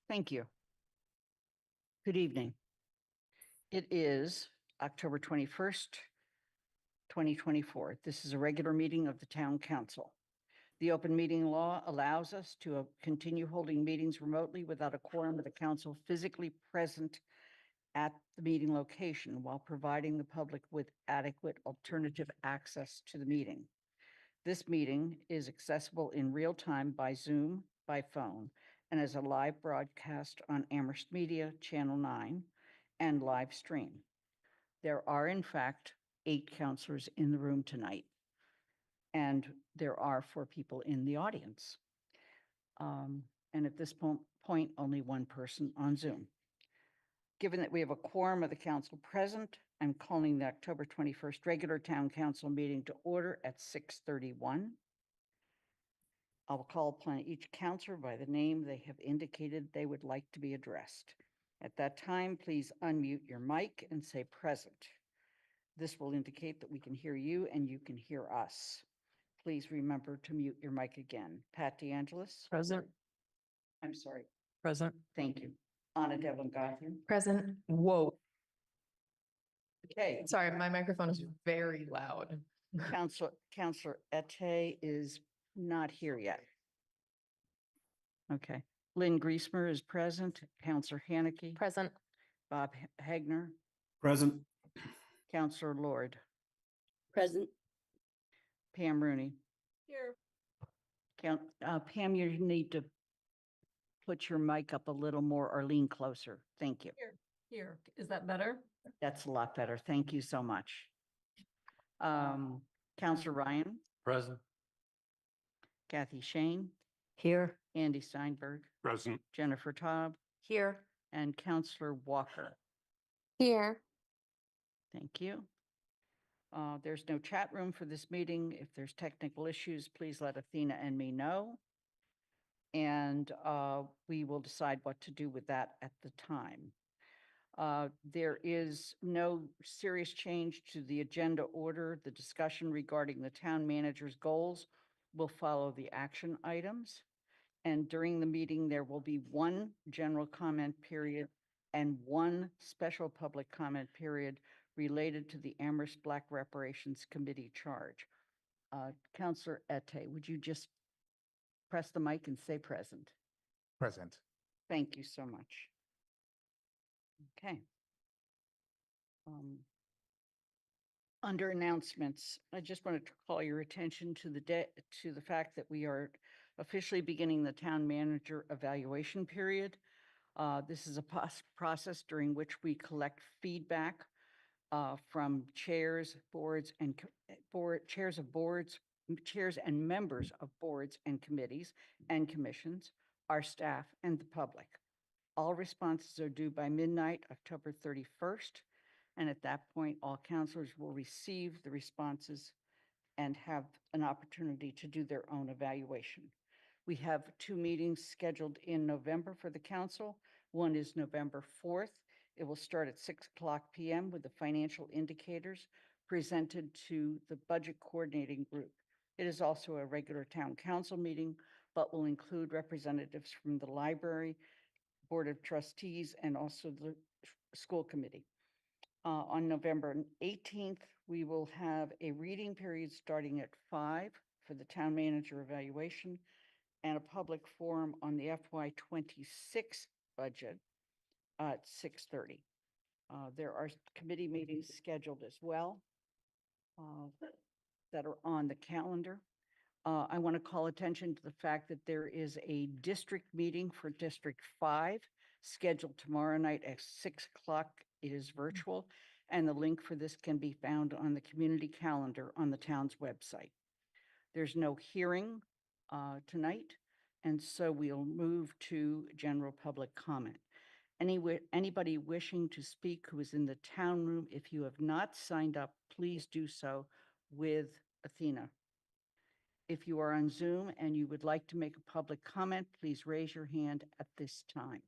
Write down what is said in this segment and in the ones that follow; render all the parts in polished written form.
Thank you. Good evening. It is October 21st, 2024. This is a regular meeting of the Town Council. The open meeting law allows us to continue holding meetings remotely without a quorum of the council physically present at the meeting location while providing the public with adequate alternative access to the meeting. This meeting is accessible in real time by Zoom, by phone, and as a live broadcast on Amherst Media, Channel 9, and live stream. There are, in fact, 8 counselors in the room tonight, and there are 4 people in the audience. And at this point, only 1 person on Zoom. Given that we have a quorum of the council present, I'm calling the October 21st regular town council meeting to order at 6:31. I will call upon each counselor by the name they have indicated they would like to be addressed. At that time, please unmute your mic and say present. This will indicate that we can hear you and you can hear us. Please remember to mute your mic again. Pat DeAngelis? Present. I'm sorry. Present. Thank you. Anna Devlin Gotham? Present. Whoa. Okay. Sorry, my microphone is very loud. Counselor Ete is not here yet. Okay. Lynn Griesmer is present. Counselor Haneke. Present. Bob Hagner. Present. Counselor Lord. Present. Pam Rooney. Here. Pam, you need to put your mic up a little more or lean closer. Thank you. Here. Is that better? That's a lot better. Thank you so much. Counselor Ryan, Present. Kathy Shane, Here. Andy Steinberg, Present. Jennifer Taub, Here. and Counselor Walker. Here. Thank you. There's no chat room for this meeting. If there's technical issues, please let Athena and me know. And we will decide what to do with that at the time. There is no serious change to the agenda order. The discussion regarding the town manager's goals will follow the action items. And during the meeting, there will be 1 general comment period and 1 special public comment period related to the Amherst Black Reparations Committee charge. Counselor Ete, would you just press the mic and say present? Present. Thank you so much. Okay. Under announcements, I just wanted to call your attention to the fact that we are officially beginning the town manager evaluation period. This is a process during which we collect feedback from chairs, boards, and chairs and members of boards and committees and commissions, our staff, and the public. All responses are due by midnight, October 31st. And at that point, all counselors will receive the responses and have an opportunity to do their own evaluation. We have 2 meetings scheduled in November for the council. One is November 4th. It will start at 6:00 p.m. with the financial indicators presented to the budget coordinating group. It is also a regular town council meeting, but will include representatives from the library, Board of Trustees, and also the school committee. On November 18th, we will have a reading period starting at 5 for the town manager evaluation and a public forum on the FY26 budget at 6:30. There are committee meetings scheduled as well that are on the calendar. I want to call attention to the fact that there is a district meeting for District 5 scheduled tomorrow night at 6:00. It is virtual, and the link for this can be found on the community calendar on the town's website. There's no hearing tonight, and so we'll move to general public comment. Anybody wishing to speak who is in the town room, if you have not signed up, please do so with Athena. If you are on Zoom and you would like to make a public comment, please raise your hand at this time.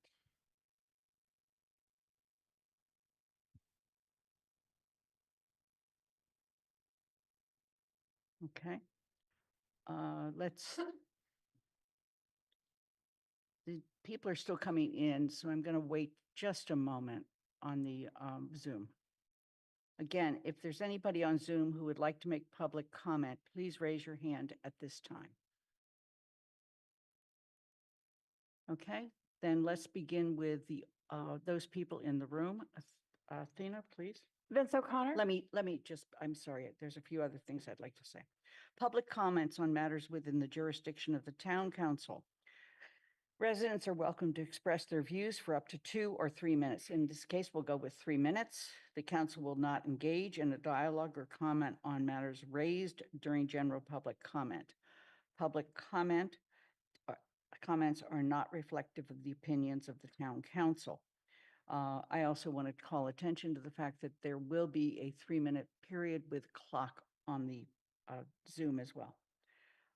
Okay. Let's The people are still coming in, so I'm going to wait just a moment on the Zoom. Again, if there's anybody on Zoom who would like to make public comment, please raise your hand at this time. Okay, then let's begin with the those people in the room. Athena, please. Vince O'Connor? Let me just, I'm sorry, there's a few other things I'd like to say. Public comments on matters within the jurisdiction of the town council. Residents are welcome to express their views for up to 2 or 3 minutes. In this case, we'll go with 3 minutes. The council will not engage in a dialogue or comment on matters raised during general public comment. Public comments are not reflective of the opinions of the town council. I also want to call attention to the fact that there will be a 3-minute period with clock on the Zoom as well.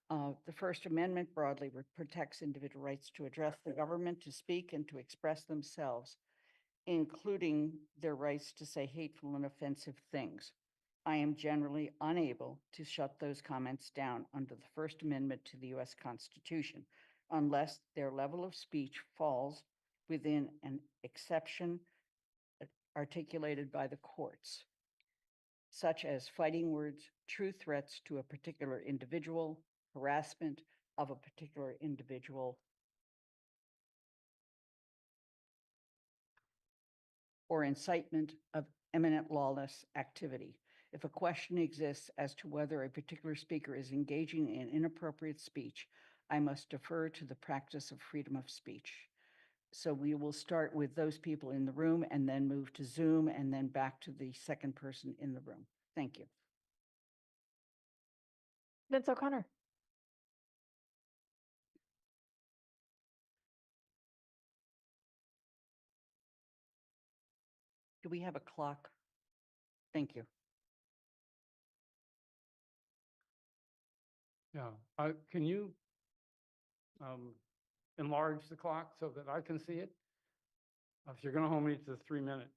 The First Amendment broadly protects individual rights to address the government, to speak, and to express themselves, including their rights to say hateful and offensive things. I am generally unable to shut those comments down under the First Amendment to the U.S. Constitution, unless their level of speech falls within an exception articulated by the courts, such as fighting words, true threats to a particular individual, harassment of a particular individual, or incitement of imminent lawless activity. If a question exists as to whether a particular speaker is engaging in inappropriate speech, I must defer to the practice of freedom of speech. So we will start with those people in the room and then move to Zoom and then back to the second person in the room. Thank you. Vince O'Connor? Do we have a clock? Thank you. Yeah, can you enlarge the clock so that I can see it? If you're going to hold me to the 3-minute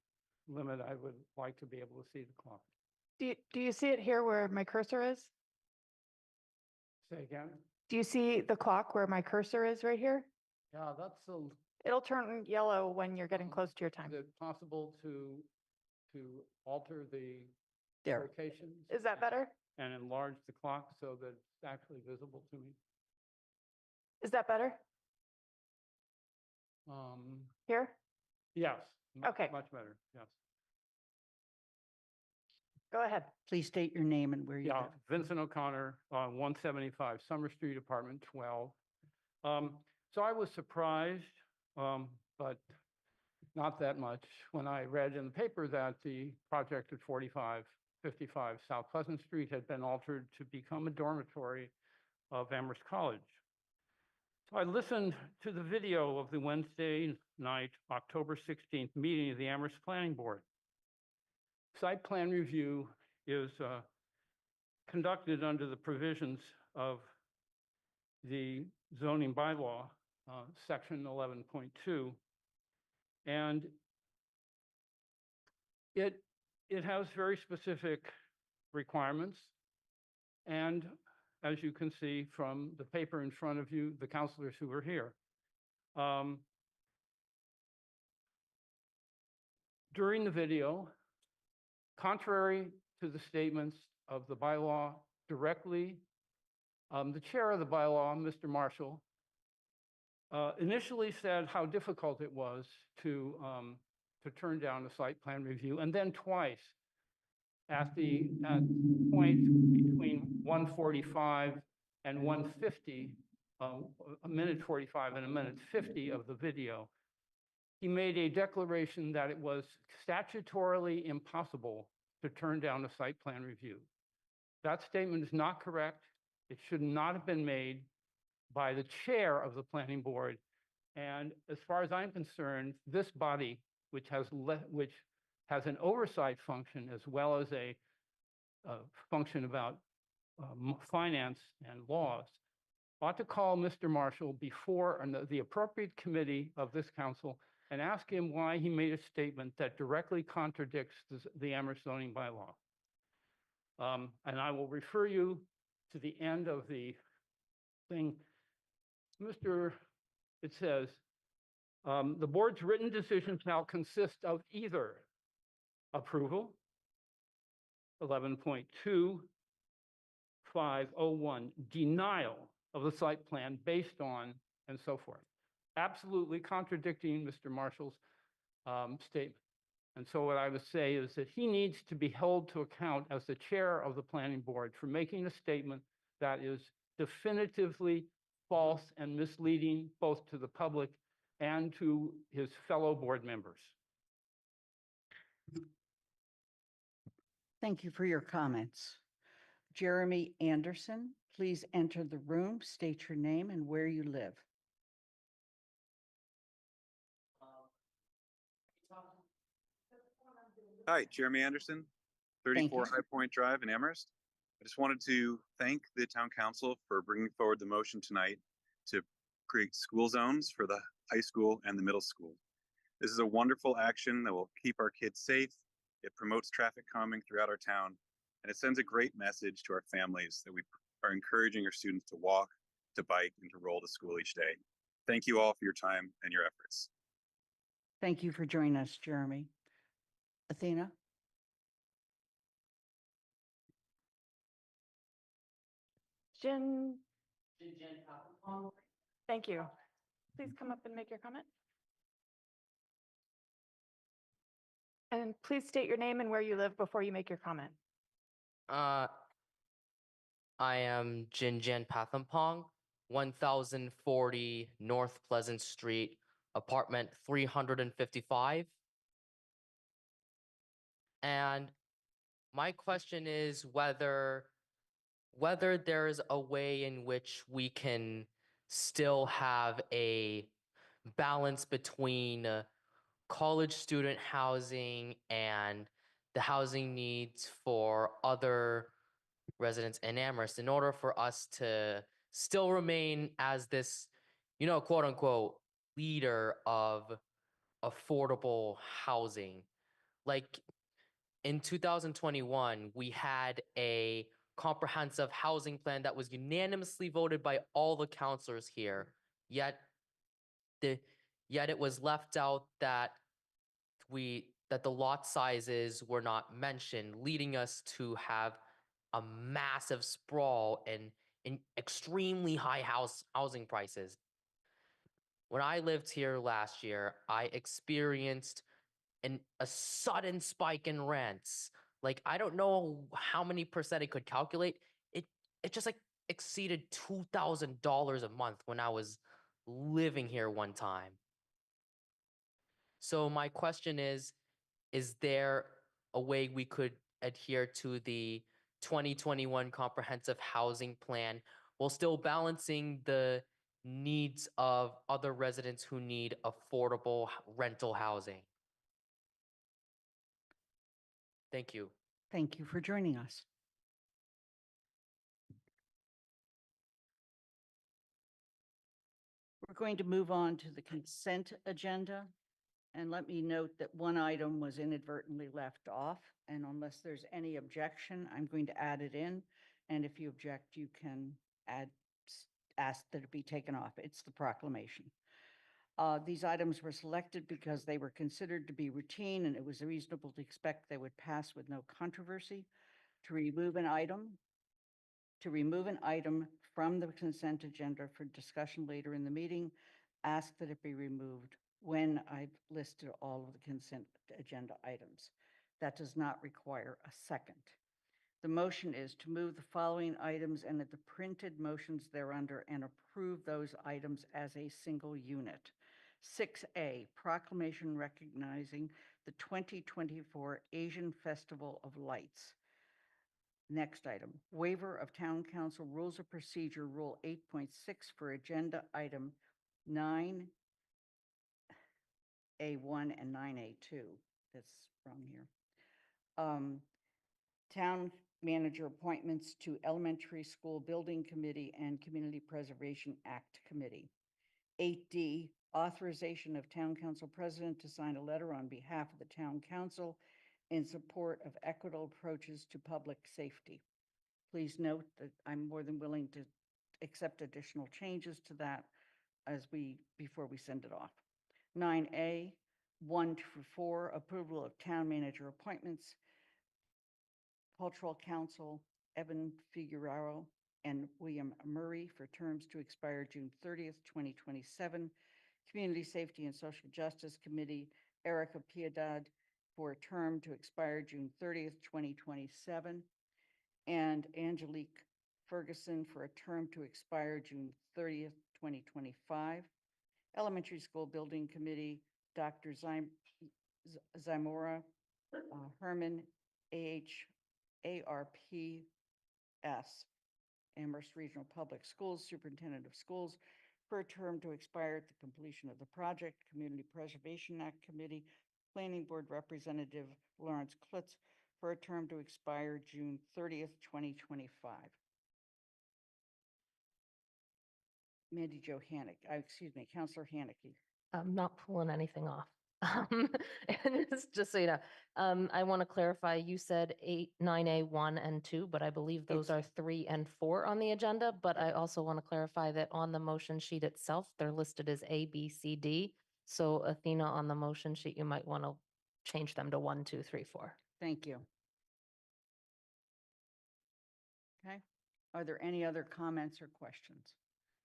limit, I would like to be able to see the clock. Do you see it here where my cursor is? Say again? Do you see the clock where my cursor is right here? Yeah, that's a, It'll turn yellow when you're getting close to your time. is it possible to alter the There. locations? Is that better? And enlarge the clock so that it's actually visible to me? Is that better? Here? Yes. Okay. Much better, yes. Go ahead. Please state your name and where you Yeah, live. Vincent O'Connor, 175 Summer Street, Apartment 12. So I was surprised, but not that much, when I read in the paper that the project at 4555 South Pleasant Street had been altered to become a dormitory of Amherst College. So I listened to the video of the Wednesday night, October 16th meeting of the Amherst Planning Board. Site plan review is conducted under the provisions of the zoning bylaw, section 11.2. And it has very specific requirements. And as you can see from the paper in front of you, the counselors who are here. During the video, contrary to the statements of the bylaw directly, the chair of the bylaw, Mr. Marshall, initially said how difficult it was to turn down a site plan review, and then twice at the point between 1:45 and 1:50, a minute 45 and a minute 50 of the video, he made a declaration that it was statutorily impossible to turn down a site plan review. That statement is not correct. It should not have been made by the chair of the planning board. And as far as I'm concerned, this body, which has an oversight function as well as a function about finance and laws, ought to call Mr. Marshall before the appropriate committee of this council and ask him why he made a statement that directly contradicts the Amherst zoning bylaw. And I will refer you to the end of the thing. It says, The board's written decision shall consist of either approval, 11.2501, denial of the site plan based on, and so forth. Absolutely contradicting Mr. Marshall's statement. And so what I would say is that he needs to be held to account as the chair of the planning board for making a statement that is definitively false and misleading both to the public and to his fellow board members. Thank you for your comments. Jeremy Anderson, please enter the room, state your name and where you live. Hi, Jeremy Anderson, Thank 34 you. High Point Drive in Amherst. I just wanted to thank the town council for bringing forward the motion tonight to create school zones for the high school and the middle school. This is a wonderful action that will keep our kids safe. It promotes traffic calming throughout our town, and it sends a great message to our families that we are encouraging our students to walk, to bike, and to roll to school each day. Thank you all for your time and your efforts. Thank you for joining us, Jeremy. Athena? Jen. Thank you. Please come up and make your comment. And please state your name and where you live before you make your comment. I am Jinjan Pathampong, 1040 North Pleasant Street, apartment 355. And my question is whether there's a way in which we can still have a balance between college student housing and the housing needs for other residents in Amherst in order for us to still remain as this, quote unquote, leader of affordable housing. Like in 2021, we had a comprehensive housing plan that was unanimously voted by all the counselors here, yet it was left out that the lot sizes were not mentioned, leading us to have a massive sprawl and in extremely high housing prices. When I lived here last year, I experienced a sudden spike in rents. Like, I don't know how many percent it could calculate. It just like exceeded $2,000 a month when I was living here one time. So my question is there a way we could adhere to the 2021 comprehensive housing plan while still balancing the needs of other residents who need affordable rental housing? Thank you. Thank you for joining us. We're going to move on to the consent agenda. And let me note that one item was inadvertently left off. And unless there's any objection, I'm going to add it in. And if you object, you can ask that it be taken off. It's the proclamation. These items were selected because they were considered to be routine and it was reasonable to expect they would pass with no controversy. To remove an item from the consent agenda for discussion later in the meeting, ask that it be removed when I've listed all of the consent agenda items. That does not require a second. The motion is to move the following items and the printed motions thereunder and approve those items as a single unit. 6A, proclamation recognizing the 2024 Asian Festival of Lights. Next item, waiver of Town Council Rules of Procedure, Rule 8.6 for agenda item 9A1 and 9A2. That's wrong here. Town manager appointments to Elementary School Building Committee and Community Preservation Act Committee. 8D, authorization of Town Council President to sign a letter on behalf of the Town Council in support of equitable approaches to public safety. Please note that I'm more than willing to accept additional changes to that before we send it off. 9A, 1 through 4, approval of town manager appointments. Cultural Council, Evan Figueroa and William Murray for terms to expire June 30th, 2027. Community Safety and Social Justice Committee, Erica Piedad for a term to expire June 30th, 2027. And Angelique Ferguson for a term to expire June 30th, 2025. Elementary School Building Committee, Dr. Zamora Herman, ARPS, Amherst Regional Public Schools Superintendent of Schools, for a term to expire at the completion of the project. Community Preservation Act Committee, Planning Board Representative Lawrence Klutz for a term to expire June 30th, 2025. Mandy Jo Counselor Haneke. I'm not pulling anything off. And it's just so you know, I want to clarify, you said 9A, 1 and 2, but I believe those are 3 and 4 on the agenda. But I also want to clarify that on the motion sheet itself, they're listed as A, B, C, D. So Athena, on the motion sheet, you might want to change them to 1, 2, 3, 4. Thank you. Okay. Are there any other comments or questions?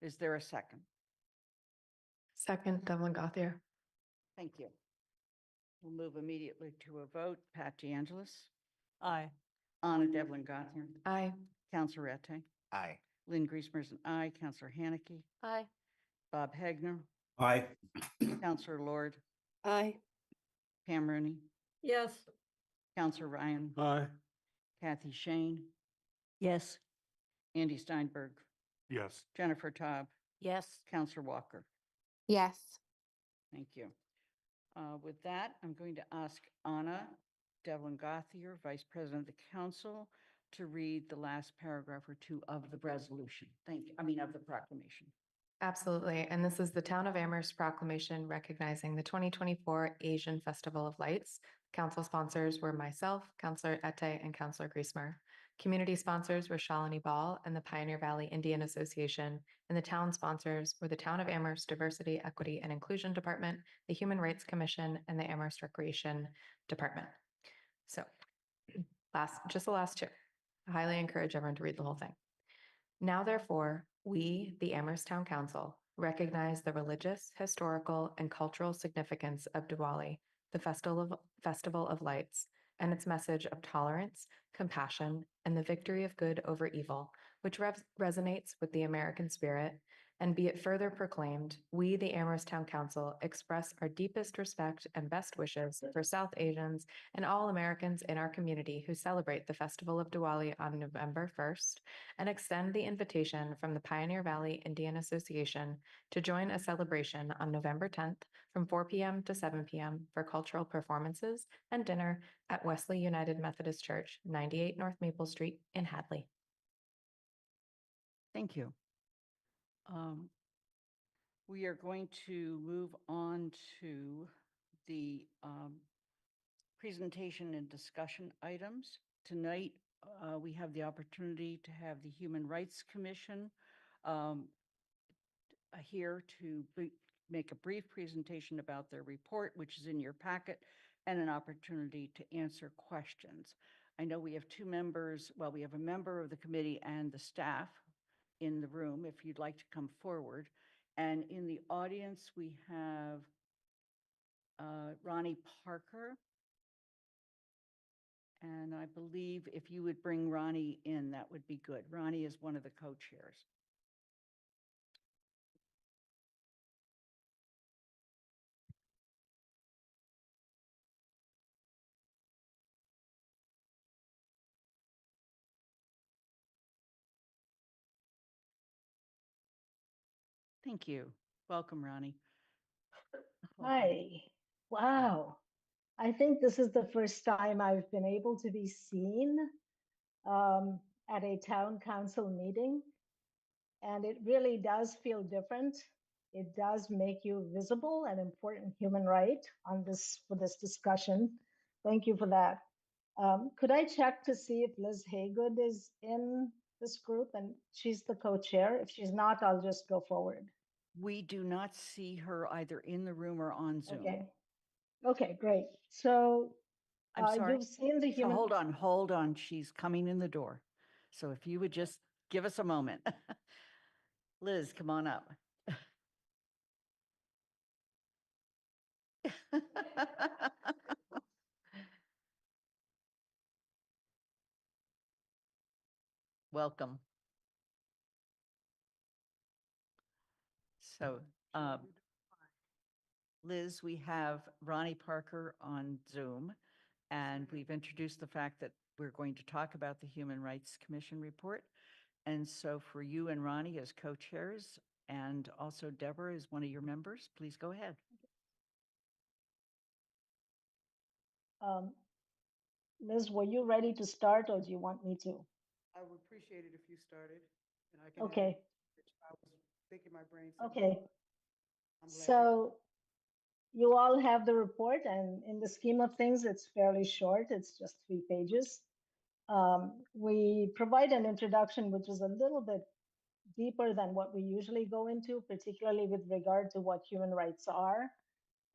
Is there a second? Second, Devlin Gothier. Thank you. We'll move immediately to a vote. Pat DeAngelis, Aye. Anna Devlin Gothier, Aye. Counselor Ette, Aye. Lynn Griesmer's an aye, Counselor Haneke, Aye. Bob Hegner, Aye. Counselor Lord, Aye. Pam Rooney, Yes. Counselor Ryan, Aye. Kathy Shane, Yes. Andy Steinberg, Yes. Jennifer Taub, Yes. Counselor Walker. Yes. Thank you. With that, I'm going to ask Anna Devlin Gothier, Vice President of the Council, to read the last paragraph or two of the resolution. Of the proclamation. Absolutely. And this is the Town of Amherst proclamation recognizing the 2024 Asian Festival of Lights. Council sponsors were myself, Councillor Ette, and Councillor Griesmer. Community sponsors were Shalini Ball and the Pioneer Valley Indian Association, and the town sponsors were the Town of Amherst Diversity, Equity, and Inclusion Department, the Human Rights Commission, and the Amherst Recreation Department. So just the last two. I highly encourage everyone to read the whole thing. Now, therefore, we, the Amherst Town Council, recognize the religious, historical, and cultural significance of Diwali, the Festival of Lights, and its message of tolerance, compassion, and the victory of good over evil, which resonates with the American spirit. And be it further proclaimed, we, the Amherst Town Council, express our deepest respect and best wishes for South Asians and all Americans in our community who celebrate the Festival of Diwali on November 1st, and extend the invitation from the Pioneer Valley Indian Association to join a celebration on November 10th from 4 p.m. to 7 p.m. for cultural performances and dinner at Wesley United Methodist Church, 98 North Maple Street in Hadley. Thank you. We are going to move on to the presentation and discussion items. Tonight, we have the opportunity to have the Human Rights Commission here to make a brief presentation about their report, which is in your packet, and an opportunity to answer questions. I know we have two members, well, we have a member of the committee and the staff in the room, if you'd like to come forward. And in the audience, we have Ronnie Parker. And I believe if you would bring Ronnie in, that would be good. Ronnie is one of the co-chairs. Thank you. Welcome, Ronnie. Hi. Wow. I think this is the first time I've been able to be seen at a town council meeting. And it really does feel different. It does make you visible, an important human right for this discussion. Thank you for that. Could I check to see if Liz Haygood is in this group? And she's the co-chair. If she's not, I'll just go forward. We do not see her either in the room or on Zoom. Okay. Okay, great. So I'm sorry. you've seen the So human. hold on. She's coming in the door. So if you would just give us a moment. Liz, come on up. Welcome. So, Liz, we have Ronnie Parker on Zoom, and we've introduced the fact that we're going to talk about the Human Rights Commission report. And so for you and Ronnie as co-chairs, and also Deborah is one of your members, please go ahead. Liz, were you ready to start or do you want me to? I would appreciate it if you started and I can. Okay. I was thinking my brain. said, Okay. I'm glad So you all have the report, and in the scheme of things, it's fairly short. It's just 3 pages. We provide an introduction, which is a little bit deeper than what we usually go into, particularly with regard to what human rights are.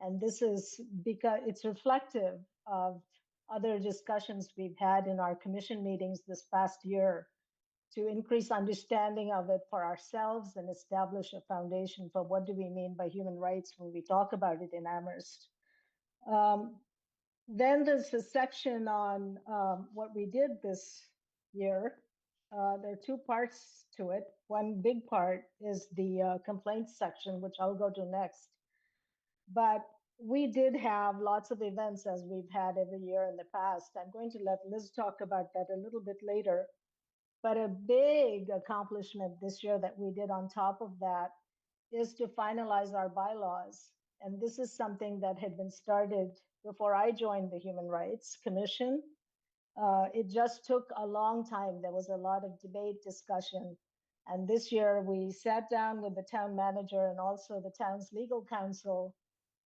And this is because it's reflective of other discussions we've had in our commission meetings this past year to increase understanding of it for ourselves and establish a foundation for what do we mean by human rights when we talk about it in Amherst. Then there's a section on what we did this year. There are 2 parts to it. One big part is the complaints section, which I'll go to next. But we did have lots of events as we've had every year in the past. I'm going to let Liz talk about that a little bit later. But a big accomplishment this year that we did on top of that is to finalize our bylaws. And this is something that had been started before I joined the Human Rights Commission. It just took a long time. There was a lot of debate, discussion. And this year we sat down with the town manager and also the town's legal counsel,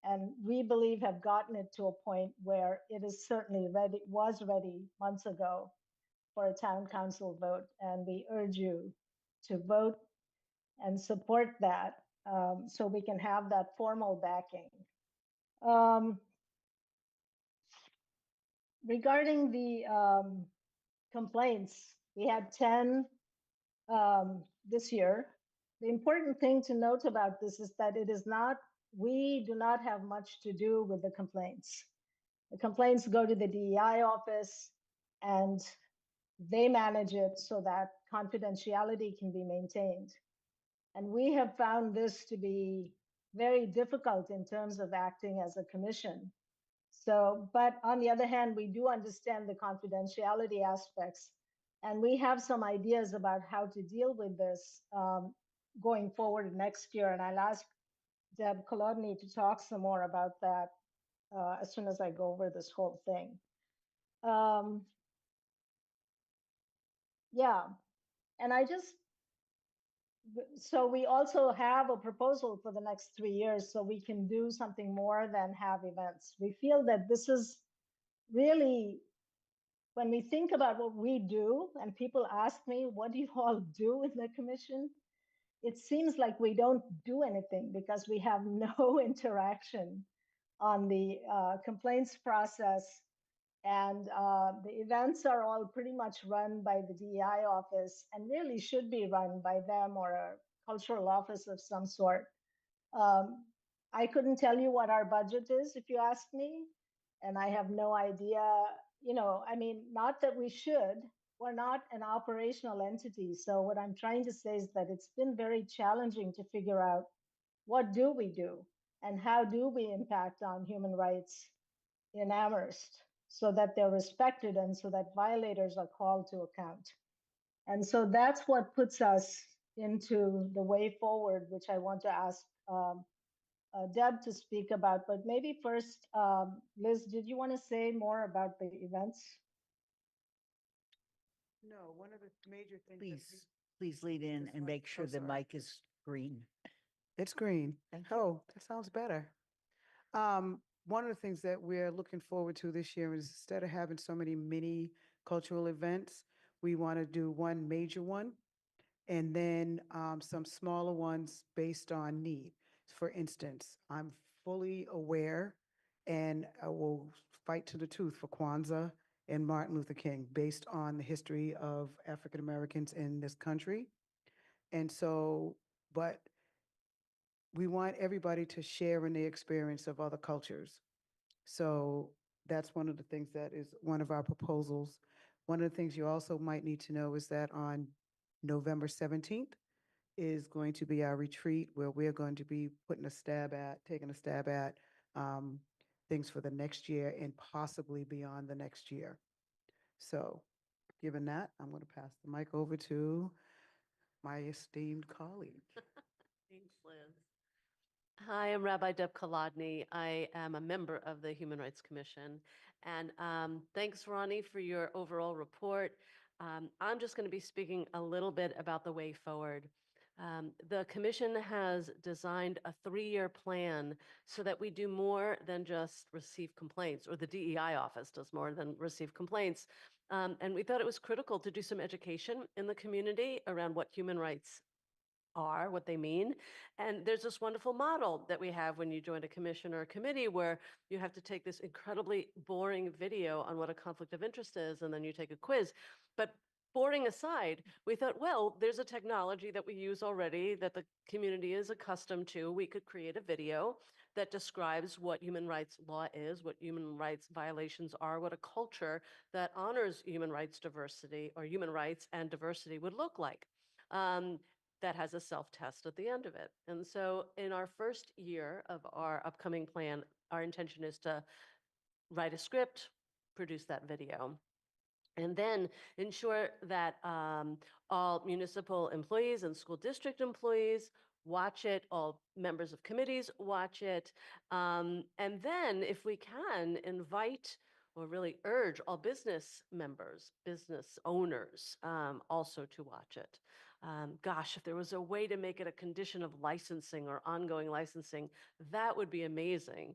and we believe have gotten it to a point where it is certainly ready, was ready months ago for a town council vote. And we urge you to vote and support that so we can have that formal backing. Regarding the complaints, we had 10 this year. The important thing to note about this is that it is not, we do not have much to do with the complaints. The complaints go to the DEI office and they manage it so that confidentiality can be maintained. And we have found this to be very difficult in terms of acting as a commission. So, but on the other hand, we do understand the confidentiality aspects, and we have some ideas about how to deal with this going forward next year. And I'll ask Deb Kolodny to talk some more about that as soon as I go over this whole thing. Yeah, and so we also have a proposal for the next 3 years so we can do something more than have events. We feel that this is really, when we think about what we do, and people ask me, what do you all do in the commission? It seems like we don't do anything because we have no interaction on the complaints process. And the events are all pretty much run by the DEI office and really should be run by them or a cultural office of some sort. I couldn't tell you what our budget is if you ask me, and I have no idea, you know, I mean, not that we should, we're not an operational entity. So what I'm trying to say is that it's been very challenging to figure out what do we do and how do we impact on human rights in Amherst so that they're respected and so that violators are called to account. And so that's what puts us into the way forward, which I want to ask Deb to speak about. But maybe first, Liz, did you want to say more about the events? No, one of the major things. Please lead in This and mic- make sure oh, the sorry. mic is green. It's green. Thank you. Oh, that sounds better. One of the things that we're looking forward to this year is instead of having so many mini cultural events, we want to do one major one. and then some smaller ones based on need. For instance, I'm fully aware and I will fight to the tooth for Kwanzaa and Martin Luther King based on the history of African Americans in this country. And so, but we want everybody to share in the experience of other cultures. So that's one of the things that is one of our proposals. One of the things you also might need to know is that on November 17th is going to be our retreat where we're going to be taking a stab at things for the next year and possibly beyond the next year. So given that, I'm going to pass the mic over to my esteemed colleague. Thanks, Liz. Hi, I'm Rabbi Deb Kolodny. I am a member of the Human Rights Commission. And thanks, Ronnie, for your overall report. I'm just going to be speaking a little bit about the way forward. The commission has designed a 3-year plan so that we do more than just receive complaints, or the DEI office does more than receive complaints. And we thought it was critical to do some education in the community around what human rights are, what they mean. And there's this wonderful model that we have when you join a commission or a committee where you have to take this incredibly boring video on what a conflict of interest is, and then you take a quiz. But boring aside, we thought, well, there's a technology that we use already that the community is accustomed to. We could create a video that describes what human rights law is, what human rights violations are, what a culture that honors human rights diversity or human rights and diversity would look like. That has a self-test at the end of it. And so in our first year of our upcoming plan, our intention is to write a script, produce that video, and then ensure that all municipal employees and school district employees watch it, all members of committees watch it, and then if we can, invite or really urge all business members, business owners also to watch it. Gosh, if there was a way to make it a condition of licensing or ongoing licensing, that would be amazing,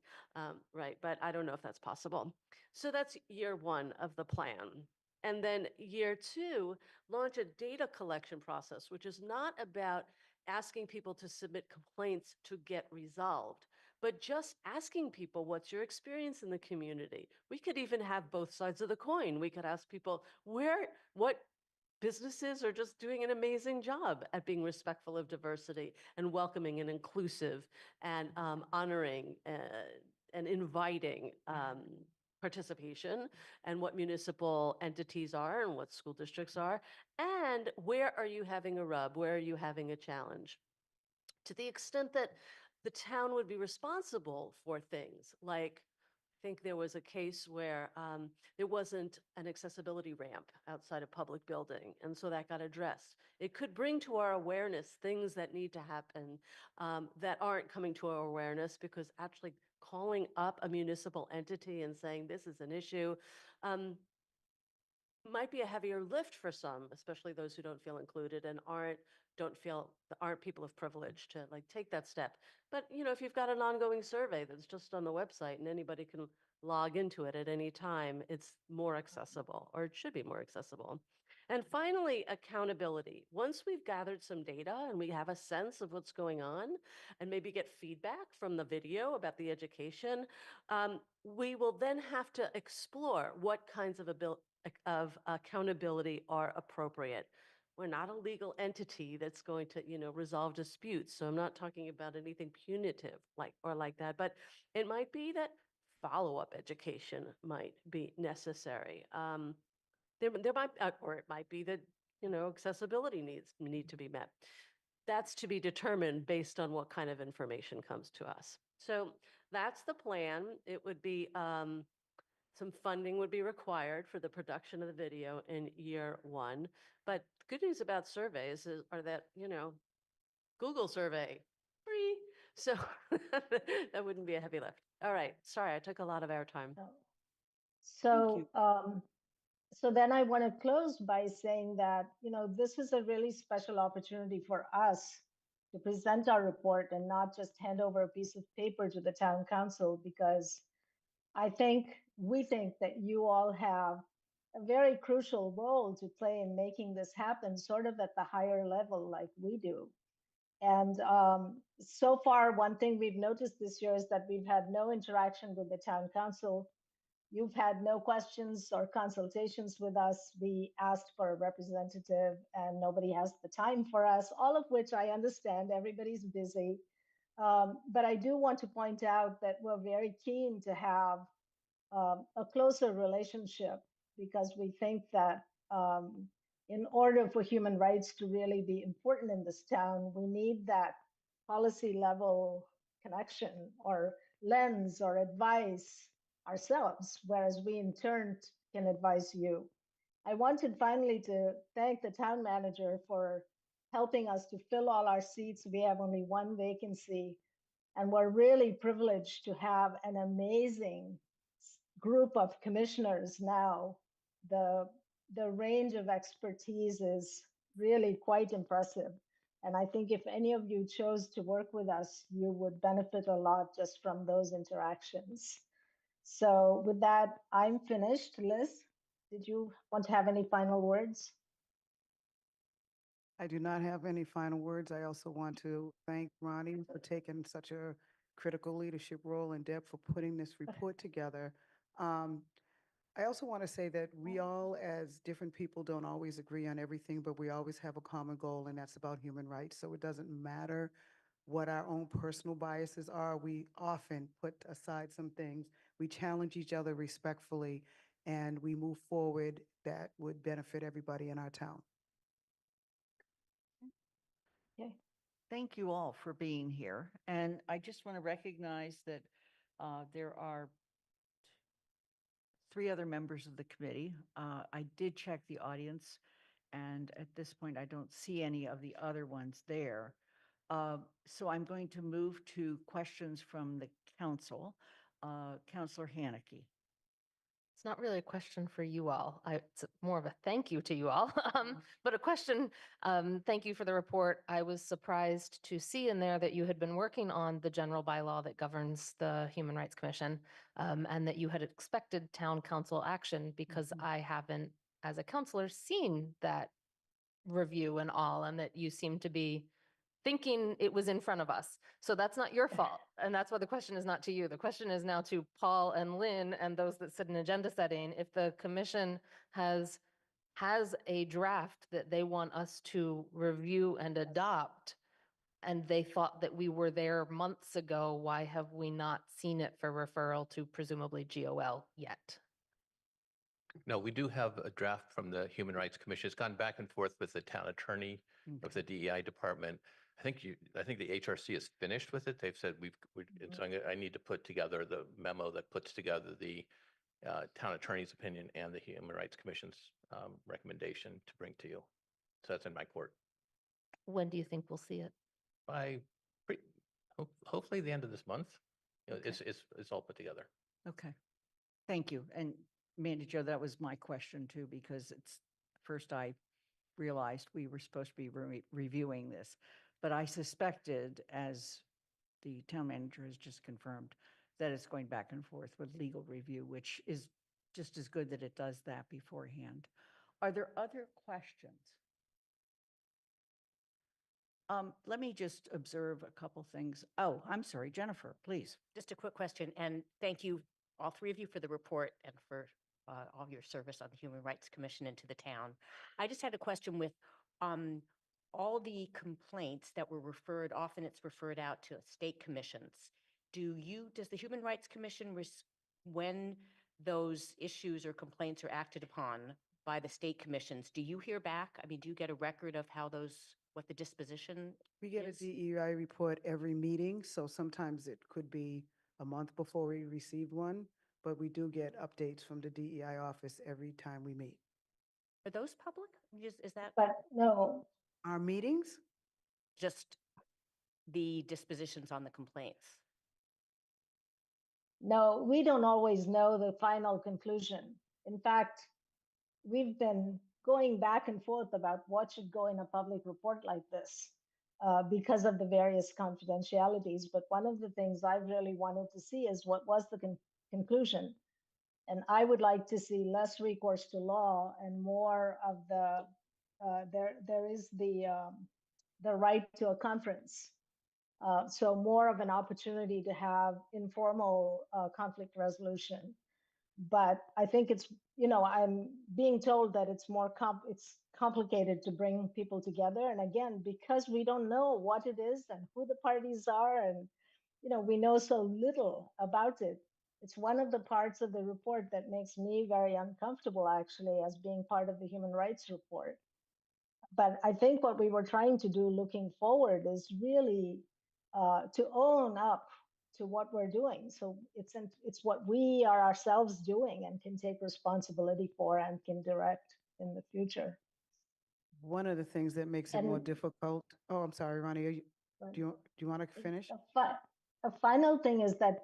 right? But I don't know if that's possible. So that's year one of the plan. And then year two, launch a data collection process, which is not about asking people to submit complaints to get resolved, but just asking people, what's your experience in the community? We could even have both sides of the coin. We could ask people, what businesses are just doing an amazing job at being respectful of diversity and welcoming and inclusive and honoring and inviting participation, and what municipal entities are and what school districts are, and where are you having a rub, where are you having a challenge? To the extent that the town would be responsible for things like, I think there was a case where there wasn't an accessibility ramp outside a public building, and so that got addressed. It could bring to our awareness things that need to happen that aren't coming to our awareness, because actually calling up a municipal entity and saying this is an issue might be a heavier lift for some, especially those who don't feel included and aren't people of privilege to like take that step. But if you've got an ongoing survey that's just on the website and anybody can log into it at any time, it's more accessible, or it should be more accessible. And finally, accountability. Once we've gathered some data and we have a sense of what's going on and maybe get feedback from the video about the education, we will then have to explore what kinds of accountability are appropriate. We're not a legal entity that's going to, resolve disputes. So I'm not talking about anything punitive like that, but it might be that follow-up education might be necessary. There might, or it might be that, accessibility needs need to be met. That's to be determined based on what kind of information comes to us. So that's the plan. It would be, some funding would be required for the production of the video in year one. But the good news about surveys are that, Google survey, free. So that wouldn't be a heavy lift. All right, sorry, I took a lot of airtime. So, so then I want to close by saying that, this is a really special opportunity for us to present our report and not just hand over a piece of paper to the town council, because we think that you all have a very crucial role to play in making this happen, sort of at the higher level like we do. And so far, one thing we've noticed this year is that we've had no interaction with the town council. You've had no questions or consultations with us. We asked for a representative and nobody has the time for us, all of which I understand. Everybody's busy. But I do want to point out that we're very keen to have a closer relationship because we think that in order for human rights to really be important in this town, we need that policy level connection or lens or advice ourselves, whereas we in turn can advise you. I wanted finally to thank the town manager for helping us to fill all our seats. We have only one vacancy, and we're really privileged to have an amazing group of commissioners now. The range of expertise is really quite impressive. And I think if any of you chose to work with us, you would benefit a lot just from those interactions. So with that, I'm finished. Liz, did you want to have any final words? I do not have any final words. I also want to thank Ronnie for taking such a critical leadership role and Deb for putting this report together. I also want to say that we all, as different people, don't always agree on everything, but we always have a common goal, and that's about human rights. So it doesn't matter what our own personal biases are. We often put aside some things. We challenge each other respectfully, and we move forward that would benefit everybody in our town. Okay. Thank you all for being here. And I just want to recognize that there are 3 other members of the committee. I did check the audience, and at this point, I don't see any of the other ones there. So I'm going to move to questions from the council. Councilor Haneke. It's not really a question for you all. It's more of a thank you to you all, but a question. Thank you for the report. I was surprised to see in there that you had been working on the general bylaw that governs the Human Rights Commission, and that you had expected town council action because I haven't, as a counselor, seen that review and all, and that you seem to be thinking it was in front of us. So that's not your fault. And that's why the question is not to you. The question is now to Paul and Lynn and those that sit in agenda setting. If the commission has a draft that they want us to review and adopt, and they thought that we were there months ago, why have we not seen it for referral to presumably GOL yet? No, we do have a draft from the Human Rights Commission. It's gone back and forth with the town attorney, with the DEI department. I think the HRC is finished with it. They've said I need to put together the memo that puts together the town attorney's opinion and the Human Rights Commission's recommendation to bring to you. So that's in my court. When do you think we'll see it? By hopefully the end of this month. Okay. It's all put together. Okay. Thank you. And Manager Joe, that was my question too, because it's first I realized we were supposed to be reviewing this, but I suspected, as the town manager has just confirmed, that it's going back and forth with legal review, which is just as good that it does that beforehand. Are there other questions? Let me just observe a couple things. Oh, I'm sorry, Jennifer, please. Just a quick question, and thank you, all 3 of you, for the report and for all your service on the Human Rights Commission and to the town. I just had a question with all the complaints that were referred, often it's referred out to state commissions. Does the Human Rights Commission, when those issues or complaints are acted upon by the state commissions, do you hear back? I mean, do you get a record of how what the disposition We get is? a DEI report every meeting, so sometimes it could be a month before we receive one, but we do get updates from the DEI office every time we meet. Are those public? Is that But no, Our meetings? just the dispositions on the complaints? no, we don't always know the final conclusion. In fact, we've been going back and forth about what should go in a public report like this because of the various confidentialities. But one of the things I really wanted to see is what was the conclusion. And I would like to see less recourse to law and more of there is the right to a conference. So more of an opportunity to have informal conflict resolution. But I think it's, I'm being told that it's it's complicated to bring people together. And again, because we don't know what it is and who the parties are, and, we know so little about it. It's one of the parts of the report that makes me very uncomfortable, actually, as being part of the human rights report. But I think what we were trying to do looking forward is really to own up to what we're doing. So it's what we are ourselves doing and can take responsibility for and can direct in the future. One of the things that makes it more And difficult. Oh, I'm sorry, Ronnie. Do you want to finish? a final thing is that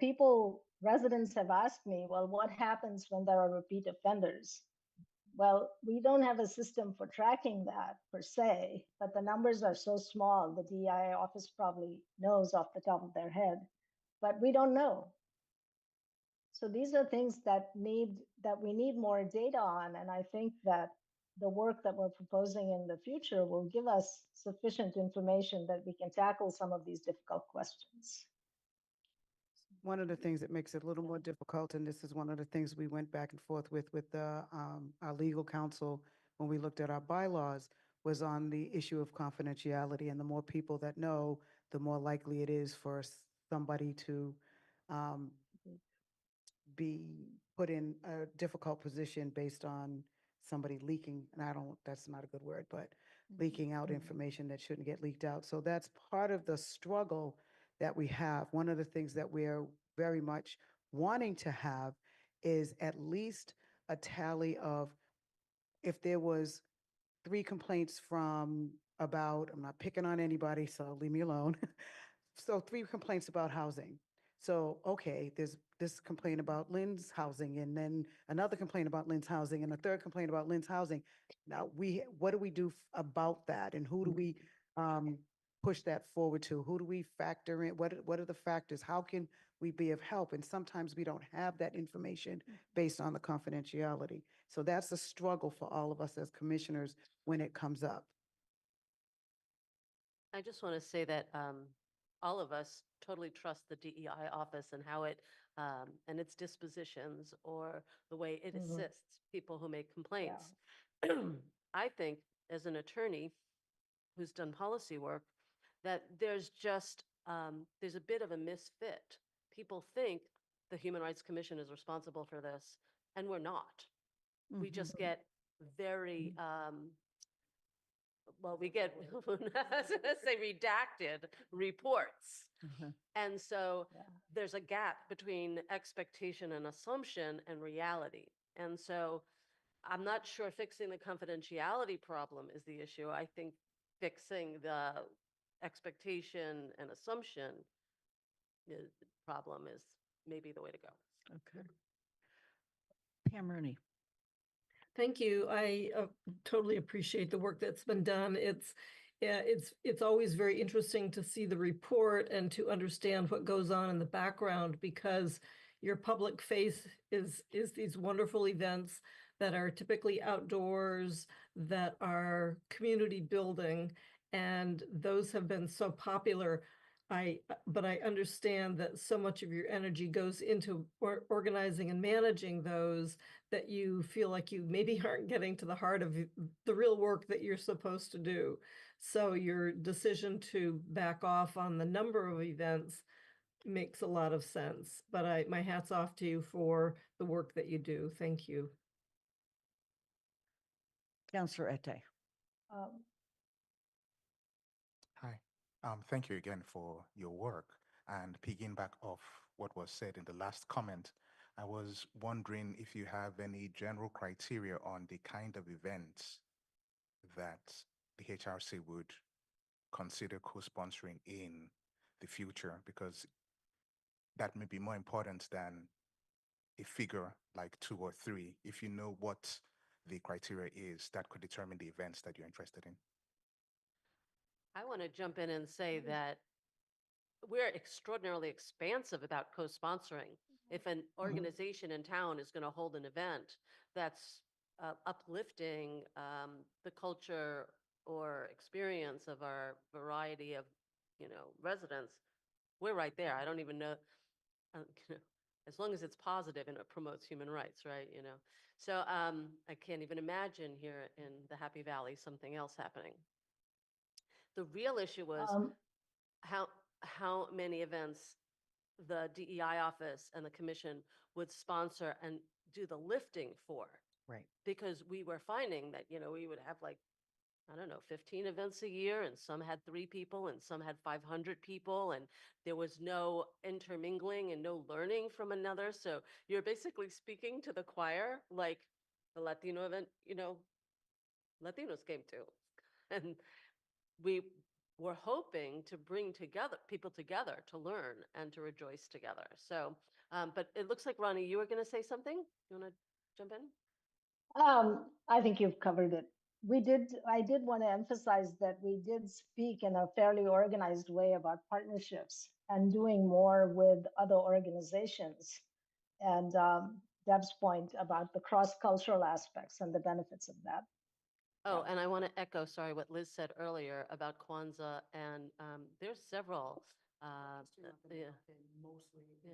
residents have asked me, well, what happens when there are repeat offenders? Well, we don't have a system for tracking that per se, but the numbers are so small, the DEI office probably knows off the top of their head, but we don't know. So these are things that we need more data on, and I think that the work that we're proposing in the future will give us sufficient information that we can tackle some of these difficult questions. One of the things that makes it a little more difficult, and this is one of the things we went back and forth with our legal counsel when we looked at our bylaws, was on the issue of confidentiality. And the more people that know, the more likely it is for somebody to be put in a difficult position based on somebody leaking, and that's not a good word, but leaking out information that shouldn't get leaked out. So that's part of the struggle that we have. One of the things that we're very much wanting to have is at least a tally of, if there was 3 complaints from about, I'm not picking on anybody, so leave me alone. So 3 complaints about housing. So, okay, there's this complaint about Lynn's housing, and then another complaint about Lynn's housing, and a third complaint about Lynn's housing. Now, what do we do about that? And who do we push that forward to? Who do we factor in? What are the factors? How can we be of help? And sometimes we don't have that information based on the confidentiality. So that's a struggle for all of us as commissioners when it comes up. I just want to say that all of us totally trust the DEI office and how it and its dispositions or the way it assists people who make complaints. I think, as an attorney who's done policy work, that there's a bit of a misfit. People think the Human Rights Commission is responsible for this, and we're not. We just get very we get say redacted reports. And so there's a gap between expectation and assumption and reality. And so I'm not sure fixing the confidentiality problem is the issue. I think fixing the expectation and assumption problem is maybe the way to go. Okay. Pam Rooney. Thank you. I totally appreciate the work that's been done. It's always very interesting to see the report and to understand what goes on in the background, because your public face is these wonderful events that are typically outdoors, that are community building, and those have been so popular. But I understand that so much of your energy goes into organizing and managing those, that you feel like you maybe aren't getting to the heart of the real work that you're supposed to do. So your decision to back off on the number of events makes a lot of sense. But my hat's off to you for the work that you do. Thank you. Councillor Ette. Hi. Thank you again for your work. And piggying back off what was said in the last comment, I was wondering if you have any general criteria on the kind of events that the HRC would consider co-sponsoring in the future, because that may be more important than a figure like 2 or 3. If you know what the criteria is, that could determine the events that you're interested in. I want to jump in and say that we're extraordinarily expansive about co-sponsoring. If an organization in town is going to hold an event that's uplifting the culture or experience of our variety of, residents, we're right there. I don't even know, you know, as long as it's positive and it promotes human rights, right? So I can't even imagine here in the Happy Valley something else happening. The real issue was Um, how many events the DEI office and the commission would sponsor and do the lifting for. Right. Because we were finding that, we would have like, I don't know, 15 events a year, and some had 3 people and some had 500 people, and there was no intermingling and no learning from another. So you're basically speaking to the choir like the Latino event, Latinos came to. And we were hoping to bring people together to learn and to rejoice together. So, but it looks like, Ronnie, you were going to say something? You want to jump in? I think you've covered it. I did want to emphasize that we did speak in a fairly organized way about partnerships and doing more with other organizations. And Deb's point about the cross-cultural aspects and the benefits of that. Oh, and I want to echo, sorry, what Liz said earlier about Kwanzaa, and there's several. Yeah. Mostly. Yeah.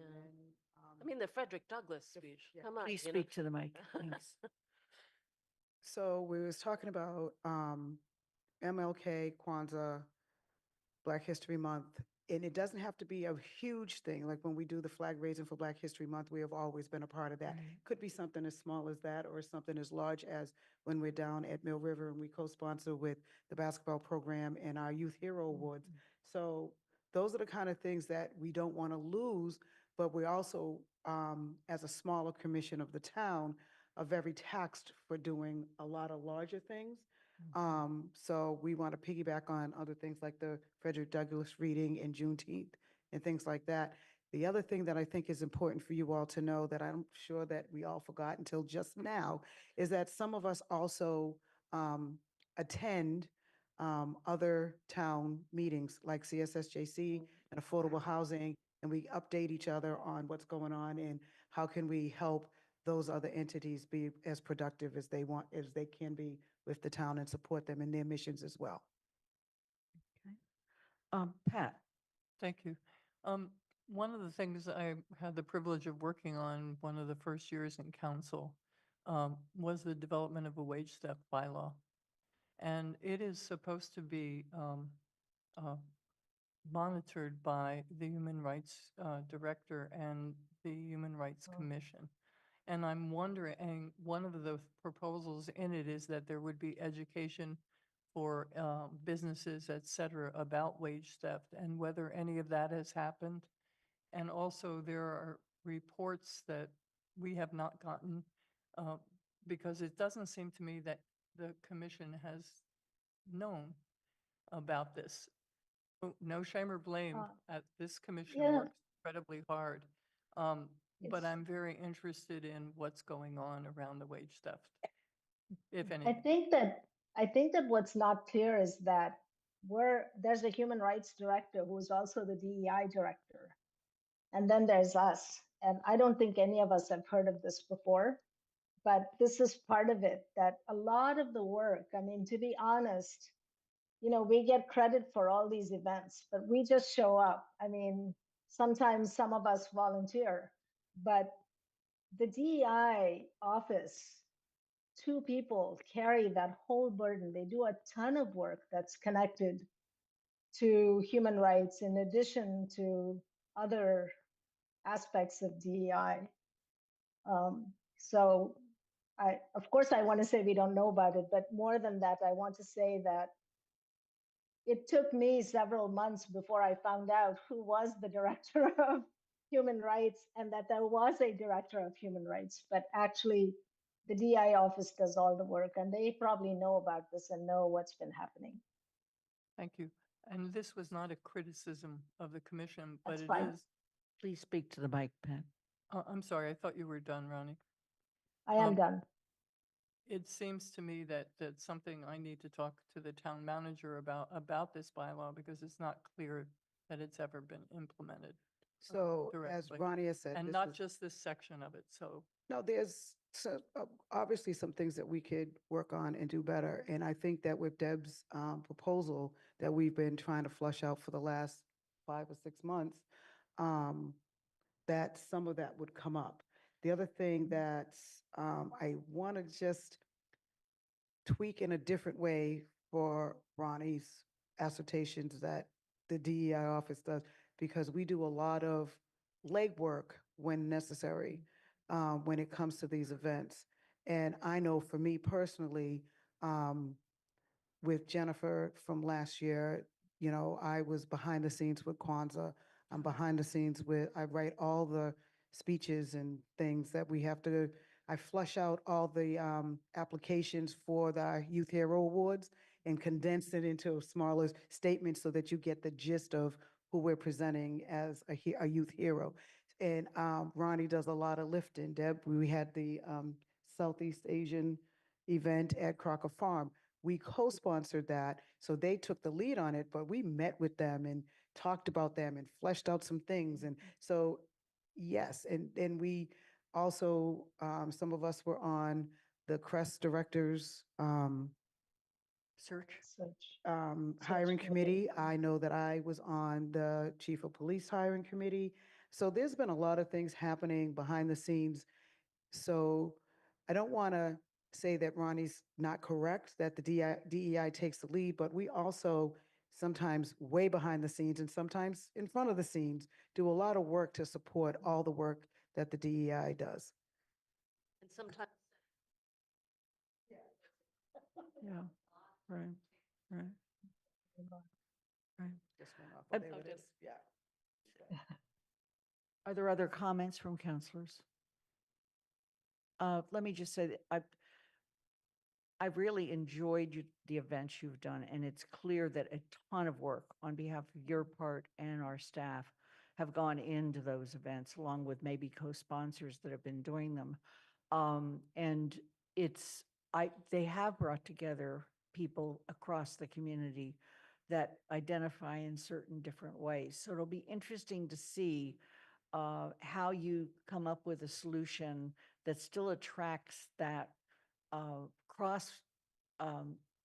I mean, the Frederick Douglass speech. Come on. Please speak to the mic. Thanks. So we was talking about MLK, Kwanzaa, Black History Month, and it doesn't have to be a huge thing. Like when we do the flag raising for Black History Month, we have always been a part of that. Right. Could be something as small as that or something as large as when we're down at Mill River and we co-sponsor with the basketball program and our Youth Hero Awards. So those are the kind of things that we don't want to lose, but we also, as a smaller commission of the town, are very taxed for doing a lot of larger things. So we want to piggyback on other things like the Frederick Douglass reading and Juneteenth and things like that. The other thing that I think is important for you all to know that I'm sure that we all forgot until just now is that some of us also attend other town meetings like CSSJC and affordable housing, and we update each other on what's going on and how can we help those other entities be as productive as they can be with the town and support them in their missions as well. Pat. Thank you. One of the things I had the privilege of working on one of the first years in council was the development of a wage theft bylaw. And it is supposed to be monitored by the Human Rights Director and the Human Rights Commission. And I'm wondering, and one of the proposals in it is that there would be education for businesses, et cetera, about wage theft and whether any of that has happened. And also there are reports that we have not gotten because it doesn't seem to me that the commission has known about this. No shame or blame. This commission yeah. works incredibly hard. But I'm very interested in what's going on around the wage theft, if any. I think that what's not clear is that there's a human rights director who's also the DEI director. And then there's us. And I don't think any of us have heard of this before, but this is part of it, that a lot of the work, I mean, to be honest, we get credit for all these events, but we just show up. I mean, sometimes some of us volunteer, but the DEI office, 2 people carry that whole burden. They do a ton of work that's connected to human rights in addition to other aspects of DEI. So of course, I want to say we don't know about it, but more than that, I want to say that it took me several months before I found out who was the director of human rights and that there was a director of human rights, but actually the DI office does all the work and they probably know about this and know what's been happening. Thank you. And this was not a criticism of the commission, but That's it fine. is. Please speak to the mic, Pat. I'm sorry, I thought you were done, Ronnie. I am done. It seems to me that that's something I need to talk to the town manager about this bylaw because it's not clear that it's ever been implemented. So as directly. Ronnie has said, And this not is- just this section of it, so. No, there's obviously some things that we could work on and do better. And I think that with Deb's proposal that we've been trying to flush out for the last 5 or 6 months, that some of that would come up. The other thing that I want to just tweak in a different way for Ronnie's assertions that the DEI office does, because we do a lot of legwork when necessary when it comes to these events. And I know for me personally, with Jennifer from last year, you know, I was behind the scenes with Kwanzaa. I'm behind the scenes with, I write all the speeches and things that we have to, I flush out all the applications for the Youth Hero Awards and condense it into smaller statements so that you get the gist of who we're presenting as a youth hero. And Ronnie does a lot of lifting. Deb, we had the Southeast Asian event at Crocker Farm. We co-sponsored that, so they took the lead on it, but we met with them and talked about them and fleshed out some things. And so, yes, and then we also, some of us were on the CREST directors Search. hiring committee. committee. I know that I was on the chief of police hiring committee. So there's been a lot of things happening behind the scenes. So I don't want to say that Ronnie's not correct, that the DEI takes the lead, but we also sometimes way behind the scenes and sometimes in front of the scenes do a lot of work to support all the work that the DEI does. And sometimes Yeah, right, right. Right. Just went off. Uh, There it is. Yeah. Are there other comments from counselors? Let me just say that I've really enjoyed the events you've done, and it's clear that a ton of work on behalf of your part and our staff have gone into those events, along with maybe co-sponsors that have been doing them. And they have brought together people across the community that identify in certain different ways. So it'll be interesting to see how you come up with a solution that still attracts that cross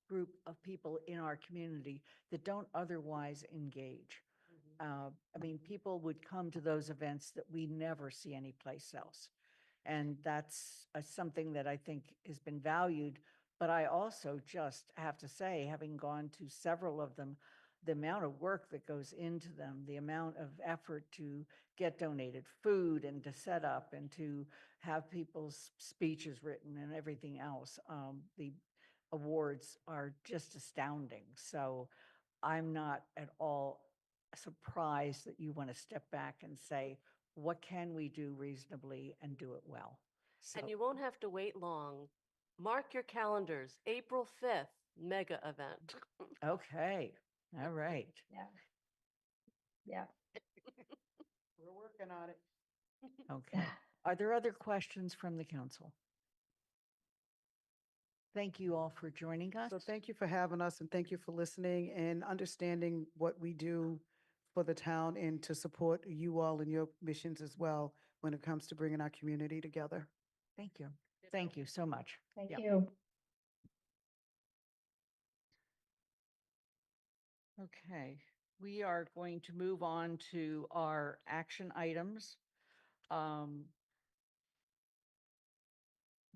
group of people in our community that don't otherwise engage. I mean, people would come to those events that we never see anyplace else. And that's something that I think has been valued. But I also just have to say, having gone to several of them, the amount of work that goes into them, the amount of effort to get donated food and to set up and to have people's speeches written and everything else, the awards are just astounding. So I'm not at all surprised that you want to step back and say, what can we do reasonably and do it well? So, and you won't have to wait long. Mark your calendars, April 5th, mega event. okay, all right. Yeah. Yeah. We're working on it. Okay. Are there other questions from the council? Thank you all for joining us. So thank you for having us and thank you for listening and understanding what we do for the town and to support you all in your missions as well when it comes to bringing our community together. Thank you. Thank you so much. Thank Yeah. you. Okay, we are going to move on to our action items.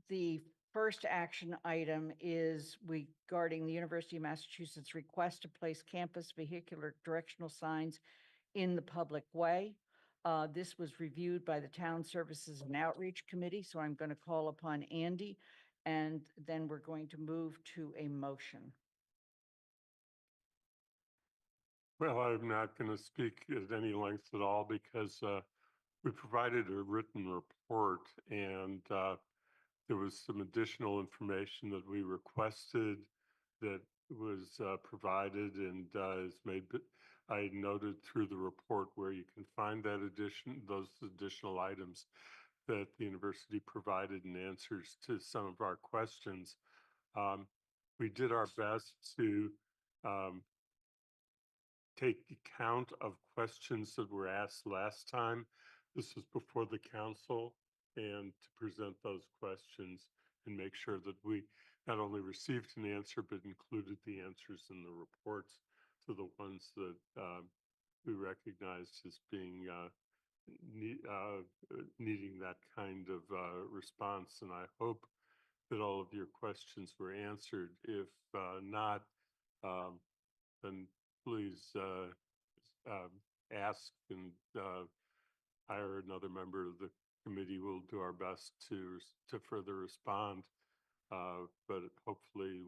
The first action item is regarding the University of Massachusetts request to place campus vehicular directional signs in the public way. This was reviewed by the Town Services and Outreach Committee, so I'm going to call upon Andy, and then we're going to move to a motion. Well, I'm not going to speak at any length at all because we provided a written report and there was some additional information that we requested that was provided and is made. But I noted through the report where you can find those additional items that the university provided in answers to some of our questions. We did our best to take account of questions that were asked last time. This was before the council, and to present those questions and make sure that we not only received an answer, but included the answers in the reports to the ones that we recognized as being needing that kind of response. And I hope that all of your questions were answered. If not, then please ask and hire another member of the committee. We'll do our best to further respond. But hopefully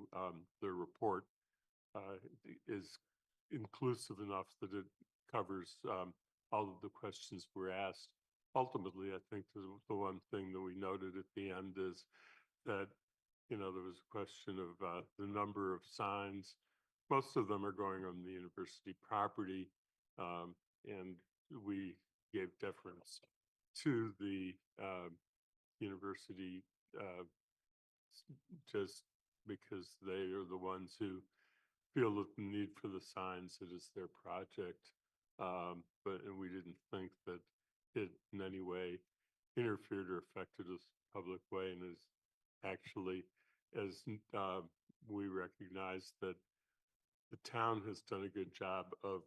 the report is inclusive enough that it covers all of the questions we're asked. Ultimately, I think the one thing that we noted at the end is that, there was a question of the number of signs. Most of them are going on the university property, and we gave deference to the university just because they are the ones who feel the need for the signs. It is their project, and we didn't think that it in any way interfered or affected us public way, and is actually, as we recognize that the town has done a good job of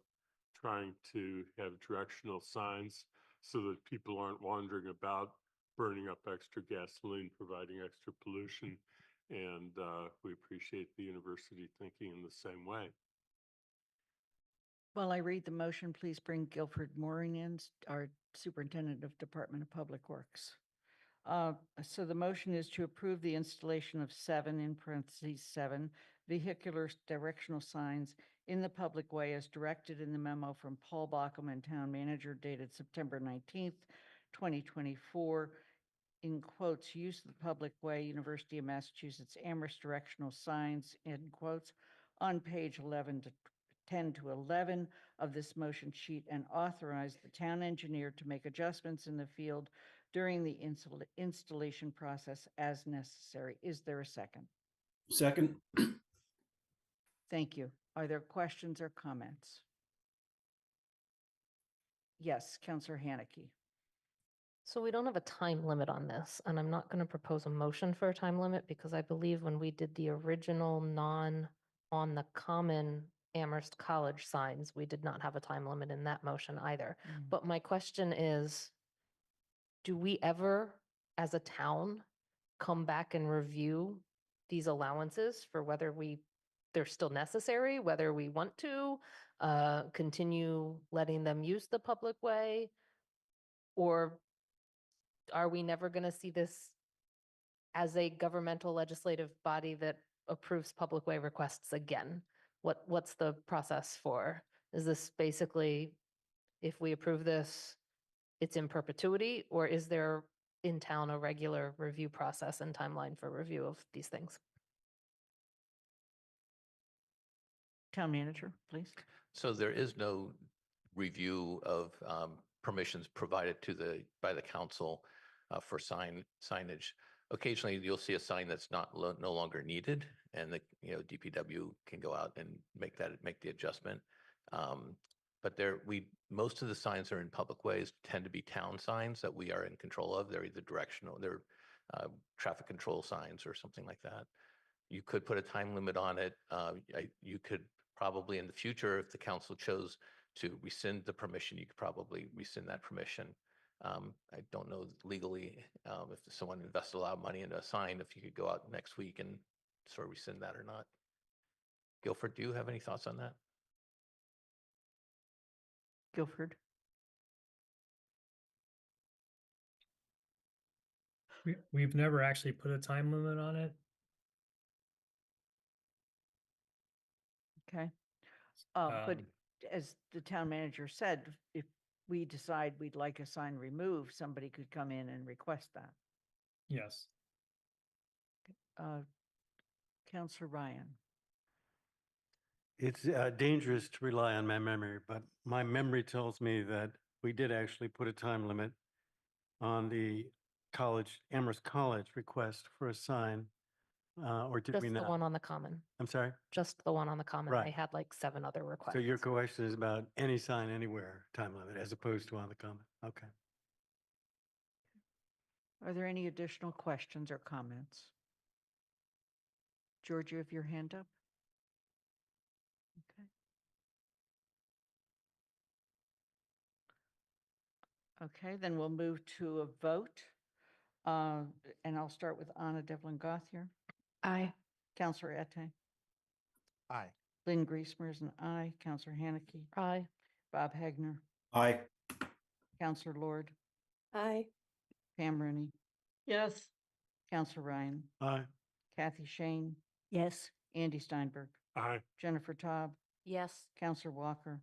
trying to have directional signs so that people aren't wandering about burning up extra gasoline, providing extra pollution. And we appreciate the university thinking in the same way. While I read the motion, please bring Guilford Mooring in, our Superintendent of Department of Public Works. So the motion is to approve the installation of 7, in parentheses 7, vehicular directional signs in the public way as directed in the memo from Paul Bockelman, Town Manager, dated September 19th, 2024. In quotes, use of the public way, University of Massachusetts Amherst directional signs, end quotes, on page 10 to 11 of this motion sheet, and authorize the town engineer to make adjustments in the field during the installation process as necessary. Is there a second? Second. Thank you. Are there questions or comments? Yes, Councillor Haneke. So we don't have a time limit on this, and I'm not going to propose a motion for a time limit because I believe when we did the original on the common Amherst College signs, we did not have a time limit in that motion either. But my question is, do we ever, as a town, come back and review these allowances for whether they're still necessary, whether we want to continue letting them use the public way, or are we never going to see this as a governmental legislative body that approves public way requests again? What's the process for? Is this basically, if we approve this, it's in perpetuity, or is there in town a regular review process and timeline for review of these things? Town Manager, please. So there is no review of permissions provided by the council for signage. Occasionally, you'll see a sign that's no longer needed, and the DPW can go out and make the adjustment. But most of the signs that are in public ways tend to be town signs that we are in control of. They're either directional, they're traffic control signs or something like that. You could put a time limit on it. You could probably in the future, if the council chose to rescind the permission, you could probably rescind that permission. I don't know legally if someone invested a lot of money into a sign, if you could go out next week and sort of rescind that or not. Guilford, do you have any thoughts on that? Guilford. We've never actually put a time limit on it. Okay. But as the town manager said, if we decide we'd like a sign removed, somebody could come in and request that. Yes. Councillor Ryan. It's dangerous to rely on my memory, but my memory tells me that we did actually put a time limit on the Amherst College request for a sign. Or did Just we the not? one on the common, I'm sorry? just the one on the common. They Right. had like 7 other requests. So your question is about any sign anywhere time limit as opposed to on the common? Okay. Are there any additional questions or comments? George, you have your hand up? Okay. Okay, then we'll move to a vote. And I'll start with Anna Devlin Gothier, Aye. Counselor Ette, Aye. Lynn Griesmer is an aye, Counselor Haneke, Aye. Bob Hagner, Aye. Counselor Lord, Aye. Pam Rooney, Yes. Counselor Ryan, Aye. Kathy Shane, Yes. Andy Steinberg, Aye. Jennifer Taub, Yes. Counselor Walker,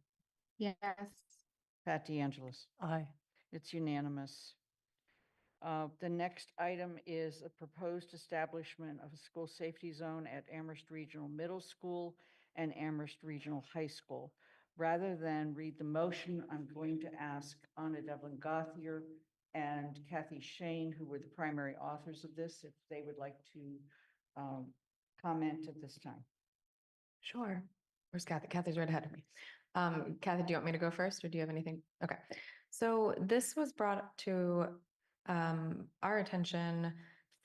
Yes. Pat DeAngelis. Aye. It's unanimous. The next item is a proposed establishment of a school safety zone at Amherst Regional Middle School and Amherst Regional High School. Rather than read the motion, I'm going to ask Anna Devlin Gothier and Kathy Shane, who were the primary authors of this, if they would like to comment at this time. Sure. Where's Kathy? Kathy's right ahead of me. Kathy, do you want me to go first or do you have anything? Okay. So this was brought to our attention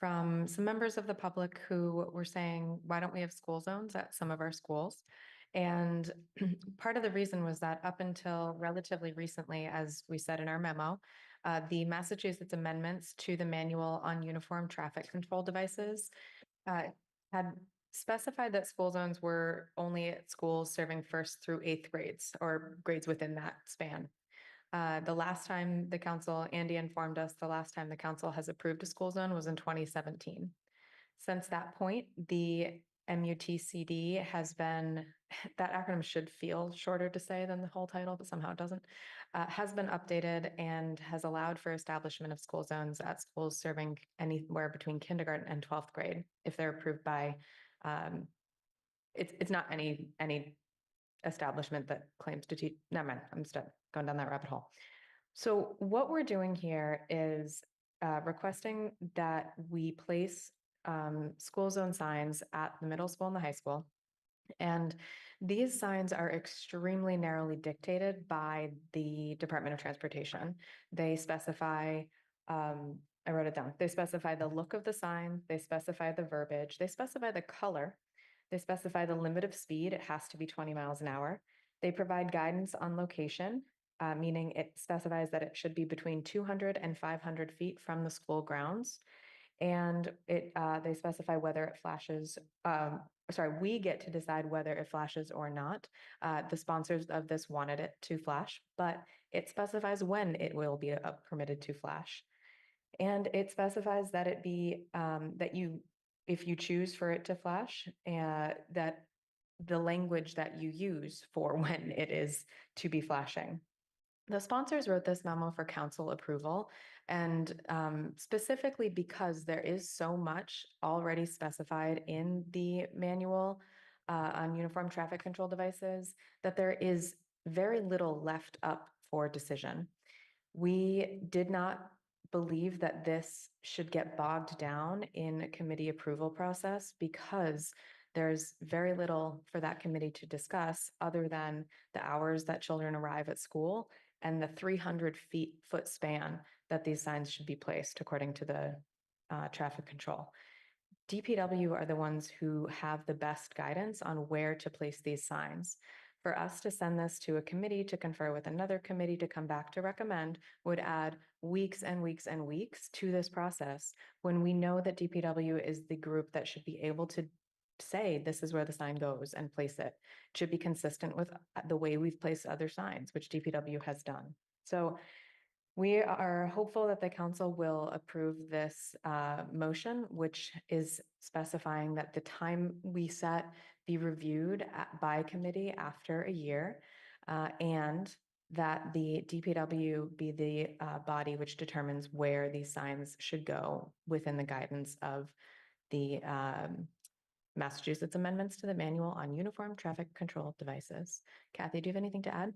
from some members of the public who were saying, why don't we have school zones at some of our schools? And part of the reason was that up until relatively recently, as we said in our memo, the Massachusetts amendments to the Manual on Uniform Traffic Control Devices had specified that school zones were only at schools serving 1st through 8th grades or grades within that span. The last time the council, Andy informed us, the last time the council has approved a school zone was in 2017. Since that point, the MUTCD has been, that acronym should feel shorter to say than the whole title, but somehow it doesn't, has been updated and has allowed for establishment of school zones at schools serving anywhere between kindergarten and 12th grade if they're approved by, it's not any establishment that claims to teach. Never mind, I'm still going down that rabbit hole. So what we're doing here is requesting that we place school zone signs at the middle school and the high school. And these signs are extremely narrowly dictated by the Department of Transportation. They specify, I wrote it down, they specify the look of the sign, they specify the verbiage, they specify the color, they specify the limit of speed, it has to be 20 miles an hour. They provide guidance on location, meaning it specifies that it should be between 200 and 500 feet from the school grounds. And they specify whether it flashes, we get to decide whether it flashes or not. The sponsors of this wanted it to flash, but it specifies when it will be permitted to flash. And it specifies that it be, if you choose for it to flash, that the language that you use for when it is to be flashing. The sponsors wrote this memo for council approval, and specifically because there is so much already specified in the manual on uniform traffic control devices that there is very little left up for decision. We did not believe that this should get bogged down in a committee approval process because there's very little for that committee to discuss other than the hours that children arrive at school and the 300-foot span that these signs should be placed according to the traffic control. DPW are the ones who have the best guidance on where to place these signs. For us to send this to a committee to confer with another committee to come back to recommend would add weeks and weeks and weeks to this process when we know that DPW is the group that should be able to say this is where the sign goes and place it. It should be consistent with the way we've placed other signs, which DPW has done. So we are hopeful that the council will approve this motion, which is specifying that the time we set be reviewed by committee after a year, and that the DPW be the body which determines where these signs should go within the guidance of the Massachusetts amendments to the Manual on Uniform Traffic Control Devices. Kathy, do you have anything to add?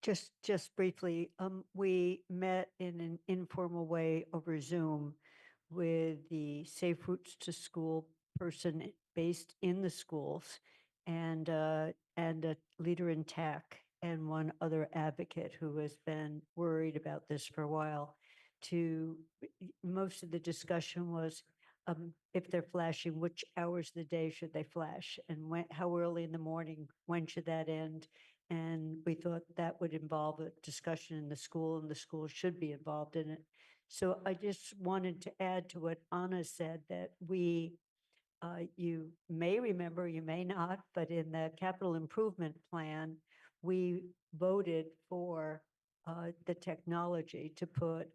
Just briefly, we met in an informal way over Zoom with the Safe Routes to School person based in the schools and a leader in tech and one other advocate who has been worried about this for a while. Most of the discussion was if they're flashing, which hours of the day should they flash and when, how early in the morning, when should that end? And we thought that would involve a discussion in the school and the school should be involved in it. So I just wanted to add to what Anna said that you may remember, you may not, but in the capital improvement plan, we voted for the technology to put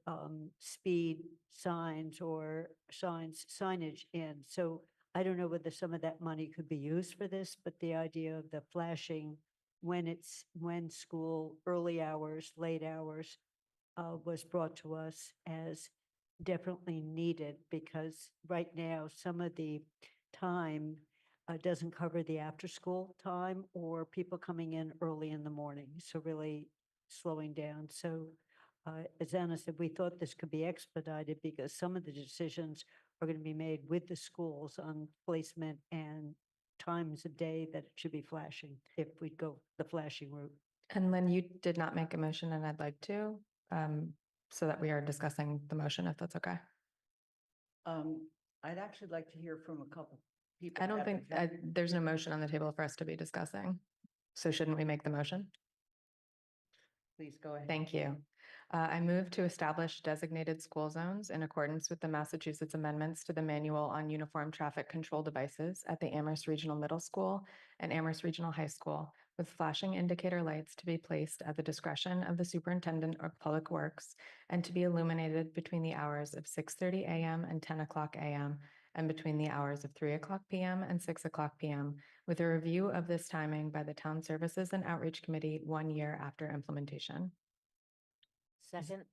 speed signs or signage in. So I don't know whether some of that money could be used for this, but the idea of the flashing when school, early hours, late hours, was brought to us as definitely needed because right now some of the time doesn't cover the after-school time or people coming in early in the morning. So really slowing down. So as Anna said, we thought this could be expedited because some of the decisions are going to be made with the schools on placement and times of day that it should be flashing if we go the flashing route. And Lynn, you did not make a motion and I'd like to, so that we are discussing the motion, if that's okay. I'd actually like to hear from a couple people. I don't that think, have- there's no motion on the table for us to be discussing. So shouldn't we make the motion? Please go ahead. Thank you. I move to establish designated school zones in accordance with the Massachusetts amendments to the Manual on Uniform Traffic Control Devices at the Amherst Regional Middle School and Amherst Regional High School, with flashing indicator lights to be placed at the discretion of the Superintendent of Public Works and to be illuminated between the hours of 6:30 a.m. and 10 o'clock a.m. and between the hours of 3 o'clock p.m. and 6 o'clock p.m., with a review of this timing by the Town Services and Outreach Committee 1 year after implementation. Second.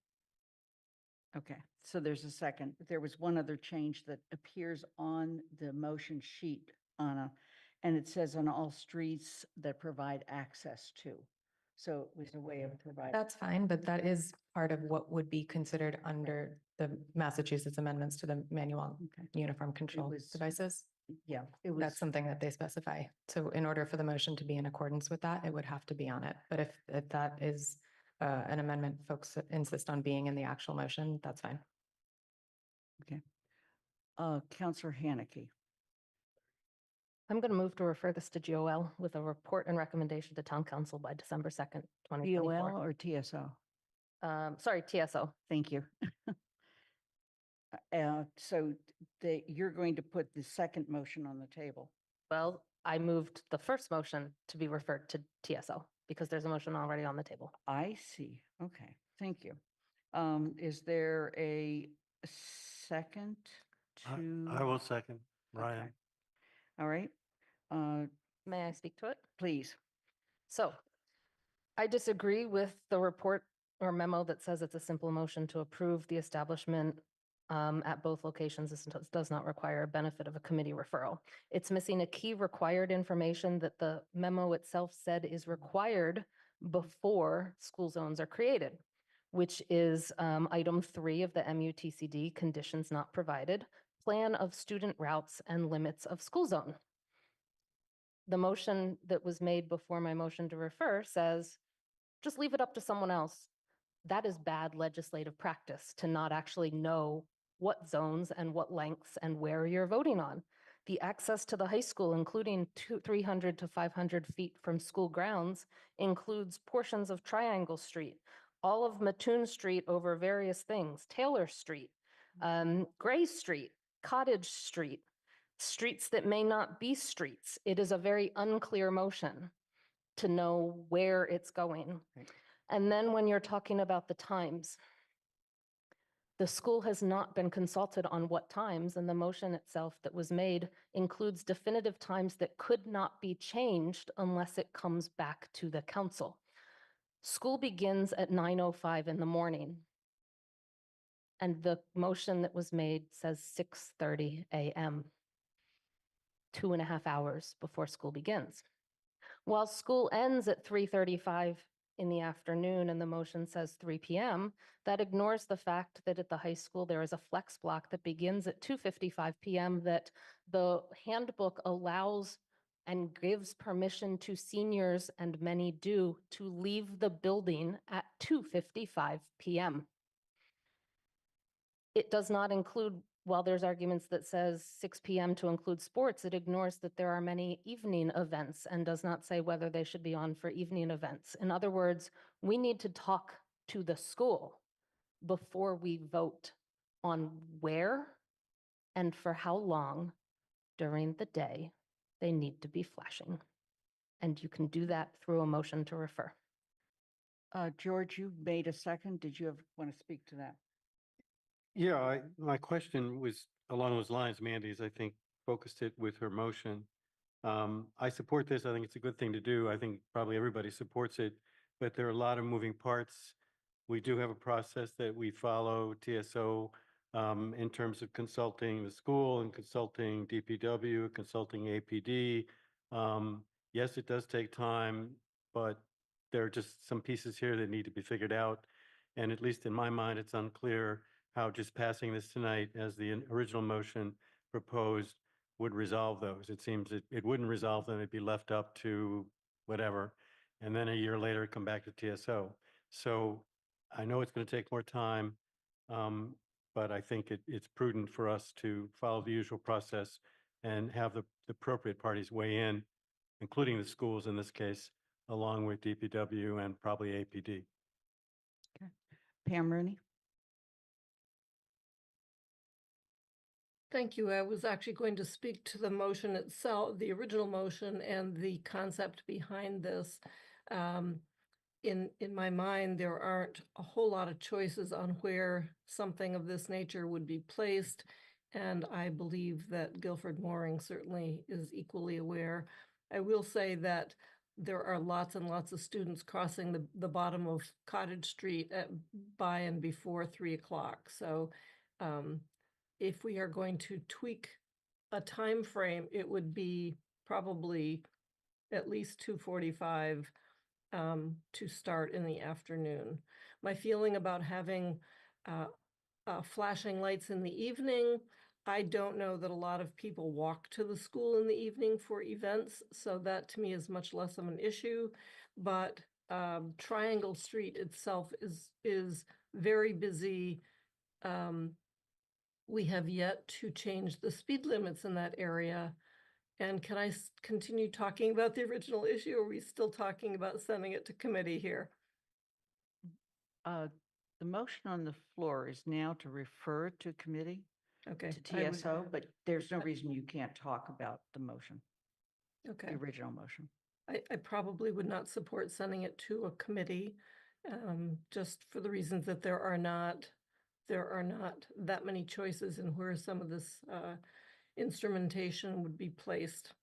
Okay, so there's a second. There was one other change that appears on the motion sheet, Anna, and it says on all streets that provide access to. So it was a way of providing. That's fine, but that is part of what would be considered under the Massachusetts amendments to the Manual on Uniform Control was- Devices. Yeah, it was. That's something that they specify. So in order for the motion to be in accordance with that, it would have to be on it. But if that is an amendment folks insist on being in the actual motion, that's fine. Okay. Counselor Haneke. I'm going to move to refer this to GOL with a report and recommendation to town council by December 2nd, 2024. GOL or TSO? Sorry, TSO. Thank you. So you're going to put the second motion on the table. Well, I moved the first motion to be referred to TSO because there's a motion already on the table. I see. Okay, thank you. Is there a second to? I will second, Ryan. Okay. All right. May I speak to it? Please. So I disagree with the report or memo that says it's a simple motion to approve the establishment at both locations. This does not require a benefit of a committee referral. It's missing a key required information that the memo itself said is required before school zones are created, which is item 3 of the MUTCD, conditions not provided, plan of student routes and limits of school zone. The motion that was made before my motion to refer says, just leave it up to someone else. That is bad legislative practice to not actually know what zones and what lengths and where you're voting on. The access to the high school, including 300 to 500 feet from school grounds, includes portions of Triangle Street, all of Mattoon Street over various things, Taylor Street, Gray Street, Cottage Street, streets that may not be streets. It is a very unclear motion to know where it's going. Right. And then when you're talking about the times, the school has not been consulted on what times, and the motion itself that was made includes definitive times that could not be changed unless it comes back to the council. School begins at 9:05 in the morning. And the motion that was made says 6:30 a.m., 2.5 hours before school begins. While school ends at 3:35 in the afternoon and the motion says 3 p.m., that ignores the fact that at the high school, there is a flex block that begins at 2:55 p.m. that the handbook allows and gives permission to seniors, and many do, to leave the building at 2:55 p.m. It does not include, while there's arguments that says 6 p.m. to include sports, it ignores that there are many evening events and does not say whether they should be on for evening events. In other words, we need to talk to the school before we vote on where and for how long during the day they need to be flashing. And you can do that through a motion to refer. George, you made a second. Did you want to speak to that? Yeah, my question was along those lines. Mandy's, I think, focused it with her motion. I support this. I think it's a good thing to do. I think probably everybody supports it, but there are a lot of moving parts. We do have a process that we follow, TSO, in terms of consulting the school and consulting DPW, consulting APD. Yes, it does take time, but there are just some pieces here that need to be figured out. And at least in my mind, it's unclear how just passing this tonight as the original motion proposed would resolve those. It seems it wouldn't resolve them. It'd be left up to whatever. And then a year later, come back to TSO. So I know it's going to take more time, but I think it's prudent for us to follow the usual process and have the appropriate parties weigh in, including the schools in this case, along with DPW and probably APD. Pam Rooney? Thank you. I was actually going to speak to the motion itself, the original motion and the concept behind this. In my mind, there aren't a whole lot of choices on where something of this nature would be placed. And I believe that Guilford Mooring certainly is equally aware. I will say that there are lots and lots of students crossing the bottom of Cottage Street by and before 3 o'clock. So if we are going to tweak a time frame, it would be probably at least 2:45 to start in the afternoon. My feeling about having flashing lights in the evening, I don't know that a lot of people walk to the school in the evening for events, so that to me is much less of an issue. But Triangle Street itself is very busy. We have yet to change the speed limits in that area. And can I continue talking about the original issue, or are we still talking about sending it to committee here? The motion on the floor is now to refer to committee, Okay. to TSO, but there's no reason you can't talk about the motion, Okay. the original motion. I probably would not support sending it to a committee, just for the reasons that there are not that many choices in where some of this instrumentation would be placed.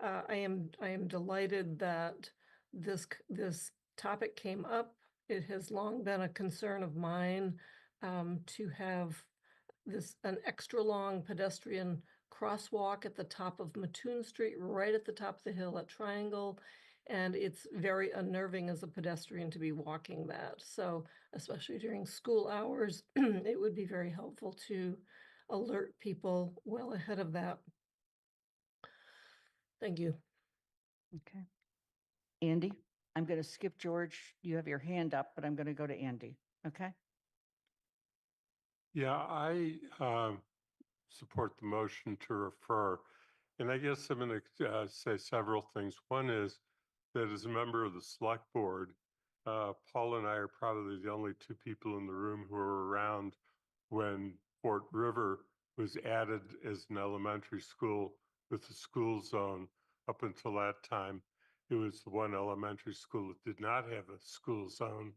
I am delighted that this topic came up. It has long been a concern of mine to have an extra long pedestrian crosswalk at the top of Mattoon Street, right at the top of the hill at Triangle. And it's very unnerving as a pedestrian to be walking that. So especially during school hours, it would be very helpful to alert people well ahead of that. Thank you. Okay. Andy, I'm going to skip George. You have your hand up, but I'm going to go to Andy. Okay? Yeah, I support the motion to refer. And I guess I'm going to say several things. One is that as a member of the select board, Paul and I are probably the only two people in the room who were around when Fort River was added as an elementary school with a school zone. Up until that time, it was the one elementary school that did not have a school zone.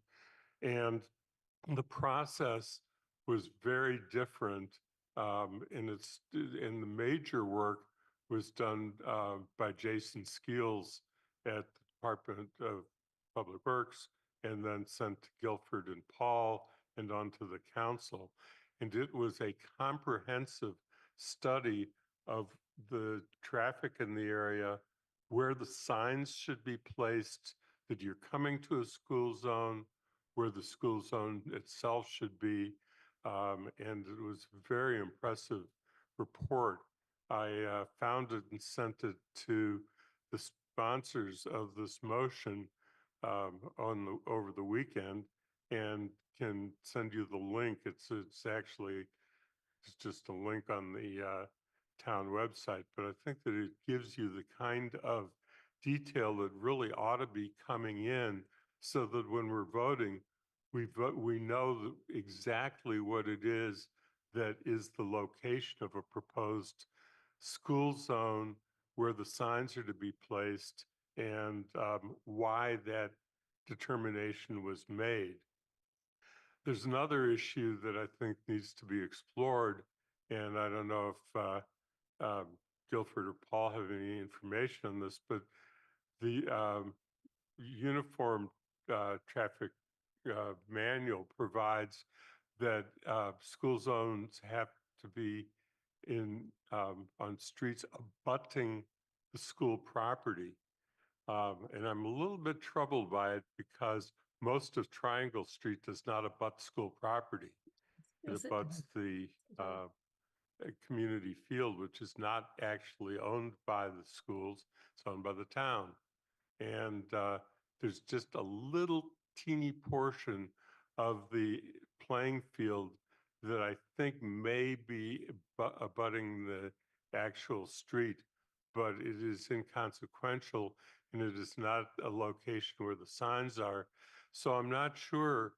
And the process was very different, and the major work was done by Jason Skeels at the Department of Public Works, and then sent to Guilford and Paul and onto the council. And it was a comprehensive study of the traffic in the area, where the signs should be placed, that you're coming to a school zone, where the school zone itself should be. And it was a very impressive report. I found it and sent it to the sponsors of this motion over the weekend, and can send you the link. It's actually just a link on the town website, but I think that it gives you the kind of detail that really ought to be coming in, so that when we're voting, we know exactly what it is that is the location of a proposed school zone, where the signs are to be placed, and why that determination was made. There's another issue that I think needs to be explored, and I don't know if Guilford or Paul have any information on this, but the uniform traffic manual provides that school zones have to be on streets abutting the school property. And I'm a little bit troubled by it, because most of Triangle Street does not abut school property. It Is it- abuts the community field, which is not actually owned by the schools, it's owned by the town. And there's just a little teeny portion of the playing field that I think may be abutting the actual street, but it is inconsequential, and it is not a location where the signs are. So I'm not sure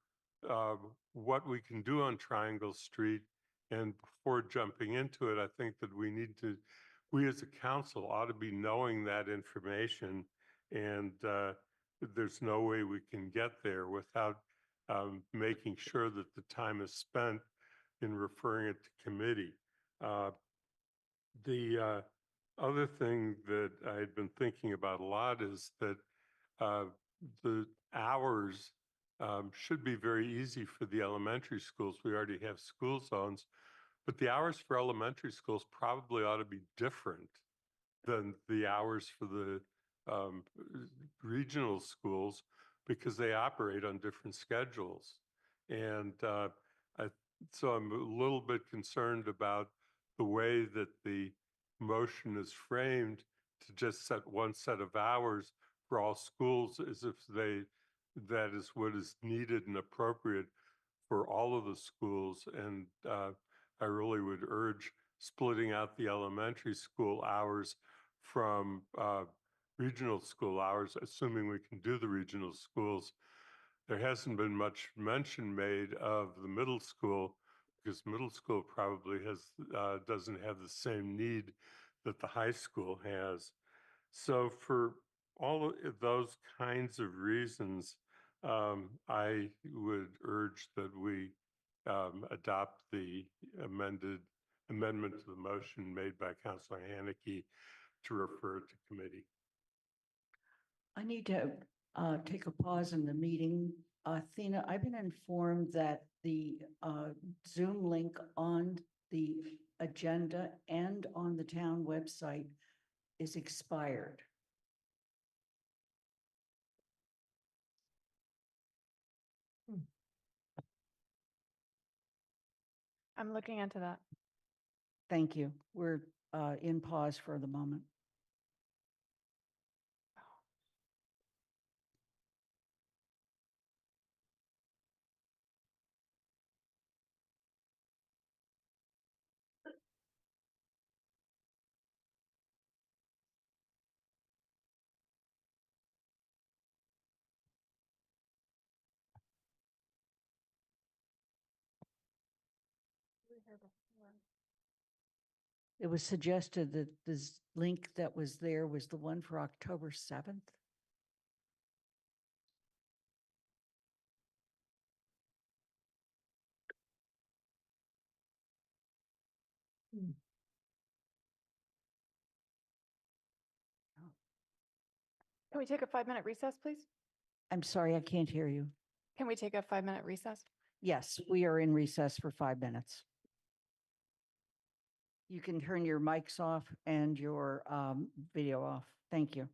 what we can do on Triangle Street. And before jumping into it, I think that we as a council ought to be knowing that information, and there's no way we can get there without making sure that the time is spent in referring it to committee. The other thing that I had been thinking about a lot is that the hours should be very easy for the elementary schools. We already have school zones, but the hours for elementary schools probably ought to be different than the hours for the regional schools, because they operate on different schedules. And so I'm a little bit concerned about the way that the motion is framed, to just set one set of hours for all schools, as if that is what is needed and appropriate for all of the schools. And I really would urge splitting out the elementary school hours from regional school hours, assuming we can do the regional schools. There hasn't been much mention made of the middle school, because middle school probably doesn't have the same need that the high school has. So for all of those kinds of reasons, I would urge that we adopt the amendment to the motion made by Councilor Haneke to refer it to committee. I need to take a pause in the meeting. Athena, I've been informed that the Zoom link on the agenda and on the town website is expired. I'm looking into that. Thank you. We're in pause for the moment. It was suggested that this link that was there was the one for October 7th. Can we take a 5-minute recess, please? I'm sorry, I can't hear you. Can we take a 5-minute recess? Yes, we are in recess for 5 minutes. You can turn your mics off and your video off. Thank you.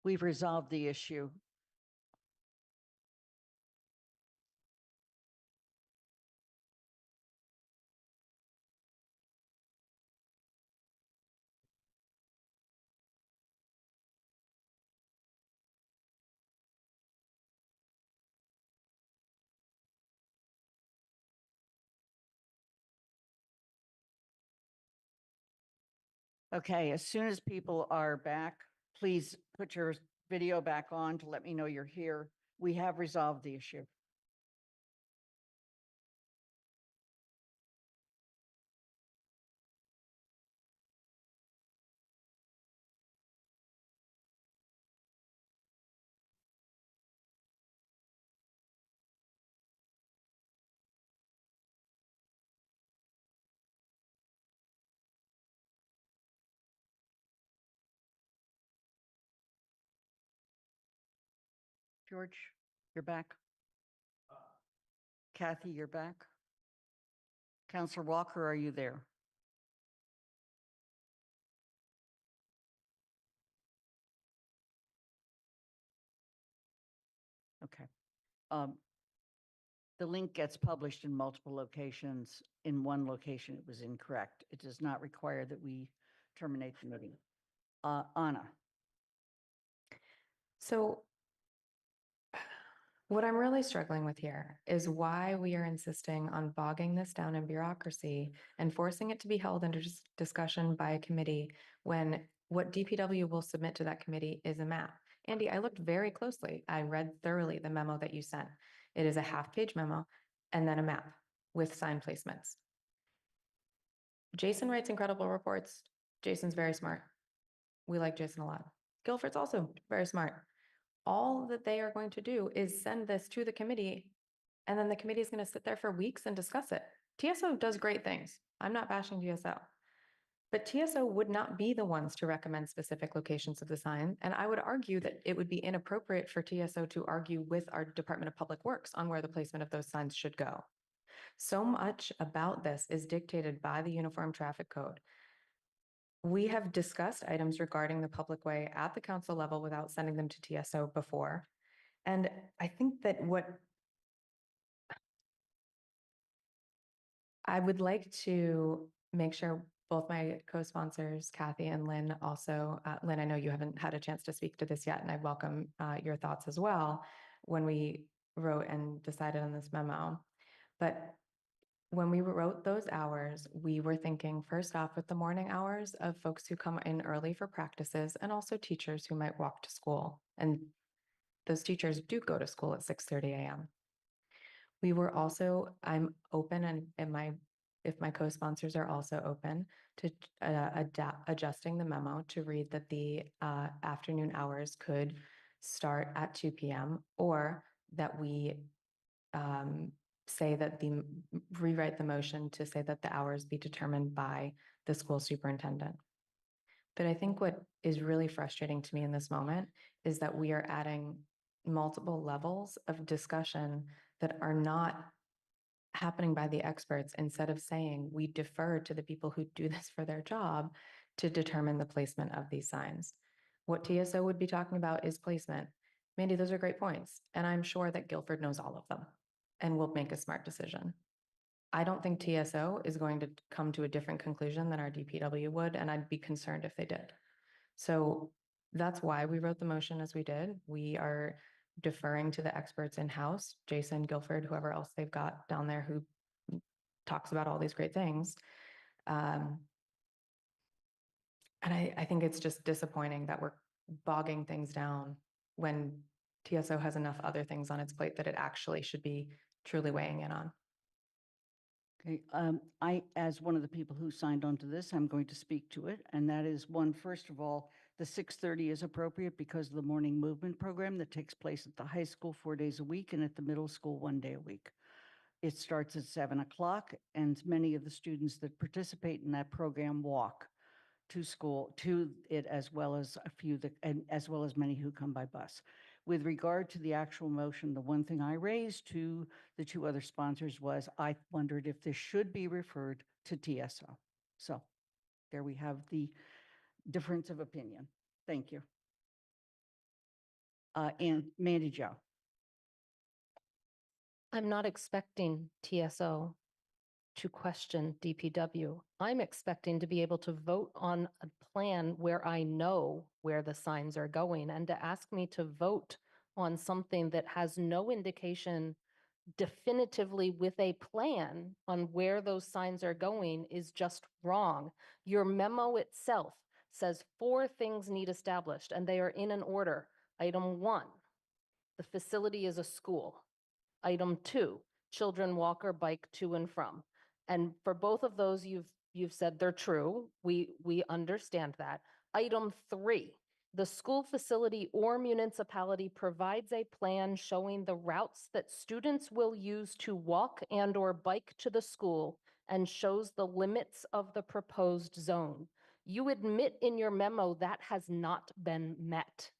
We've resolved the issue. Okay, as soon as people are back, please put your video back on to let me know you're here. We have resolved the issue. George, you're back. Kathy, you're back. Counselor Walker, are you there? Okay. The link gets published in multiple locations. In one location, it was incorrect. It does not require that we terminate the meeting. Anna. So what I'm really struggling with here is why we are insisting on bogging this down in bureaucracy and forcing it to be held under discussion by a committee when what DPW will submit to that committee is a map. Andy, I looked very closely. I read thoroughly the memo that you sent. It is a half-page memo and then a map with sign placements. Jason writes incredible reports. Jason's very smart. We like Jason a lot. Guilford's also very smart. All that they are going to do is send this to the committee, and then the committee is going to sit there for weeks and discuss it. TSO does great things. I'm not bashing TSO. But TSO would not be the ones to recommend specific locations of the sign, and I would argue that it would be inappropriate for TSO to argue with our Department of Public Works on where the placement of those signs should go. So much about this is dictated by the Uniform Traffic Code. We have discussed items regarding the public way at the council level without sending them to TSO before. And I think that what I would like to make sure both my co-sponsors, Kathy and Lynn, also, Lynn, I know you haven't had a chance to speak to this yet, and I welcome your thoughts as well when we wrote and decided on this memo. But when we wrote those hours, we were thinking first off with the morning hours of folks who come in early for practices and also teachers who might walk to school. And those teachers do go to school at 6:30 a.m. We were also, I'm open and if my co-sponsors are also open to adjusting the memo to read that the afternoon hours could start at 2 p.m. or that we say that rewrite the motion to say that the hours be determined by the school superintendent. But I think what is really frustrating to me in this moment is that we are adding multiple levels of discussion that are not happening by the experts instead of saying we defer to the people who do this for their job to determine the placement of these signs. What TSO would be talking about is placement. Mandy, those are great points. And I'm sure that Guilford knows all of them and will make a smart decision. I don't think TSO is going to come to a different conclusion than our DPW would, and I'd be concerned if they did. So that's why we wrote the motion as we did. We are deferring to the experts in-house, Jason, Guilford, whoever else they've got down there who talks about all these great things. And I think it's just disappointing that we're bogging things down when TSO has enough other things on its plate that it actually should be truly weighing in on. Okay, as one of the people who signed on to this, I'm going to speak to it. And that is one, first of all, the 6:30 is appropriate because of the morning movement program that takes place at the high school 4 days a week and at the middle school 1 day a week. It starts at 7 o'clock, and many of the students that participate in that program walk to school, to it, as well as a few that, and as well as many who come by bus. With regard to the actual motion, the one thing I raised to the two other sponsors was I wondered if this should be referred to TSO. So there we have the difference of opinion. Thank you. And Mandy Jo. I'm not expecting TSO to question DPW. I'm expecting to be able to vote on a plan where I know where the signs are going, and to ask me to vote on something that has no indication definitively with a plan on where those signs are going is just wrong. Your memo itself says 4 things need established, and they are in an order. Item 1, the facility is a school. Item 2, children walk or bike to and from. And for both of those, you've said they're true. We understand that. Item 3, the school facility or municipality provides a plan showing the routes that students will use to walk and or bike to the school and shows the limits of the proposed zone. You admit in your memo that has not been met.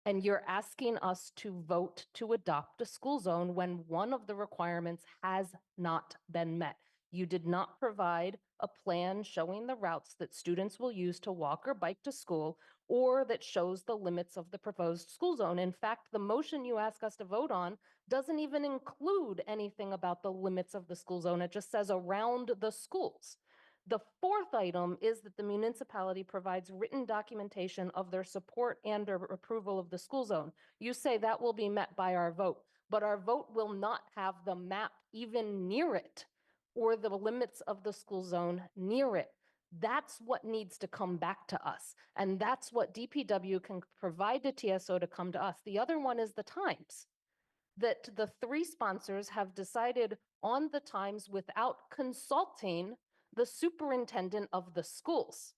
And you're asking us to vote to adopt a school zone when one of the requirements has not been met. You did not provide a plan showing the routes that students will use to walk or bike to school, or that shows the limits of the proposed school zone. In fact, the motion you ask us to vote on doesn't even include anything about the limits of the school zone. It just says around the schools. The 4th item is that the municipality provides written documentation of their support and or approval of the school zone. You say that will be met by our vote, but our vote will not have the map even near it or the limits of the school zone near it. That's what needs to come back to us. And that's what DPW can provide to TSO to come to us. The other one is the times, that the 3 sponsors have decided on the times without consulting the superintendent of the schools.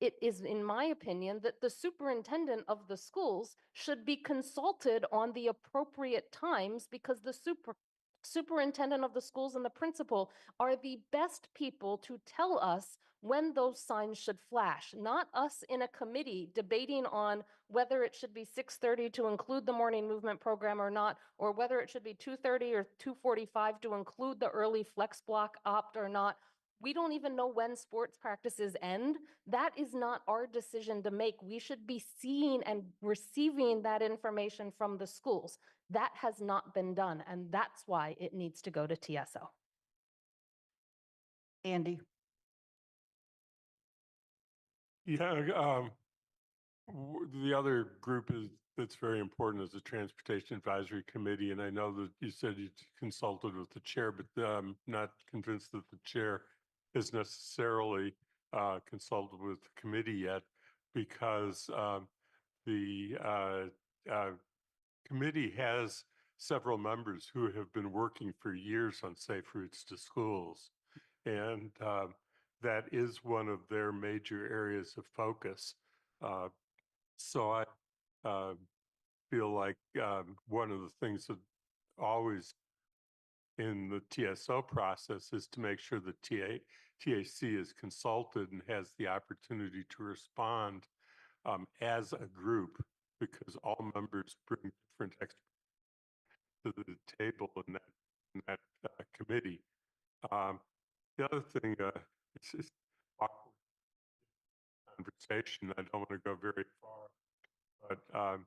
It is, in my opinion, that the superintendent of the schools should be consulted on the appropriate times, because the superintendent of the schools and the principal are the best people to tell us when those signs should flash, not us in a committee debating on whether it should be 6:30 to include the morning movement program or not, or whether it should be 2:30 or 2:45 to include the early flex block opt or not. We don't even know when sports practices end. That is not our decision to make. We should be seeing and receiving that information from the schools. That has not been done, and that's why it needs to go to TSO. Andy. Yeah, the other group that's very important is the Transportation Advisory Committee, and I know that you said you consulted with the chair, but I'm not convinced that the chair is necessarily consulted with the committee yet, because the committee has several members who have been working for years on safe routes to schools, and that is one of their major areas of focus. So I feel like one of the things that always in the TSO process is to make sure the TAC is consulted and has the opportunity to respond as a group, because all members bring different expertise to the table in that committee. The other thing, it's just awkward conversation. I don't want to go very far, but I've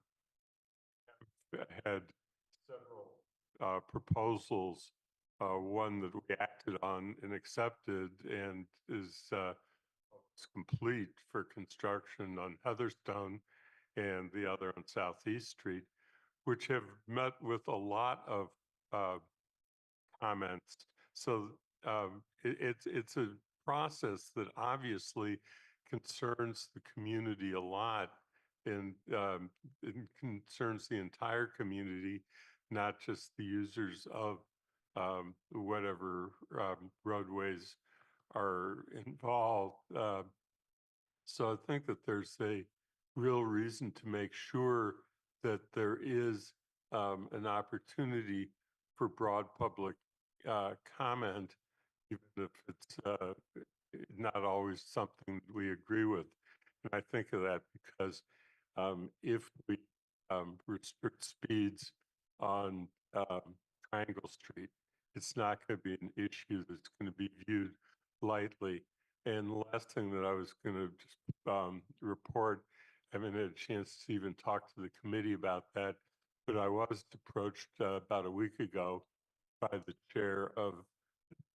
had several proposals. One that we acted on and accepted and is complete for construction on Heatherstone, and the other on Southeast Street, which have met with a lot of comments. So it's a process that obviously concerns the community a lot, and it concerns the entire community, not just the users of whatever roadways are involved. So I think that there's a real reason to make sure that there is an opportunity for broad public comment, even if it's not always something that we agree with. And I think of that because if we restrict speeds on Triangle Street, it's not going to be an issue that's going to be viewed lightly. And the last thing that I was going to just report, haven't had a chance to even talk to the committee about that, but I was approached about a week ago by the chair of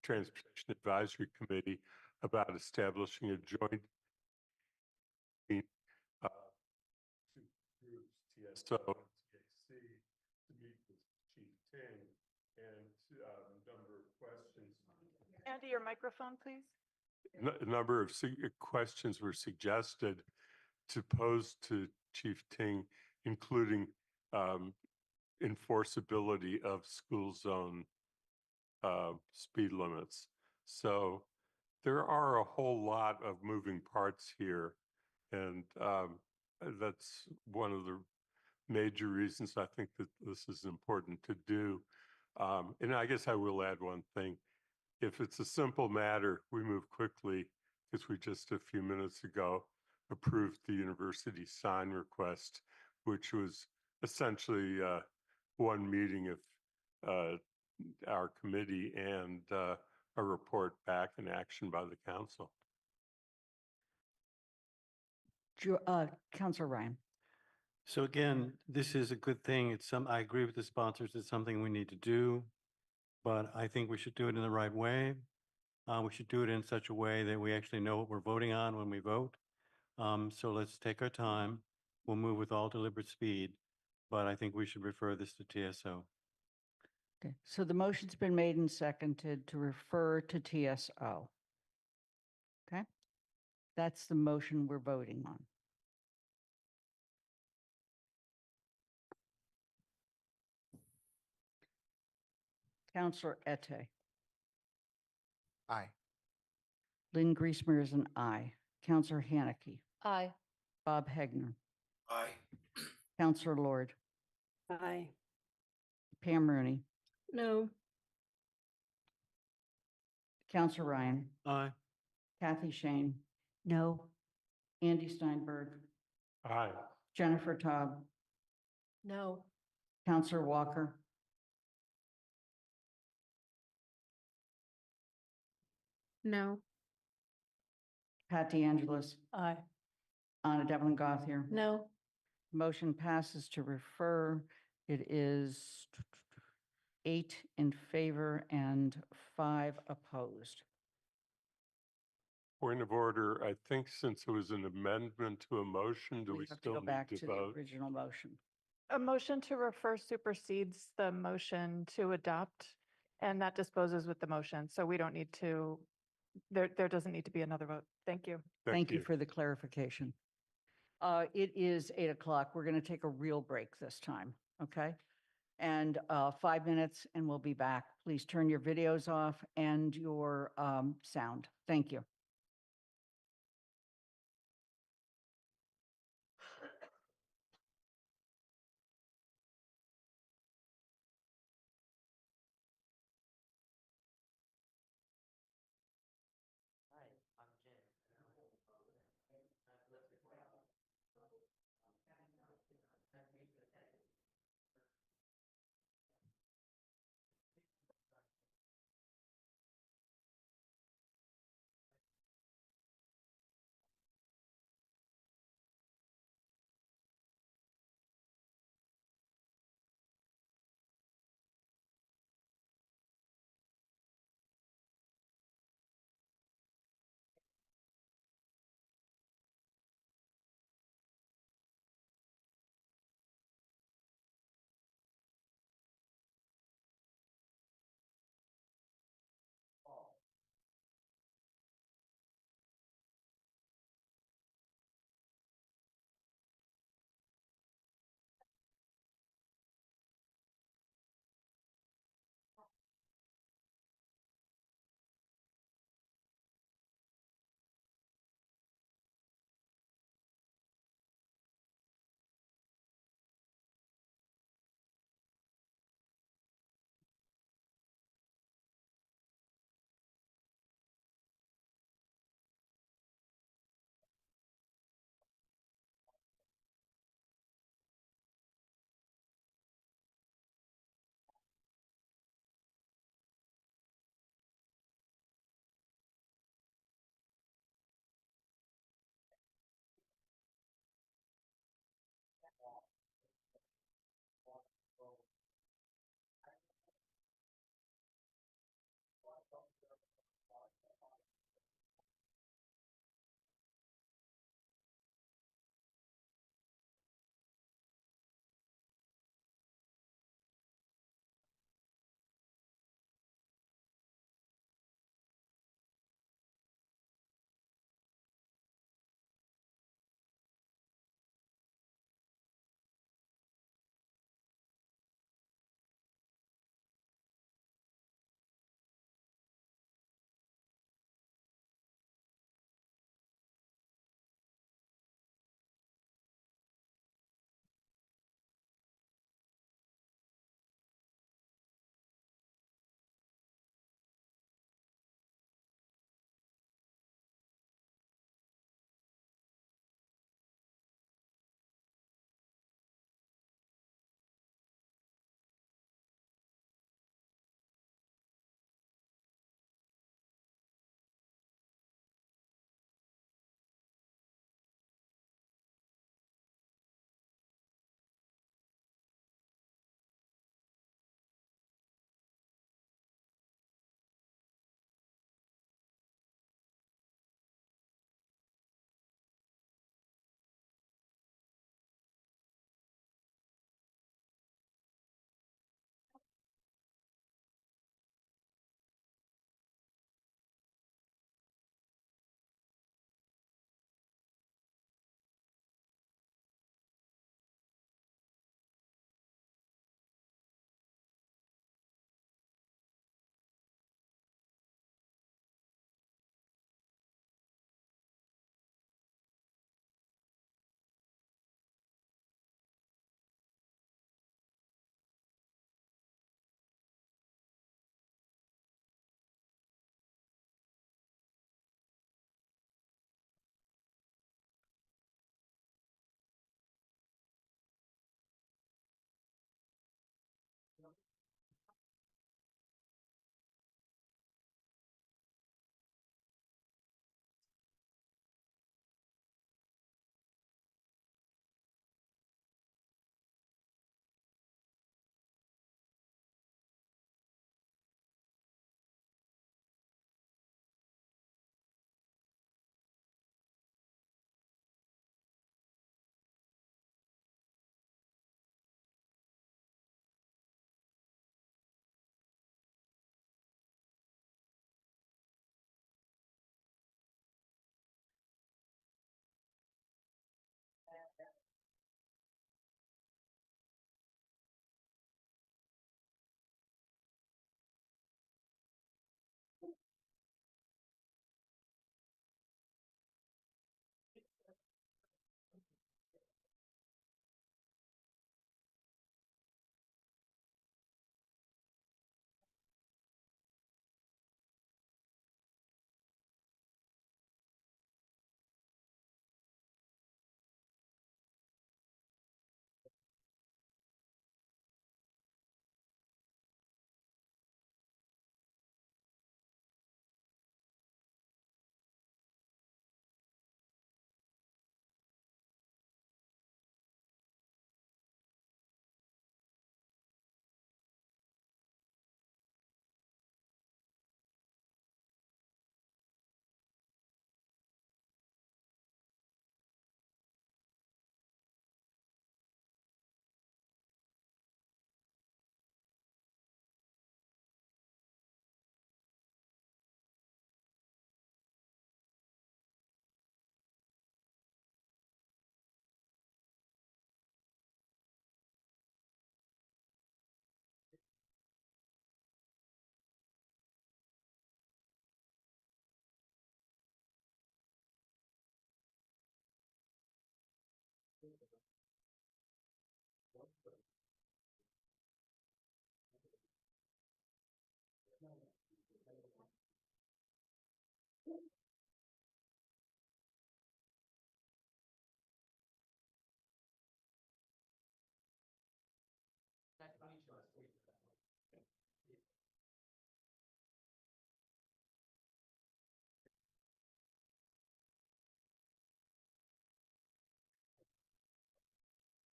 Transportation Advisory Committee about establishing a joint uh, two groups, TSO and TAC, to meet with Chief Ting, and a number of questions. Andy, your microphone, please. A number of questions were suggested to pose to Chief Ting, including enforceability of school zone speed limits. So there are a whole lot of moving parts here, and that's one of the major reasons I think that this is important to do. And I guess I will add one thing. If it's a simple matter, we move quickly because we just a few minutes ago approved the university sign request, which was essentially one meeting of our committee and a report back in action by the council. Counselor Ryan. So again, this is a good thing. I agree with the sponsors. It's something we need to do, but I think we should do it in the right way. We should do it in such a way that we actually know what we're voting on when we vote. So let's take our time. We'll move with all deliberate speed, but I think we should refer this to TSO. Okay, so the motion's been made and seconded to refer to TSO. Okay, that's the motion we're voting on. Counselor Ette. Aye. Lynn Griesmer is an aye. Counselor Haneke. Aye. Bob Hegner. Aye. Counselor Lord. Aye. Pam Rooney. No. Counselor Ryan. Aye. Kathy Shane. No. Andy Steinberg. Aye. Jennifer Taub. No. Counselor Walker. No. Pat DeAngelis. Aye. Anna Devlin Gothier. No. Motion passes to refer. It is 8 in favor and 5 opposed. Point of order, I think since it was an amendment to a motion, do we have to still go back need to to the vote? original motion. A motion to refer supersedes the motion to adopt, and that disposes with the motion. So we don't need to, there doesn't need to be another vote. Thank you. Thank you for the clarification. It is 8 o'clock. We're going to take a real break this time, okay? And 5 minutes and we'll be back. Please turn your videos off and your sound. Thank you.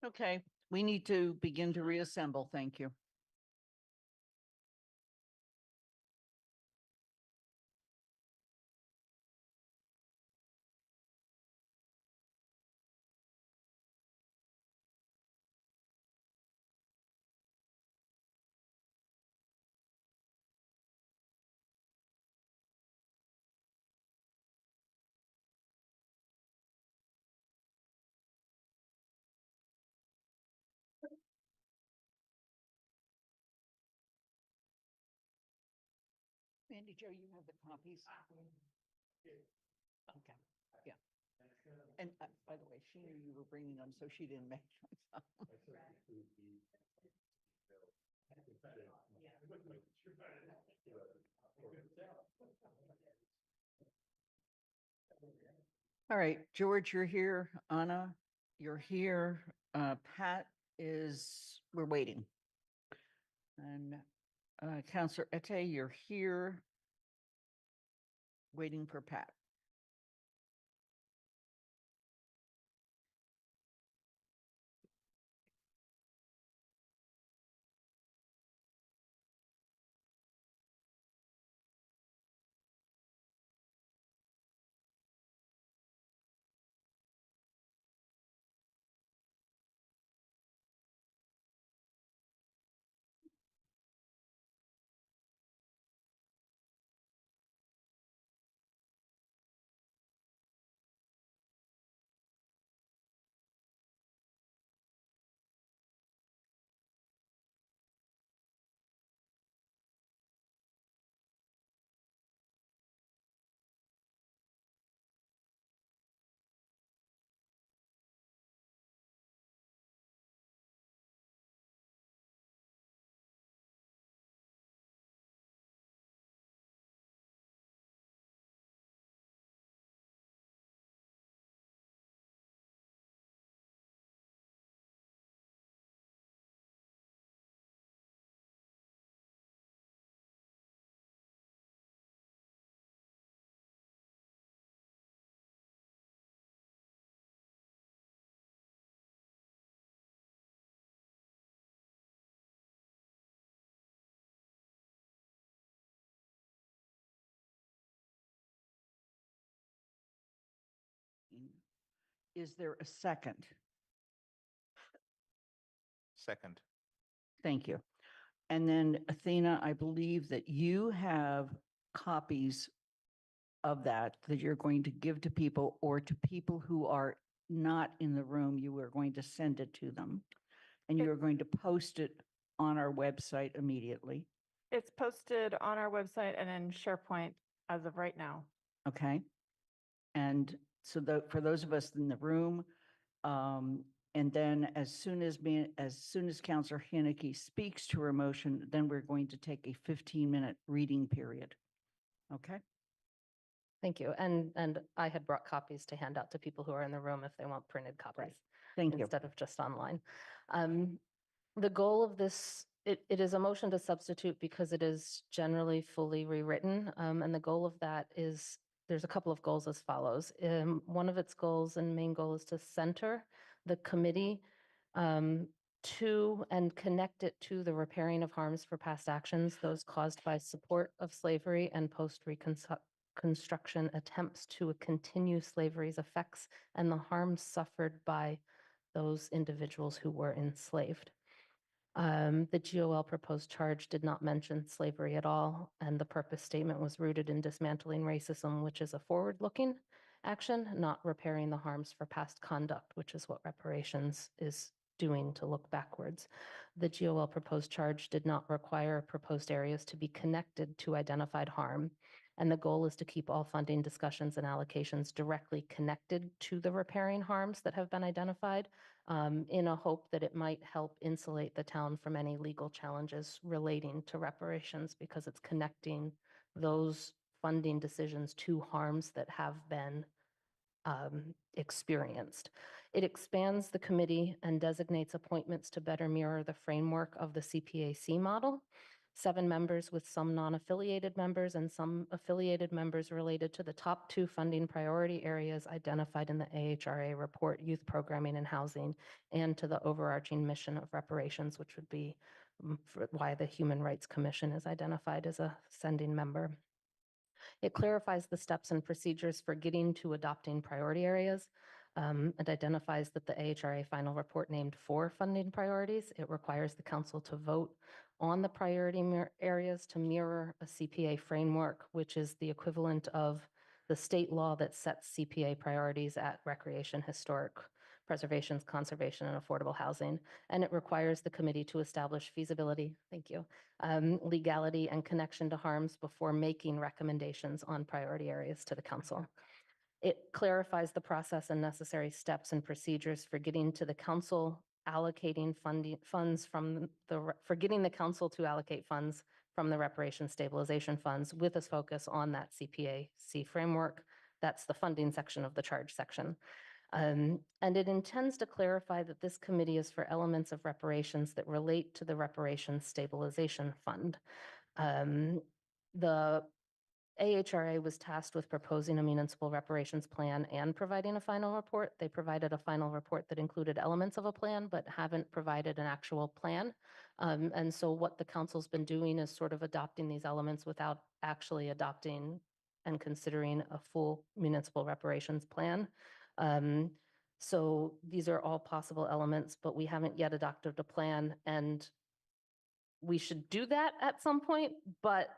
Okay, we need to begin to reassemble. Thank you. Mandy Jo, you have the copies? Okay, yeah. And by the way, she knew you were bringing them, so she didn't make them. All right, George, you're here. Anna, you're here. Pat we're waiting. And Counselor Ete, you're here. Waiting for Pat. Is there a second? Second. Thank you. And then Athena, I believe that you have copies of that you're going to give to people, or to people who are not in the room, you are going to send it to them. And you are going to post it on our website immediately. It's posted on our website and in SharePoint as of right now. Okay. And so for those of us in the room, and then as soon as Counselor Haneke speaks to her motion, then we're going to take a 15-minute reading period. Okay? Thank you. And I had brought copies to hand out to people who are in the room if they want printed copies. Thank you. Instead of just online. The goal of this, it is a motion to substitute because it is generally fully rewritten. And the goal of that is, there's a couple of goals as follows. One of its goals and main goal is to center the committee to and connect it to the repairing of harms for past actions, those caused by support of slavery and post-reconstruction attempts to continue slavery's effects and the harms suffered by those individuals who were enslaved. The GOL proposed charge did not mention slavery at all, and the purpose statement was rooted in dismantling racism, which is a forward-looking action, not repairing the harms for past conduct, which is what reparations is doing, to look backwards. The GOL proposed charge did not require proposed areas to be connected to identified harm, and the goal is to keep all funding discussions and allocations directly connected to the repairing harms that have been identified, in a hope that it might help insulate the town from any legal challenges relating to reparations, because it's connecting those funding decisions to harms that have been experienced. It expands the committee and designates appointments to better mirror the framework of the CPAC model. 7 members with some non-affiliated members and some affiliated members related to the top 2 funding priority areas identified in the AHRA report, youth programming and housing, and to the overarching mission of reparations, which would be why the Human Rights Commission is identified as a sending member. It clarifies the steps and procedures for getting to adopting priority areas. It identifies that the AHRA final report named 4 funding priorities. It requires the council to vote on the priority areas to mirror a CPA framework, which is the equivalent of the state law that sets CPA priorities at recreation, historic preservation, conservation, and affordable housing. And it requires the committee to establish feasibility, thank you, legality, and connection to harms before making recommendations on priority areas to the council. It clarifies the process and necessary steps and procedures for getting to the council allocating funds from for getting the council to allocate funds from the reparation stabilization funds with a focus on that CPAC framework. That's the funding section of the charge section. And it intends to clarify that this committee is for elements of reparations that relate to the reparations stabilization fund. The AHRA was tasked with proposing a municipal reparations plan and providing a final report. They provided a final report that included elements of a plan, but haven't provided an actual plan. And so what the council's been doing is sort of adopting these elements without actually adopting and considering a full municipal reparations plan. So these are all possible elements, but we haven't yet adopted a plan, and we should do that at some point, but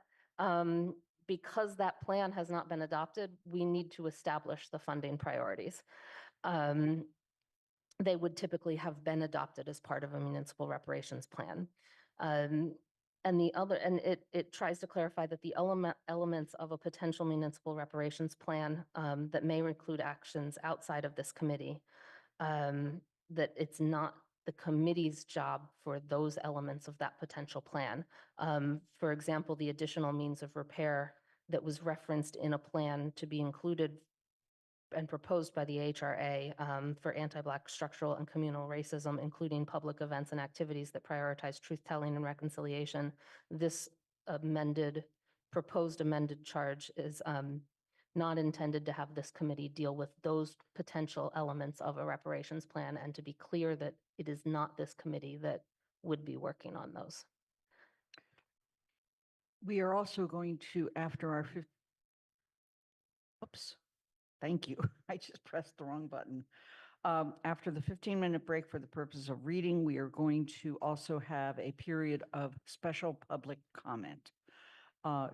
because that plan has not been adopted, we need to establish the funding priorities. They would typically have been adopted as part of a municipal reparations plan. And it tries to clarify that the elements of a potential municipal reparations plan that may include actions outside of this committee, that it's not the committee's job for those elements of that potential plan. For example, the additional means of repair that was referenced in a plan to be included and proposed by the HRA for anti-Black structural and communal racism, including public events and activities that prioritize truth-telling and reconciliation. This proposed amended charge is not intended to have this committee deal with those potential elements of a reparations plan, and to be clear that it is not this committee that would be working on those. We are also going to, after our oops, thank you. I just pressed the wrong button. After the 15-minute break for the purpose of reading, we are going to also have a period of special public comment.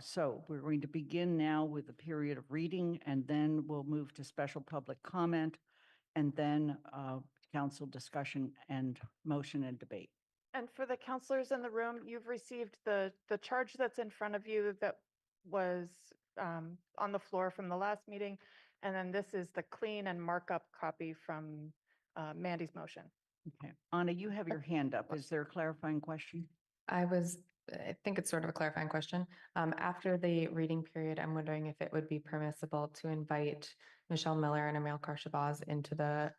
So we're going to begin now with a period of reading, and then we'll move to special public comment, and then council discussion and motion and debate. And for the counselors in the room, you've received the charge that's in front of you that was on the floor from the last meeting. And then this is the clean and markup copy from Mandy's motion. Okay. Anna, you have your hand up. Is there a clarifying question? I think it's sort of a clarifying question. After the reading period, I'm wondering if it would be permissible to invite Michelle Miller and Emil Karshabaz into the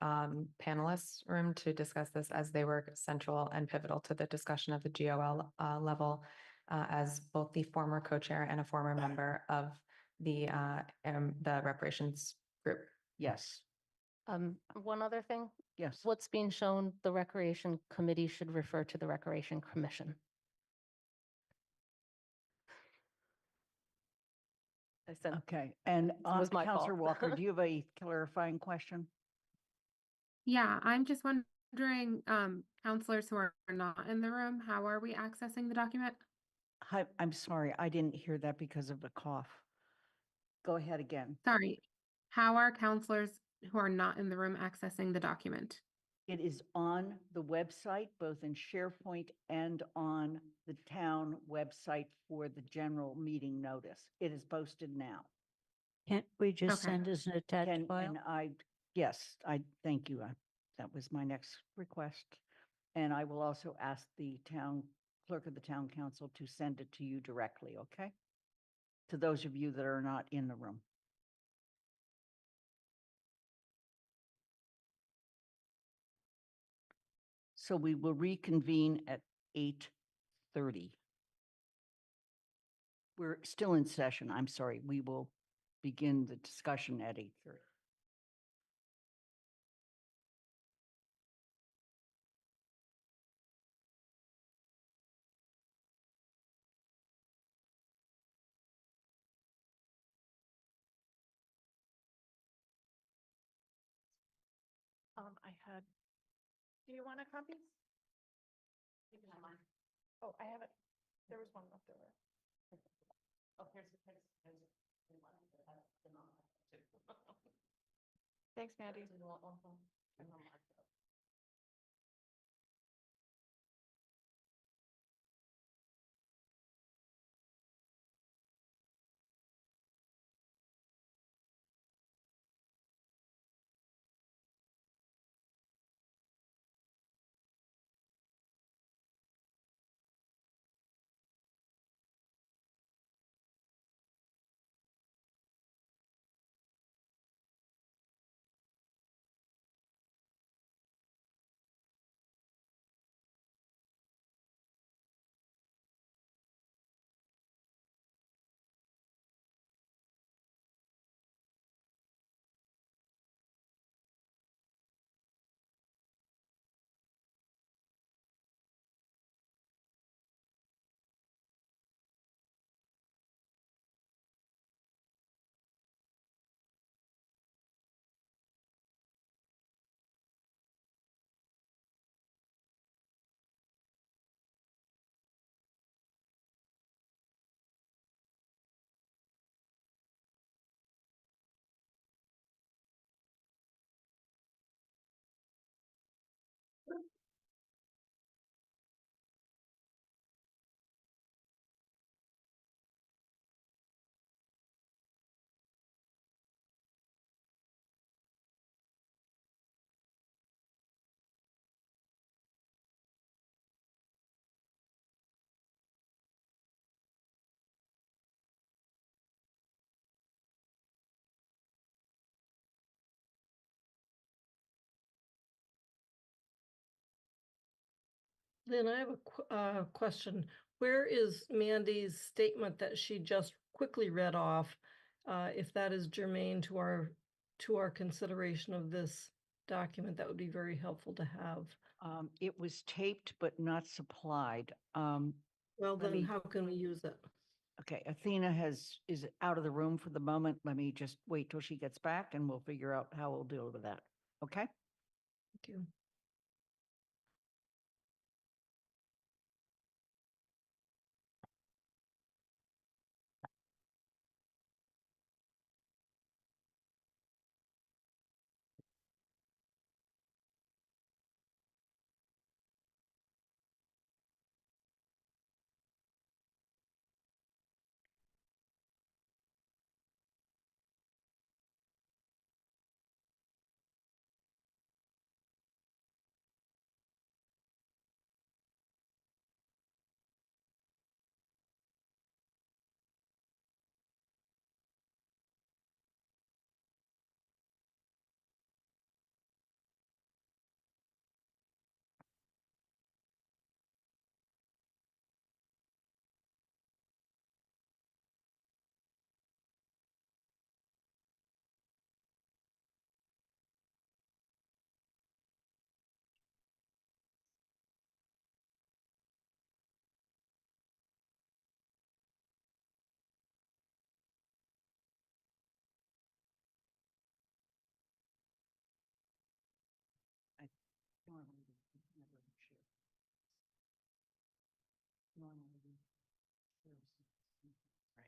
panelists room to discuss this, as they were central and pivotal to the discussion of the GOL level, as both the former co-chair and a former member of the reparations group. Yes. One other thing. Yes. What's being shown, the Recreation Committee should refer to the Recreation Commission. I said, Okay. And was my Councilor fault. Walker, do you have a clarifying question? Yeah, I'm just wondering, counselors who are not in the room, how are we accessing the document? Hi, I'm sorry, I didn't hear that because of the cough. Go ahead again. Sorry, how are counselors who are not in the room accessing the document? It is on the website, both in SharePoint and on the town website for the general meeting notice. It is posted now. Can't we just Okay. send us an attached file? And yes, I thank you. That was my next request. And I will also ask the town clerk of the town council to send it to you directly, okay? To those of you that are not in the room. So we will reconvene at 8:30. We're still in session. I'm sorry. We will begin the discussion at 8:30. Do you want a copy? Oh, I have it. There was one left over. Oh, here's. Thanks, Mandy. Lynn, I have a question. Where is Mandy's statement that she just quickly read off? If that is germane to our consideration of this document, that would be very helpful to have. It was taped but not supplied. Well, Let then me- how can we use it? Okay, Athena is out of the room for the moment. Let me just wait till she gets back and we'll figure out how we'll deal with that. Okay? Thank you. I normally never share. Normally shares. Right.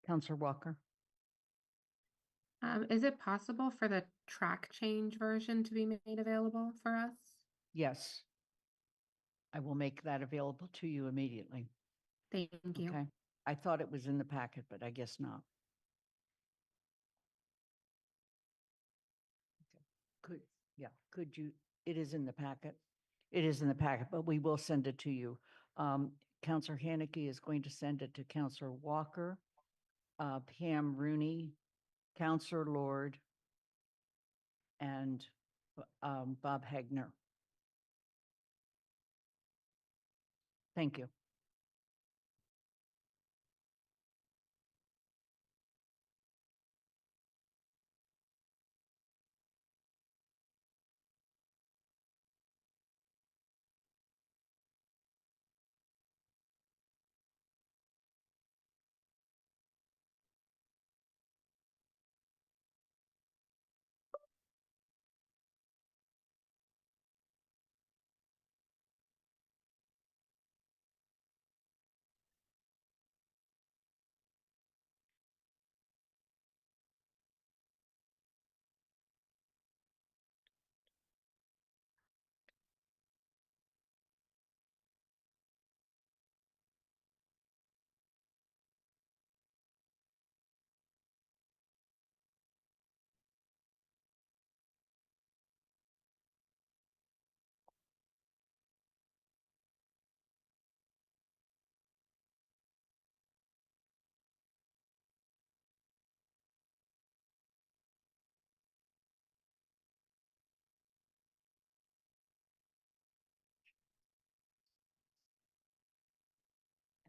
Counselor Walker? Is it possible for the track change version to be made available for us? Yes. I will make that available to you immediately. Thank you. Okay. I thought it was in the packet, but I guess not. Could you, it is in the packet. It is in the packet, but we will send it to you. Counselor Haneke is going to send it to Counselor Walker, Pam Rooney, Counselor Lord, and Bob Hagner. Thank you.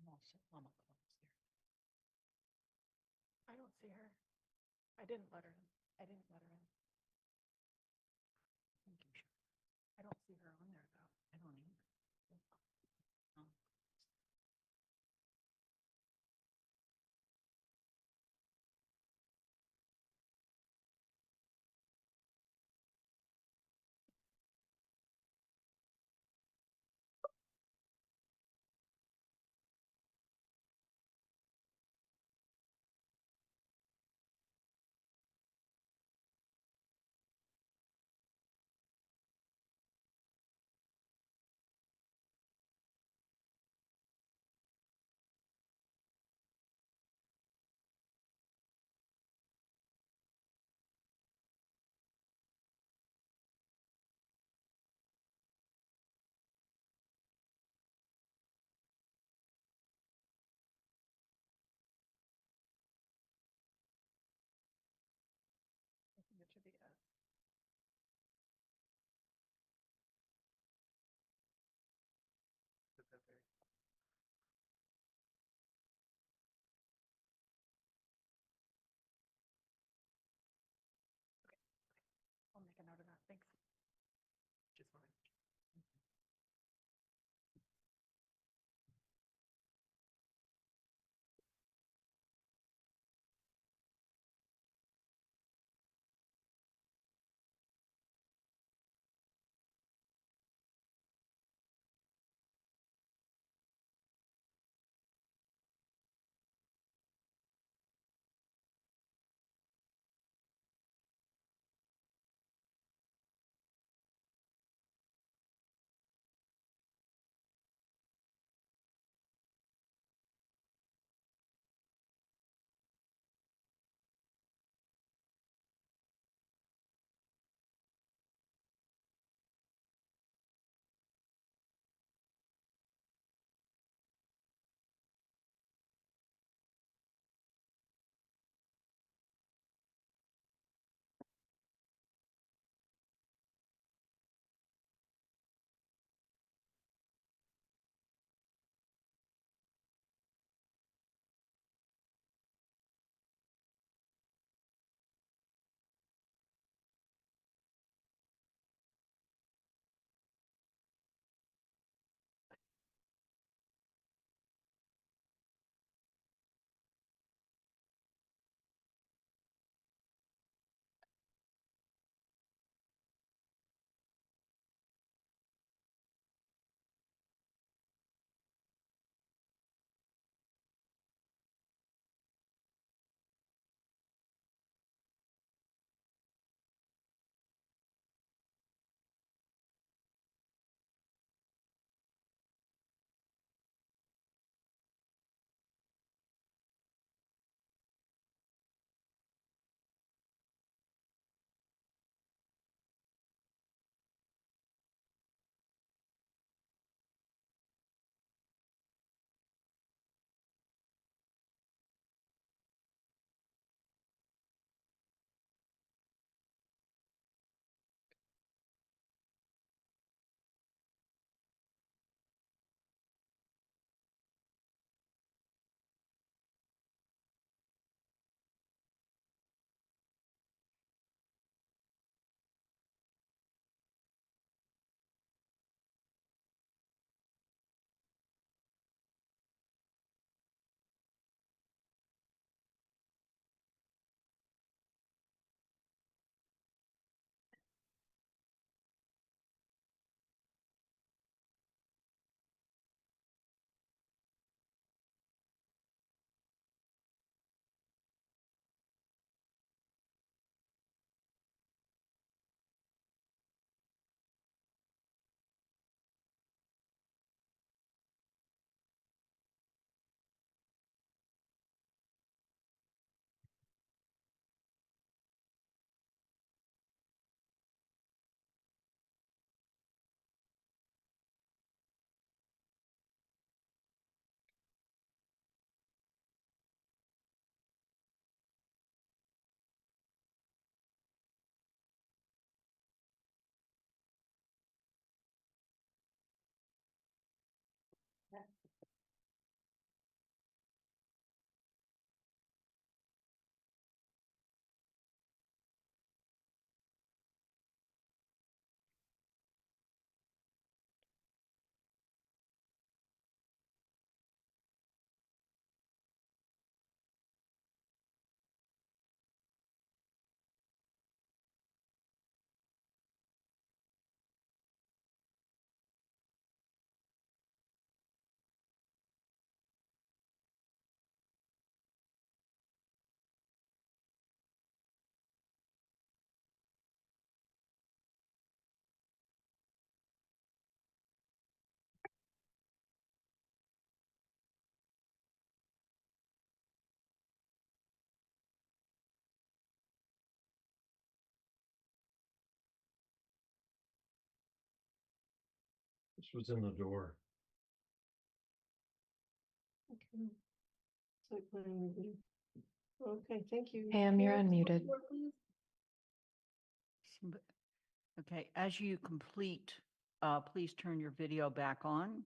And also, Mama Claus there. I don't see her. I didn't let her in. I didn't let her in. Thank you. I don't see her on there though. I don't either. was in the door. Okay. Site plan review. Okay, thank you. Pam, you're Next unmuted. report, please. Okay, as you complete, please turn your video back on.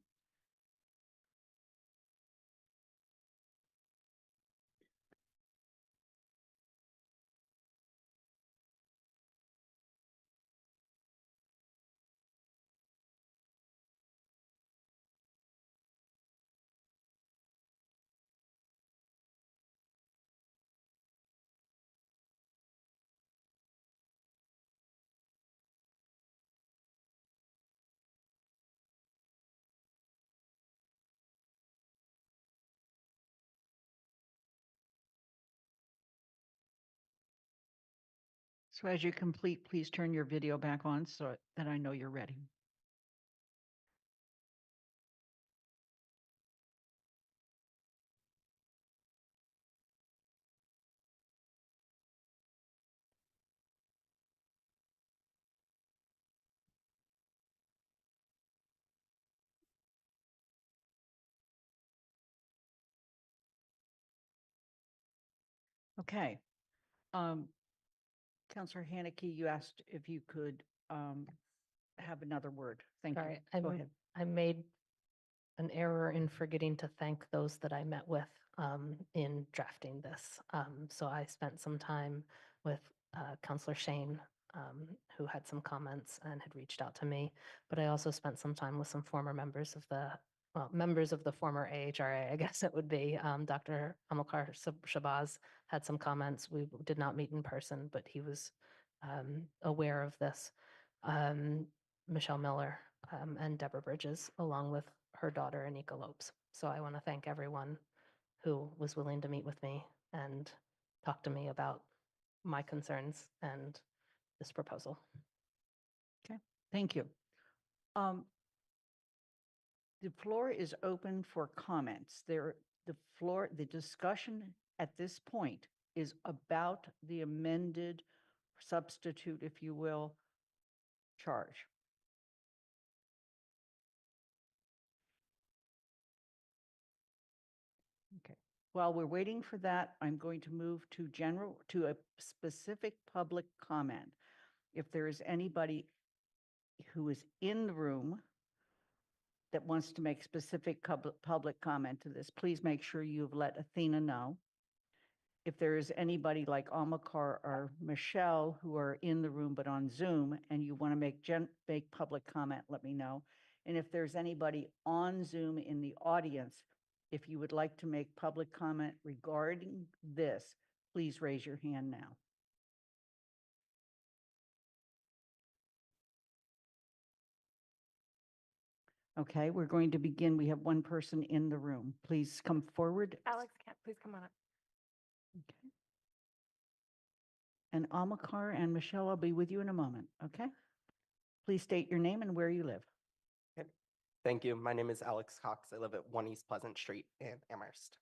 So as you complete, please turn your video back on so that I know you're ready. Okay. Counselor Haneke, you asked if you could have another word. Thank you. Sorry, Go ahead. I made an error in forgetting to thank those that I met with in drafting this. So I spent some time with Counselor Shane, who had some comments and had reached out to me. But I also spent some time with some former members of the former AHRA, I guess it would be. Dr. Amilcar Shabazz had some comments. We did not meet in person, but he was aware of this. Michelle Miller and Deborah Bridges, along with her daughter, Anika Lopes. So I want to thank everyone who was willing to meet with me and talk to me about my concerns and this proposal. Okay, thank you. The floor is open for comments. The discussion at this point is about the amended substitute, if you will, charge. Okay. While we're waiting for that, I'm going to move to a specific public comment. If there is anybody who is in the room that wants to make specific public comment to this, please make sure you've let Athena know. If there is anybody like Amilcar or Michelle who are in the room but on Zoom and you want to make public comment, let me know. And if there's anybody on Zoom in the audience, if you would like to make public comment regarding this, please raise your hand now. Okay, we're going to begin. We have one person in the room. Please come forward. Alex, please come on up. Okay. And Amilcar and Michelle, I'll be with you in a moment, okay? Please state your name and where you live. Yep. Thank you. My name is Alex Cox. I live at 1 East Pleasant Street in Amherst.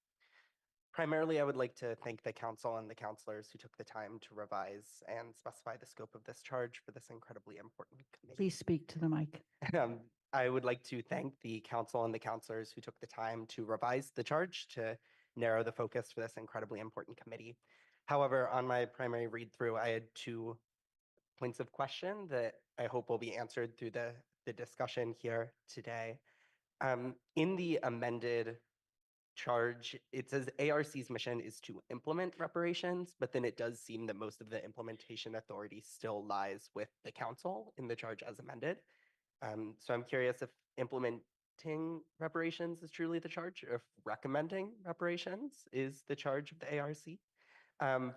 Primarily, I would like to thank the council and the counselors who took the time to revise and specify the scope of this charge for this incredibly important committee. Please speak to the mic. I would like to thank the council and the counselors who took the time to revise the charge to narrow the focus for this incredibly important committee. However, on my primary read through, I had 2 points of question that I hope will be answered through the discussion here today. In the amended charge, it says ARC's mission is to implement reparations, but then it does seem that most of the implementation authority still lies with the council in the charge as amended. So I'm curious if implementing reparations is truly the charge, or if recommending reparations is the charge of the ARC.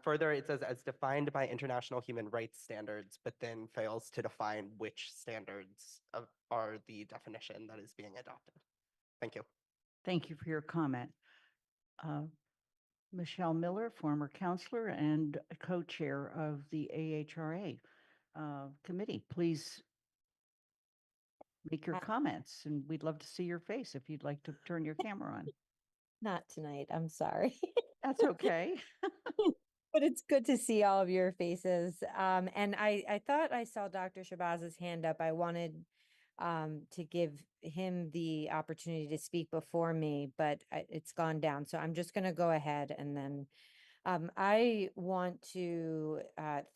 Further, it says as defined by international human rights standards, but then fails to define which standards are the definition that is being adopted. Thank you. Thank you for your comment. Michelle Miller, former counselor and co-chair of the AHRA committee, please make your comments, and we'd love to see your face if you'd like to turn your camera on. Not tonight, I'm sorry. That's okay. But it's good to see all of your faces. And I thought I saw Dr. Shabazz's hand up. I wanted to give him the opportunity to speak before me, but it's gone down. So I'm just going to go ahead and then I want to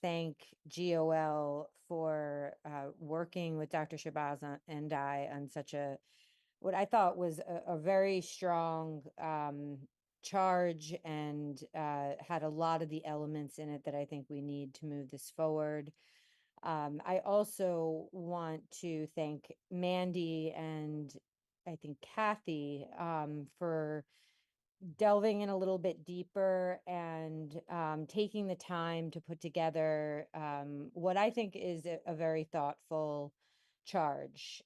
thank GOL for working with Dr. Shabazz and I on such what I thought was a very strong charge, and had a lot of the elements in it that I think we need to move this forward. I also want to thank Mandy and I think Kathy for delving in a little bit deeper and taking the time to put together what I think is a very thoughtful charge.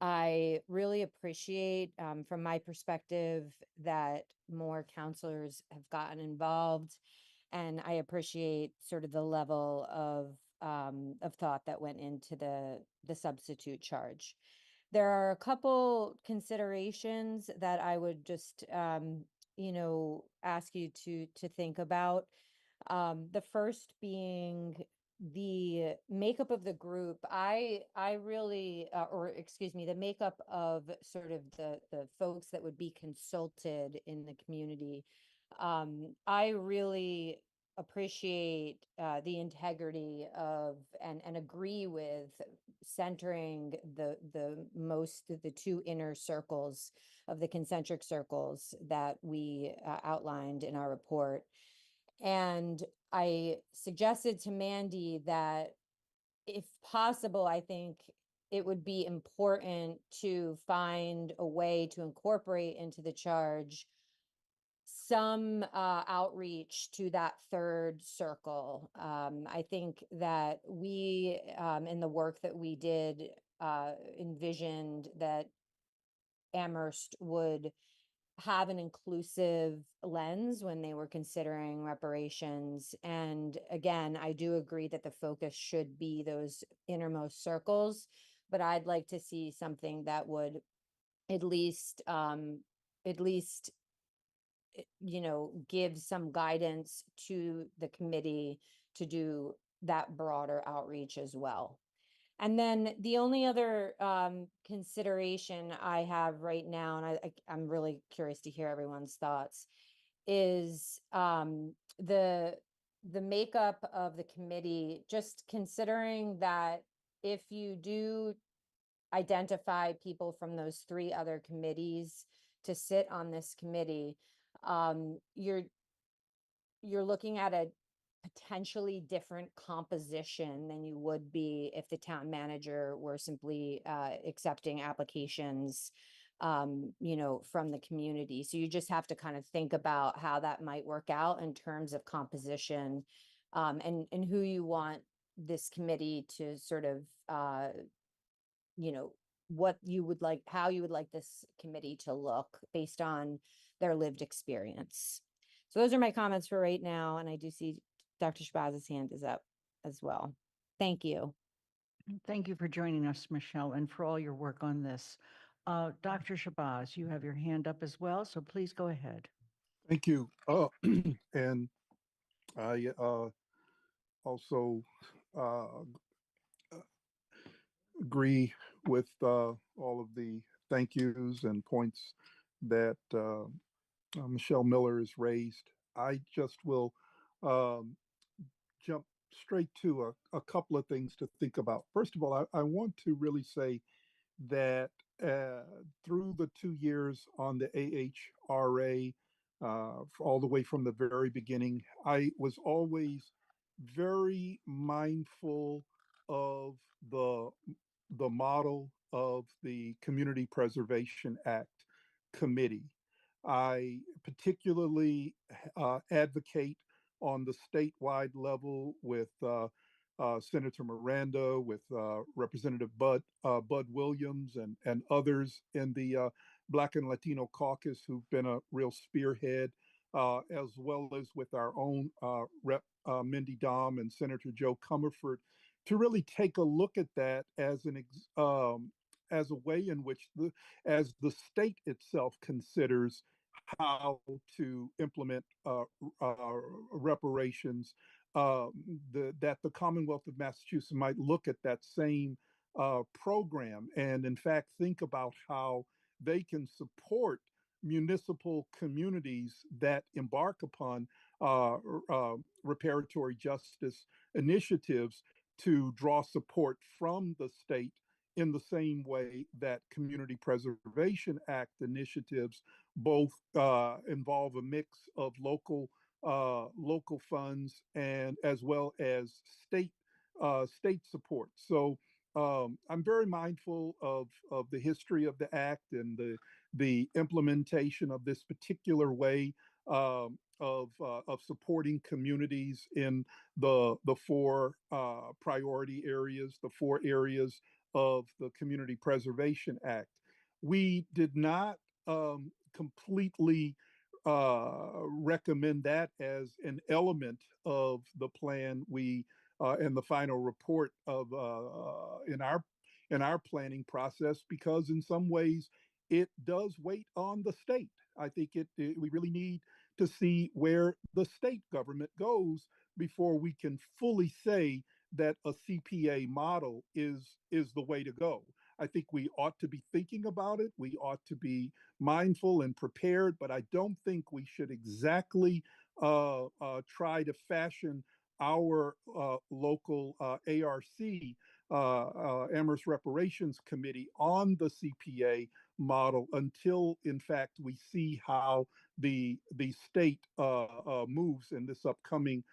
I really appreciate, from my perspective, that more counselors have gotten involved, and I appreciate sort of the level of thought that went into the substitute charge. There are a couple considerations that I would just, ask you to think about. The first being the makeup of the group. I really, or excuse me, the makeup of sort of the folks that would be consulted in the community. I really appreciate the integrity of and agree with centering the two inner circles of the concentric circles that we outlined in our report. And I suggested to Mandy that if possible, I think it would be important to find a way to incorporate into the charge some outreach to that third circle. I think that we, in the work that we did, envisioned that Amherst would have an inclusive lens when they were considering reparations. And again, I do agree that the focus should be those innermost circles, but I'd like to see something that would at least give some guidance to the committee to do that broader outreach as well. And then the only other consideration I have right now, and I'm really curious to hear everyone's thoughts, is the makeup of the committee, just considering that if you do identify people from those three other committees to sit on this committee, you're looking at a potentially different composition than you would be if the town manager were simply accepting applications, from the community. So you just have to kind of think about how that might work out in terms of composition, and who you want this committee to sort of, what you would like, how you would like this committee to look based on their lived experience. So those are my comments for right now, and I do see Dr. Shabazz's hand is up as well. Thank you. Thank you for joining us, Michelle, and for all your work on this. Dr. Shabazz, you have your hand up as well, so please go ahead. Thank you. And I also agree with all of the thank yous and points that Michelle Miller has raised. I just will um, jump straight to a couple of things to think about. First of all, I want to really say that through the 2 years on the AHRA, all the way from the very beginning, I was always very mindful of the model of the Community Preservation Act committee. I particularly advocate on the statewide level with Senator Miranda, with Representative Bud Williams, and others in the Black and Latino caucus who've been a real spearhead, as well as with our own Rep. Mindy Dom and Senator Joe Comerford, to really take a look at that as as a way in which as the state itself considers how to implement reparations, that the Commonwealth of Massachusetts might look at that same program, and in fact think about how they can support municipal communities that embark upon reparatory justice initiatives to draw support from the state in the same way that Community Preservation Act initiatives both involve a mix of local funds and as well as state support. So I'm very mindful of the history of the act and the implementation of this particular way of supporting communities in the four priority areas, the four areas of the Community Preservation Act. We did not completely recommend that as an element of the plan we in the final report of in our planning process, because in some ways it does wait on the state. I think we really need to see where the state government goes before we can fully say that a CPA model is the way to go. I think we ought to be thinking about it. We ought to be mindful and prepared, but I don't think we should exactly try to fashion our local ARC, Amherst Reparations Committee, on the CPA model until, in fact, we see how the state moves in this upcoming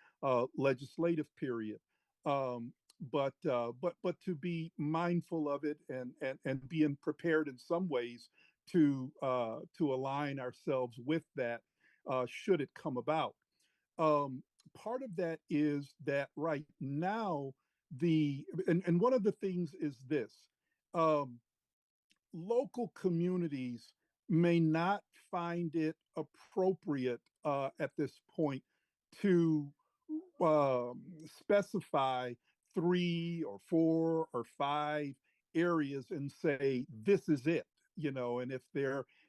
legislative period. Um, but to be mindful of it and being prepared in some ways to align ourselves with that should it come about. Um, Part of that is that right now and one of the things is this. Um, Local communities may not find it appropriate at this point to specify 3 or 4 or 5 areas and say this is it, and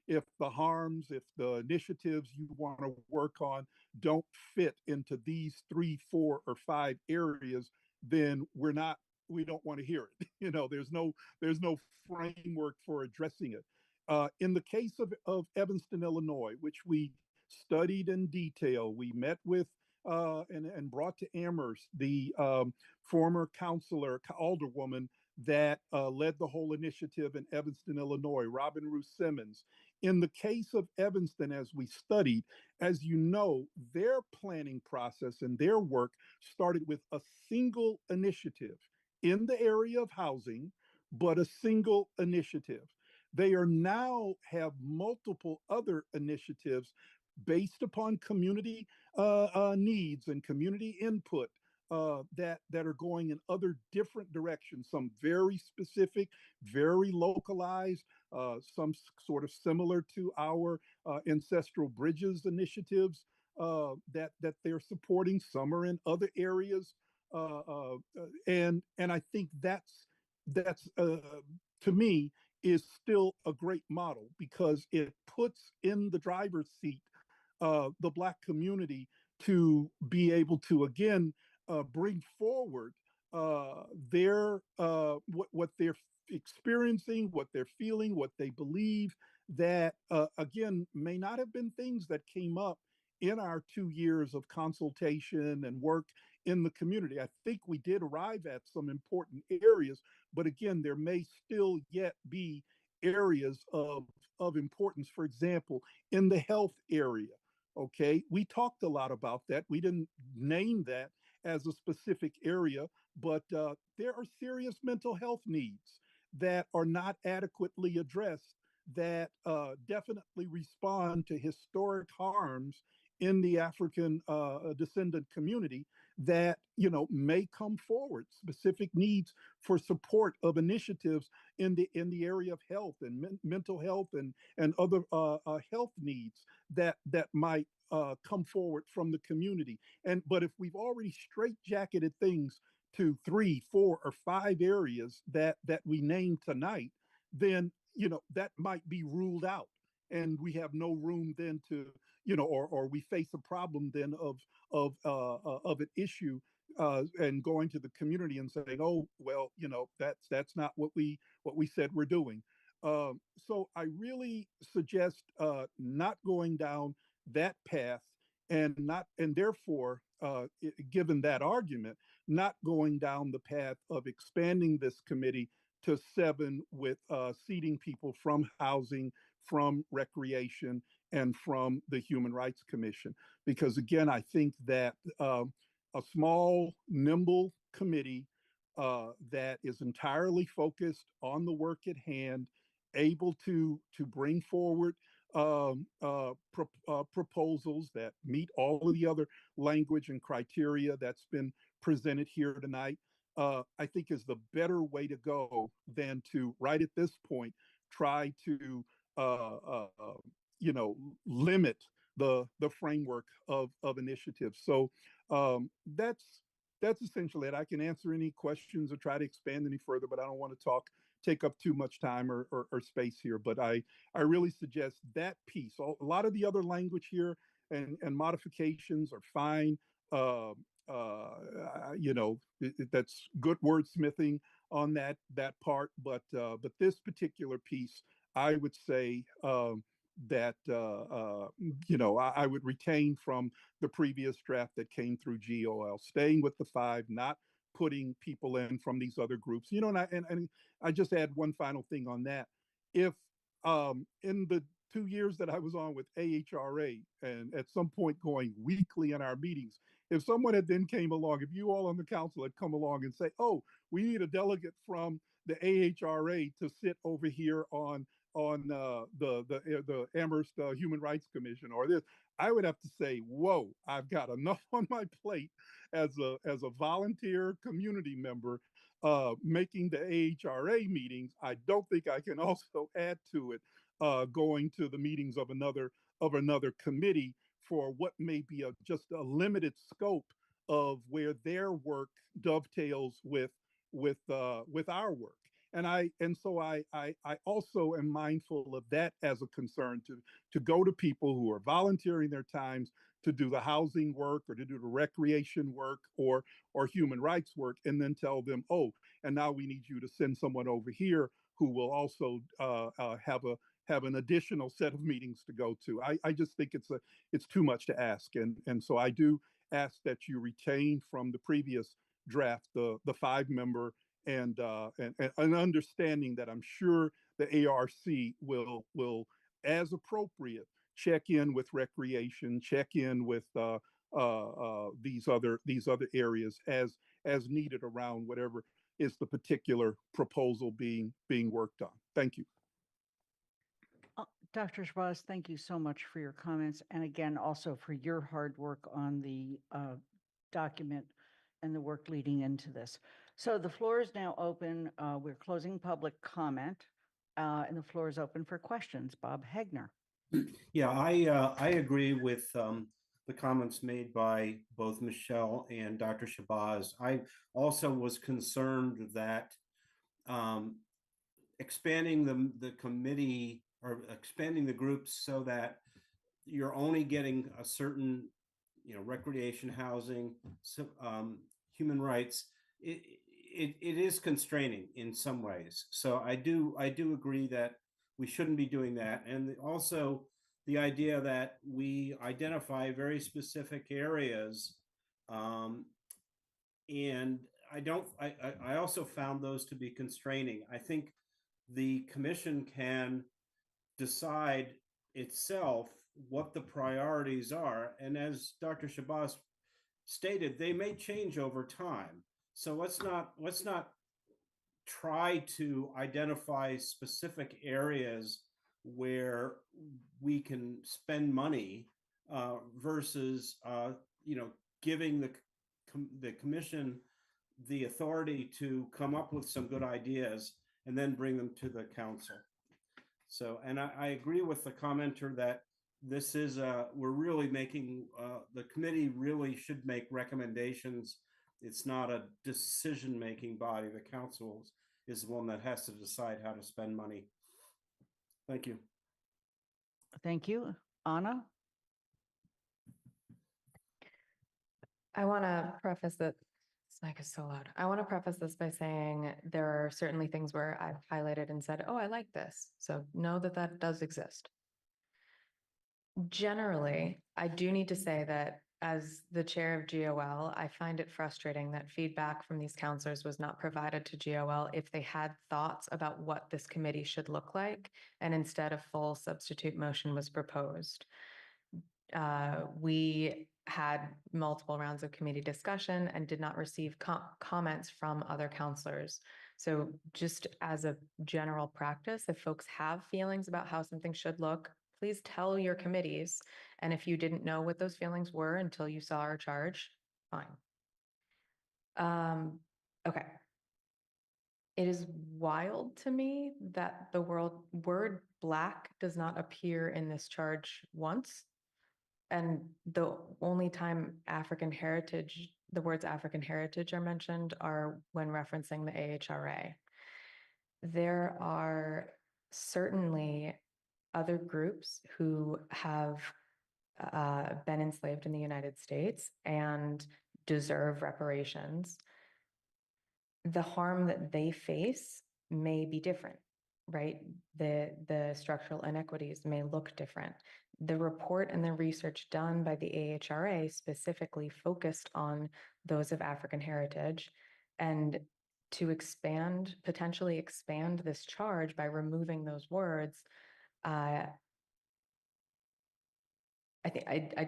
if the harms, if the initiatives you want to work on don't fit into these 3, 4, or 5 areas, then we don't want to hear it. There's no framework for addressing it. In the case of Evanston, Illinois, which we studied in detail, we met with and brought to Amherst the former alderwoman that led the whole initiative in Evanston, Illinois, Robin Ruth Simmons. In the case of Evanston, as we studied, as you know, their planning process and their work started with a single initiative in the area of housing, but a single initiative. They are now have multiple other initiatives based upon community needs and community input that are going in other different directions. Some very specific, very localized, some sort of similar to our ancestral bridges initiatives that they're supporting. Some are in other areas, and I think that's to me is still a great model because it puts in the driver's seat the Black community to be able to again bring forward what they're experiencing, what they're feeling, what they believe, that again may not have been things that came up in our 2 years of consultation and work in the community. I think we did arrive at some important areas, but again, there may still yet be areas of importance. For example, in the health area, okay, we talked a lot about that. We didn't name that as a specific area, but there are serious mental health needs that are not adequately addressed that definitely respond to historic harms in the African descendant community that may come forward. Specific needs for support of initiatives in the area of health and mental health and other health needs that might come forward from the community. But if we've already straitjacketed things to 3, 4, or 5 areas that we named tonight, then that might be ruled out, and we have no room then to or we face a problem then of an issue and going to the community and saying, oh, well, you know, that's not what we said we're doing. So I really suggest not going down that path, and therefore, given that argument, not going down the path of expanding this committee to 7 with seating people from housing, from recreation, and from the Human Rights Commission. Because again, I think that a small, nimble committee that is entirely focused on the work at hand, able to bring forward proposals that meet all of the other language and criteria that's been presented here tonight, I think is the better way to go than to, right at this point, try to you know, limit the framework of initiatives. So that's essentially it. I can answer any questions or try to expand any further, but I don't want to take up too much time or space here. But I really suggest that piece. A lot of the other language here and modifications are fine. You know, that's good wordsmithing on that part. But this particular piece, I would say that you know, I would retain from the previous draft that came through GOL, staying with the 5, not putting people in from these other groups. You know, and I just add one final thing on that. If in the 2 years that I was on with AHRA, and at some point going weekly in our meetings, if someone had then came along, if you all on the council had come along and say, oh, we need a delegate from the AHRA to sit over here on the Amherst Human Rights Commission or this, I would have to say, whoa, I've got enough on my plate as a volunteer community member making the AHRA meetings. I don't think I can also add to it going to the meetings of another committee for what may be just a limited scope of where their work dovetails with our work. And so I also am mindful of that as a concern, to go to people who are volunteering their times to do the housing work or to do the recreation work or human rights work, and then tell them, oh, and now we need you to send someone over here who will also have an additional set of meetings to go to. I just think it's too much to ask, and so I do ask that you retain from the previous draft the 5-member and an understanding that I'm sure the ARC will, as appropriate, check in with recreation, check in with these other areas as needed around whatever is the particular proposal being worked on. Thank you. Dr. Shabazz, thank you so much for your comments, and again, also for your hard work on the document and the work leading into this. So the floor is now open. We're closing public comment, and the floor is open for questions. Bob Hegner. Yeah, I agree with the comments made by both Michelle and Dr. Shabazz. I also was concerned that expanding the committee or expanding the groups so that you're only getting a certain, you know, recreation, housing, human rights, it is constraining in some ways. So I do agree that we shouldn't be doing that. And also the idea that we identify very specific areas. And I also found those to be constraining. I think the commission can decide itself what the priorities are. And as Dr. Shabazz stated, they may change over time. So let's not try to identify specific areas where we can spend money versus you know, giving the commission the authority to come up with some good ideas and then bring them to the council. So, and I agree with the commenter that this is we're really making the committee really should make recommendations. It's not a decision-making body. The council is the one that has to decide how to spend money. Thank you. Thank you. Anna? I want to preface that This mic is so loud. I want to preface this by saying there are certainly things where I've highlighted and said, oh, I like this. So know that that does exist. Generally, I do need to say that as the chair of GOL, I find it frustrating that feedback from these counselors was not provided to GOL if they had thoughts about what this committee should look like, and instead a full substitute motion was proposed. We had multiple rounds of committee discussion and did not receive comments from other counselors. So just as a general practice, if folks have feelings about how something should look, please tell your committees. And if you didn't know what those feelings were until you saw our charge, fine. Okay. It is wild to me that the word black does not appear in this charge once. And the only time the words African heritage are mentioned are when referencing the AHRA. There are certainly other groups who have been enslaved in the United States and deserve reparations. The harm that they face may be different, right? The structural inequities may look different. The report and the research done by the AHRA specifically focused on those of African heritage, and to potentially expand this charge by removing those words, I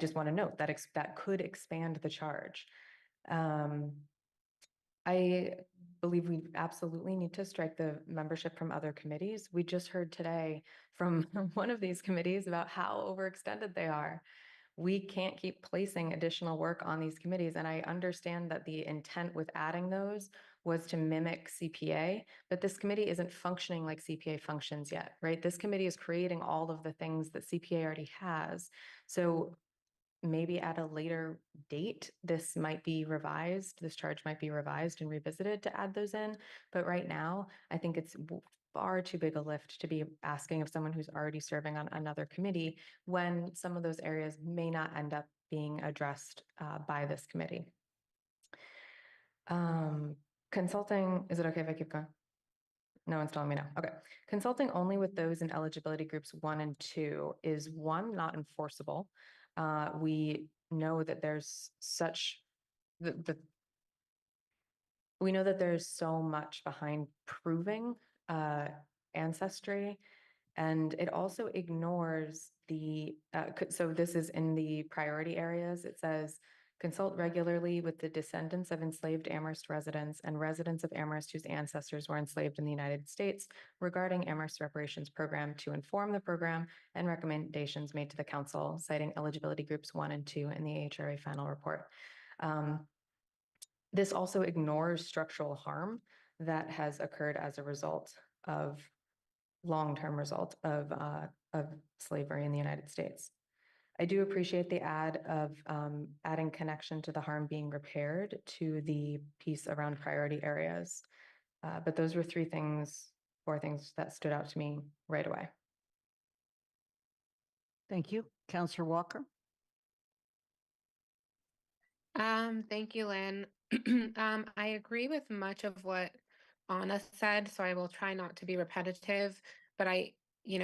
just want to note that that could expand the charge. I believe we absolutely need to strike the membership from other committees. We just heard today from one of these committees about how overextended they are. We can't keep placing additional work on these committees. And I understand that the intent with adding those was to mimic CPA, but this committee isn't functioning like CPA functions yet, right? This committee is creating all of the things that CPA already has. So maybe at a later date, this charge might be revised and revisited to add those in. But right now, I think it's far too big a lift to be asking of someone who's already serving on another committee when some of those areas may not end up being addressed by this committee. Consulting, is it okay if I keep going? No one's telling me no. Okay. Consulting only with those in eligibility groups 1 and 2 is, one, not enforceable. We know that there's we know that there's so much behind proving ancestry, and it also ignores so this is in the priority areas. It says, consult regularly with the descendants of enslaved Amherst residents and residents of Amherst whose ancestors were enslaved in the United States regarding Amherst reparations program to inform the program and recommendations made to the council, citing eligibility groups 1 and 2 in the AHRA final report. This also ignores structural harm that has occurred as a result of long-term result of slavery in the United States. I do appreciate the add of adding connection to the harm being repaired to the piece around priority areas. But those were 4 things that stood out to me right away. Thank you. Counselor Walker. Thank you, Lynn. I agree with much of what Anna said, so I will try not to be repetitive, but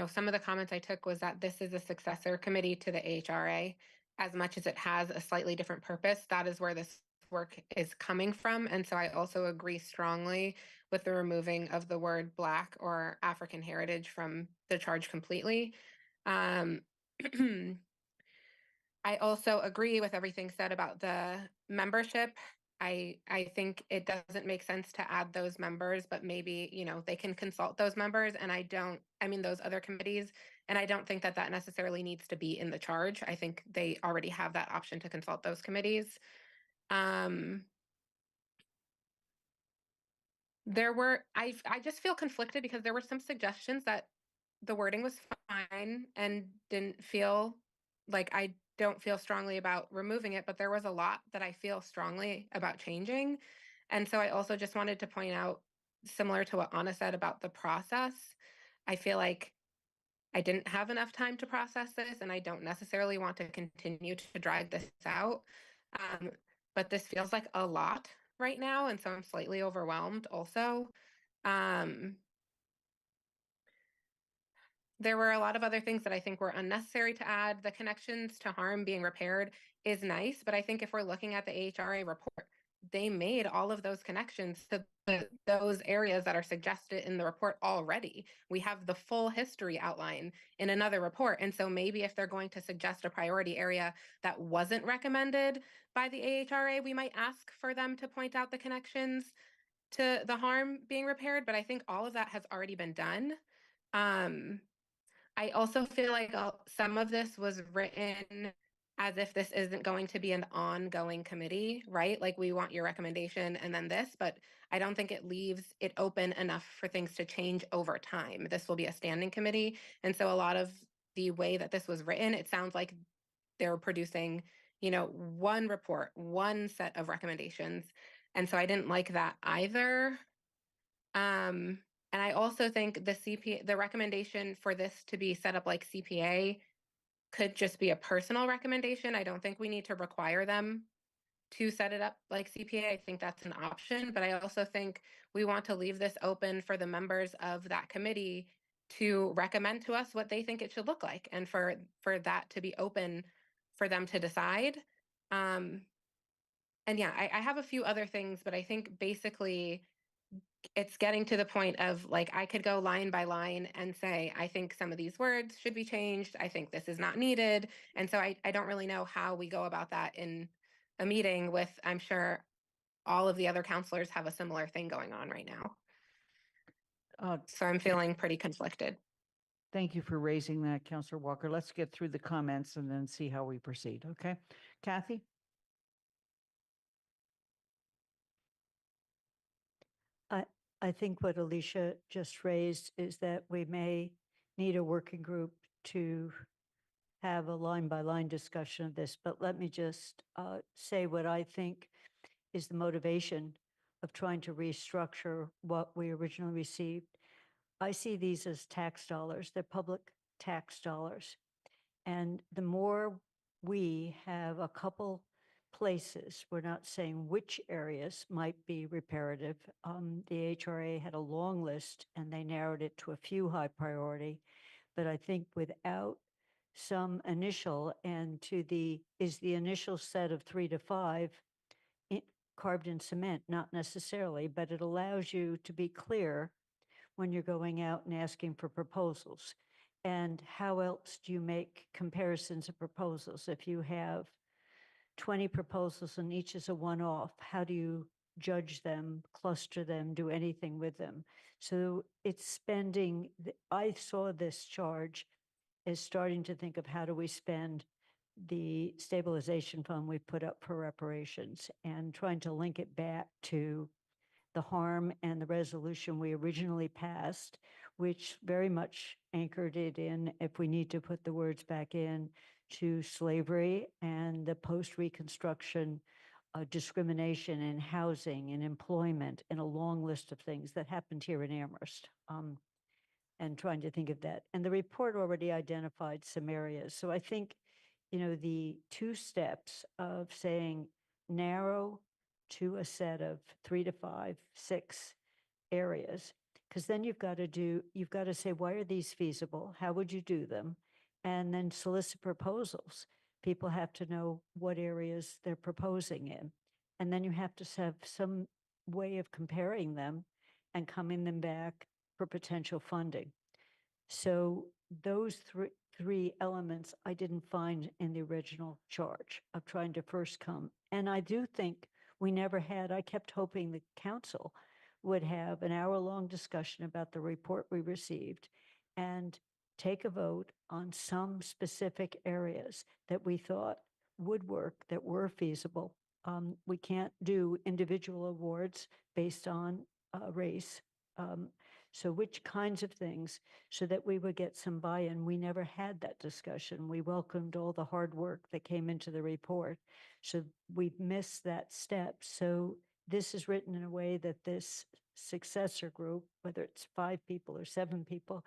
some of the comments I took was that this is a successor committee to the AHRA. As much as it has a slightly different purpose, that is where this work is coming from. And so I also agree strongly with the removing of the word Black or African heritage from the charge completely. I also agree with everything said about the membership. I think it doesn't make sense to add those members, but maybe, they can consult those members, and those other committees. And I don't think that that necessarily needs to be in the charge. I think they already have that option to consult those committees. I just feel conflicted because there were some suggestions that the wording was fine and I don't feel strongly about removing it, but there was a lot that I feel strongly about changing. And so I also just wanted to point out, similar to what Anna said about the process, I feel like I didn't have enough time to process this, and I don't necessarily want to continue to drag this out. But this feels like a lot right now, and so I'm slightly overwhelmed also. Um, There were a lot of other things that I think were unnecessary to add. The connections to harm being repaired is nice, but I think if we're looking at the AHRA report, they made all of those connections to those areas that are suggested in the report already. We have the full history outline in another report. And so maybe if they're going to suggest a priority area that wasn't recommended by the AHRA, we might ask for them to point out the connections to the harm being repaired. But I think all of that has already been done. I also feel like some of this was written as if this isn't going to be an ongoing committee, right? Like we want your recommendation and then this, but I don't think it leaves it open enough for things to change over time. This will be a standing committee. And so a lot of the way that this was written, it sounds like they're producing, one report, one set of recommendations. And so I didn't like that either. And I also think the recommendation for this to be set up like CPA could just be a personal recommendation. I don't think we need to require them to set it up like CPA. I think that's an option, but I also think we want to leave this open for the members of that committee to recommend to us what they think it should look like, and for that to be open for them to decide. And yeah, I have a few other things, but I think basically it's getting to the point of like, I could go line by line and say, I think some of these words should be changed. I think this is not needed. And so I don't really know how we go about that in a meeting with, I'm sure all of the other counselors have a similar thing going on right now. So I'm feeling pretty conflicted. Thank you for raising that, Counselor Walker. Let's get through the comments and then see how we proceed, okay? Kathy? I think what Alicia just raised is that we may need a working group to have a line-by-line discussion of this, but let me just say what I think is the motivation of trying to restructure what we originally received. I see these as tax dollars. They're public tax dollars. And the more we have a couple places, we're not saying which areas might be reparative. The HRA had a long list and they narrowed it to a few high priority. But I think without some initial and is the initial set of 3 to 5 carved in cement? Not necessarily, but it allows you to be clear when you're going out and asking for proposals. And how else do you make comparisons of proposals? If you have 20 proposals and each is a one-off, how do you judge them, cluster them, do anything with them? So it's spending, I saw this charge as starting to think of how do we spend the stabilization fund we put up for reparations and trying to link it back to the harm and the resolution we originally passed, which very much anchored it in, if we need to put the words back in, to slavery and the post-Reconstruction discrimination in housing and employment and a long list of things that happened here in Amherst. And trying to think of that. And the report already identified some areas. So I think, the 2 steps of saying narrow to a set of 3 to 5, 6 areas, because then you've got to say, why are these feasible? How would you do them? And then solicit proposals. People have to know what areas they're proposing in. And then you have to have some way of comparing them and coming them back for potential funding. So those three elements I didn't find in the original charge of trying to first come. And I do think we never had, I kept hoping the council would have an hour-long discussion about the report we received and take a vote on some specific areas that we thought would work, that were feasible. We can't do individual awards based on race. So which kinds of things, so that we would get some buy-in. We never had that discussion. We welcomed all the hard work that came into the report. So we've missed that step. So this is written in a way that this successor group, whether it's 5 people or 7 people,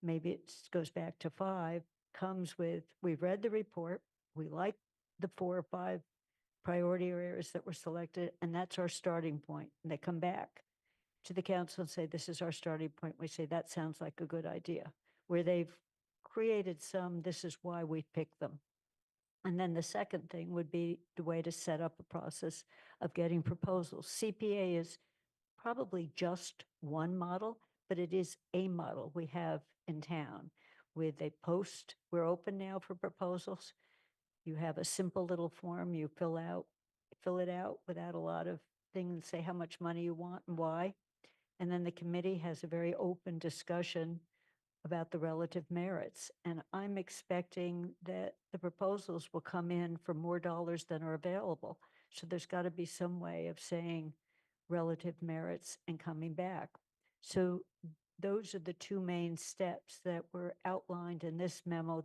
maybe it goes back to 5, comes with, we've read the report, we like the 4 or 5 priority areas that were selected, and that's our starting point. And they come back to the council and say, this is our starting point. We say, that sounds like a good idea. Where they've created some, this is why we picked them. And then the second thing would be the way to set up a process of getting proposals. CPA is probably just one model, but it is a model we have in town with a post. We're open now for proposals. You have a simple little form you fill it out without a lot of things, say how much money you want and why. And then the committee has a very open discussion about the relative merits. And I'm expecting that the proposals will come in for more dollars than are available. So there's got to be some way of saying relative merits and coming back. So those are the two main steps that were outlined in this memo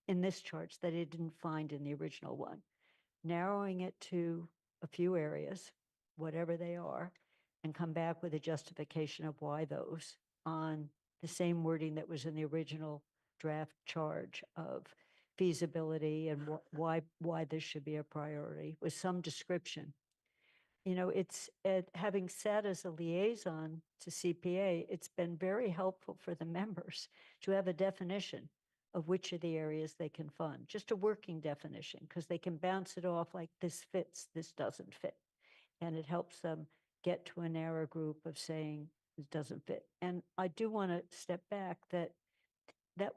in this chart that I didn't find in the original one. Narrowing it to a few areas, whatever they are, and come back with a justification of why those on the same wording that was in the original draft charge of feasibility and why this should be a priority with some description. You know, having sat as a liaison to CPA, it's been very helpful for the members to have a definition of which of the areas they can fund, just a working definition, because they can bounce it off like this fits, this doesn't fit. And it helps them get to a narrow group of saying it doesn't fit. And I do want to step back that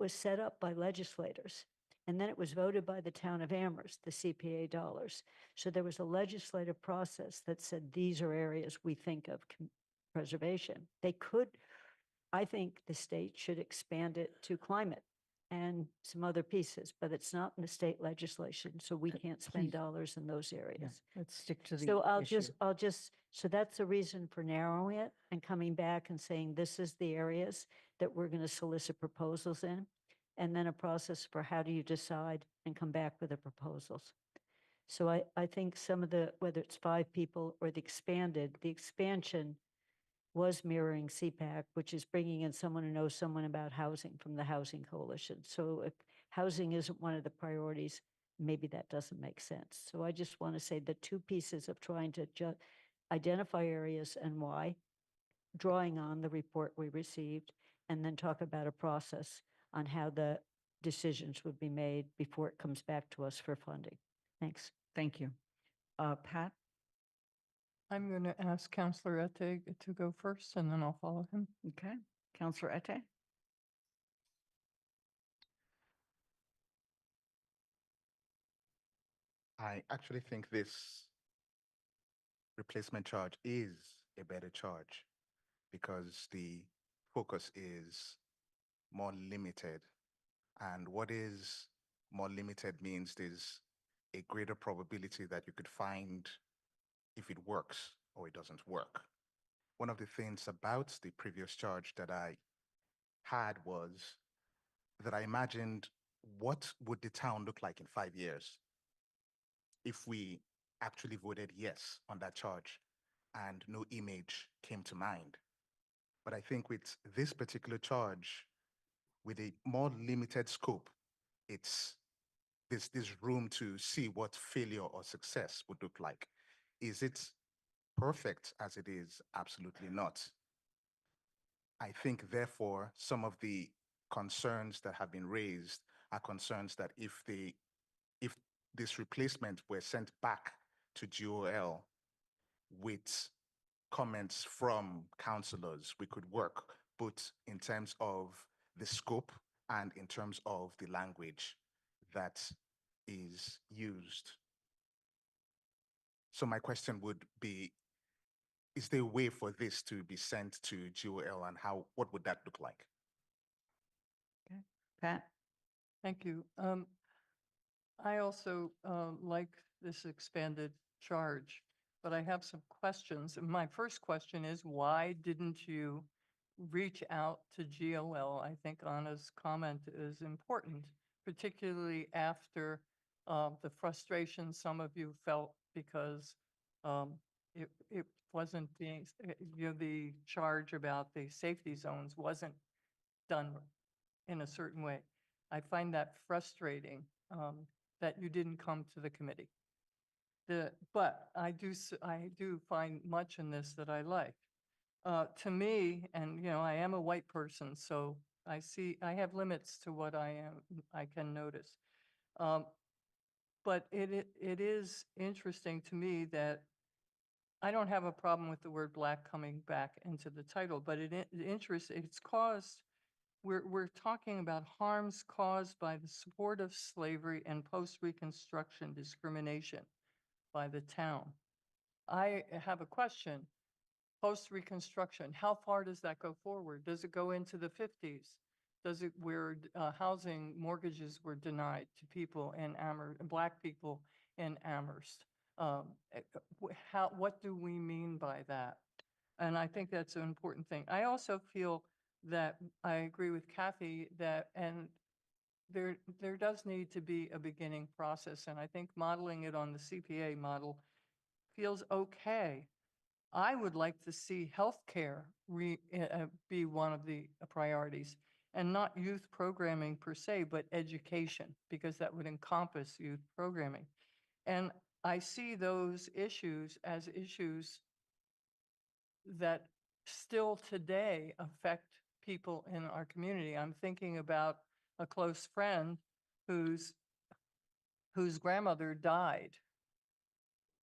was set up by legislators. And then it was voted by the town of Amherst, the CPA dollars. So there was a legislative process that said, these are areas we think of preservation. They could, I think the state should expand it to climate and some other pieces, but it's not in the state legislation, so we can't spend Please. dollars in those areas. Let's stick to the So issue. so that's the reason for narrowing it and coming back and saying, this is the areas that we're going to solicit proposals in, and then a process for how do you decide and come back with the proposals. So I think some of whether it's 5 people or the expansion was mirroring CPAC, which is bringing in someone who knows someone about housing from the Housing Coalition. So if housing isn't one of the priorities, maybe that doesn't make sense. So I just want to say the two pieces of trying to identify areas and why, drawing on the report we received, and then talk about a process on how the decisions would be made before it comes back to us for funding. Thanks. Thank you. Pat? I'm going to ask Counselor Ette to go first, and then I'll follow him. Okay. Counselor Ette? I actually think this replacement charge is a better charge because the focus is more limited. And what is more limited means there's a greater probability that you could find if it works or it doesn't work. One of the things about the previous charge that I had was that I imagined what would the town look like in 5 years if we actually voted yes on that charge and no image came to mind. But I think with this particular charge, with a more limited scope, there's room to see what failure or success would look like. Is it perfect as it is? Absolutely not. I think, therefore, some of the concerns that have been raised are concerns that if this replacement were sent back to GOL with comments from councillors, we could work, both in terms of the scope and in terms of the language that is used. So my question would be, is there a way for this to be sent to GOL, and what would that look like? Okay. Pat? Thank you. I also like this expanded charge, but I have some questions. And my first question is, why didn't you reach out to GOL? I think Anna's comment is important, particularly after the frustration some of you felt because it wasn't being, the charge about the safety zones wasn't done in a certain way. I find that frustrating that you didn't come to the committee. but I do find much in this that I like. To me, and I am a white person, so I have limits to what I can notice. But it is interesting to me that I don't have a problem with the word black coming back into the title, but we're talking about harms caused by the support of slavery and post-Reconstruction discrimination by the town. I have a question. Post-Reconstruction, how far does that go forward? Does it go into the 50s? Does it where housing mortgages were denied to people in Amherst, Black people in Amherst? What do we mean by that? And I think that's an important thing. I also feel that I agree with Kathy and there does need to be a beginning process. And I think modeling it on the CPA model feels okay. I would like to see healthcare be one of the priorities, and not youth programming per se, but education, because that would encompass youth programming. And I see those issues as issues that still today affect people in our community. I'm thinking about a close friend whose grandmother died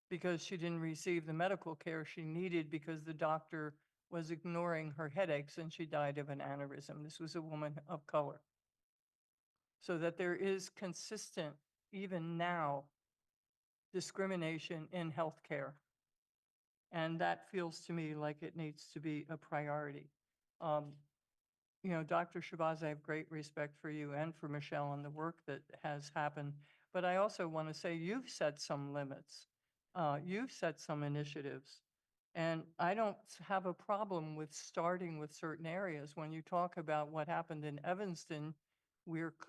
because she didn't receive the medical care she needed because the doctor was ignoring her headaches, and she died of an aneurysm. This was a woman of color. So that there is consistent, even now, discrimination in healthcare. And that feels to me like it needs to be a priority. Dr. Shabazz, I have great respect for you and for Michelle and the work that has happened. But I also want to say you've set some limits. You've set some initiatives. And I don't have a problem with starting with certain areas. When you talk about what happened in Evanston,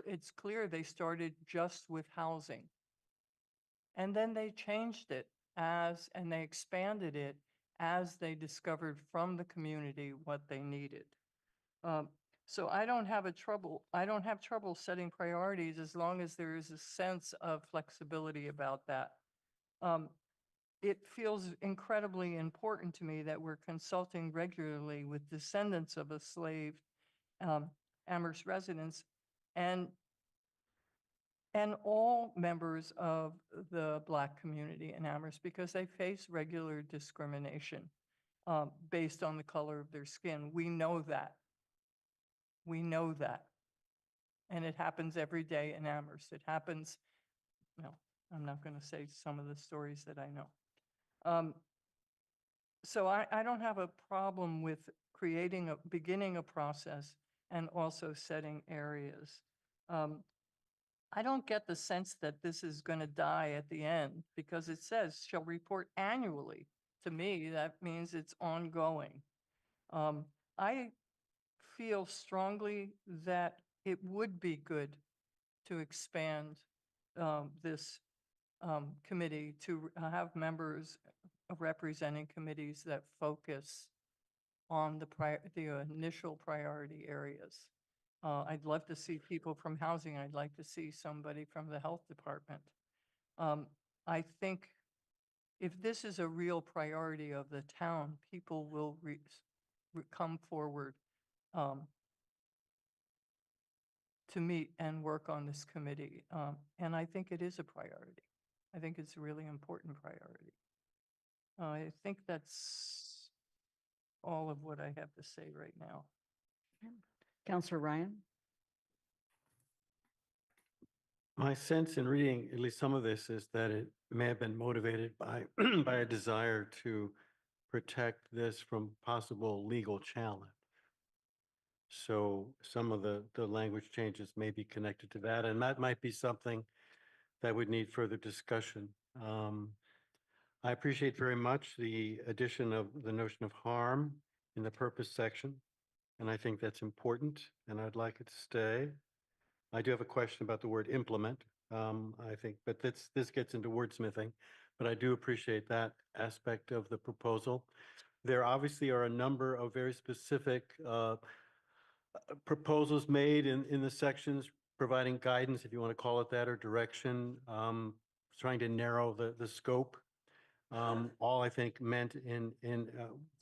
it's clear they started just with housing. And then they changed it and they expanded it as they discovered from the community what they needed. So I don't have trouble setting priorities as long as there is a sense of flexibility about that. It feels incredibly important to me that we're consulting regularly with descendants of enslaved Amherst residents and all members of the Black community in Amherst, because they face regular discrimination based on the color of their skin. We know that. We know that. And it happens every day in Amherst. It happens, no, I'm not going to say some of the stories that I know. So I don't have a problem with beginning a process and also setting areas. I don't get the sense that this is going to die at the end because it says shall report annually. To me, that means it's ongoing. I feel strongly that it would be good to expand this committee to have members representing committees that focus on the initial priority areas. I'd love to see people from housing. I'd like to see somebody from the health department. I think if this is a real priority of the town, people will come forward to meet and work on this committee. And I think it is a priority. I think it's a really important priority. I think that's all of what I have to say right now. Counselor Ryan? My sense in reading at least some of this is that it may have been motivated by by a desire to protect this from possible legal challenge. So some of the language changes may be connected to that, and that might be something that would need further discussion. I appreciate very much the addition of the notion of harm in the purpose section, and I think that's important, and I'd like it to stay. I do have a question about the word implement. I think, but this gets into wordsmithing, but I do appreciate that aspect of the proposal. There obviously are a number of very specific proposals made in the sections providing guidance, if you want to call it that, or direction, trying to narrow the scope all I think meant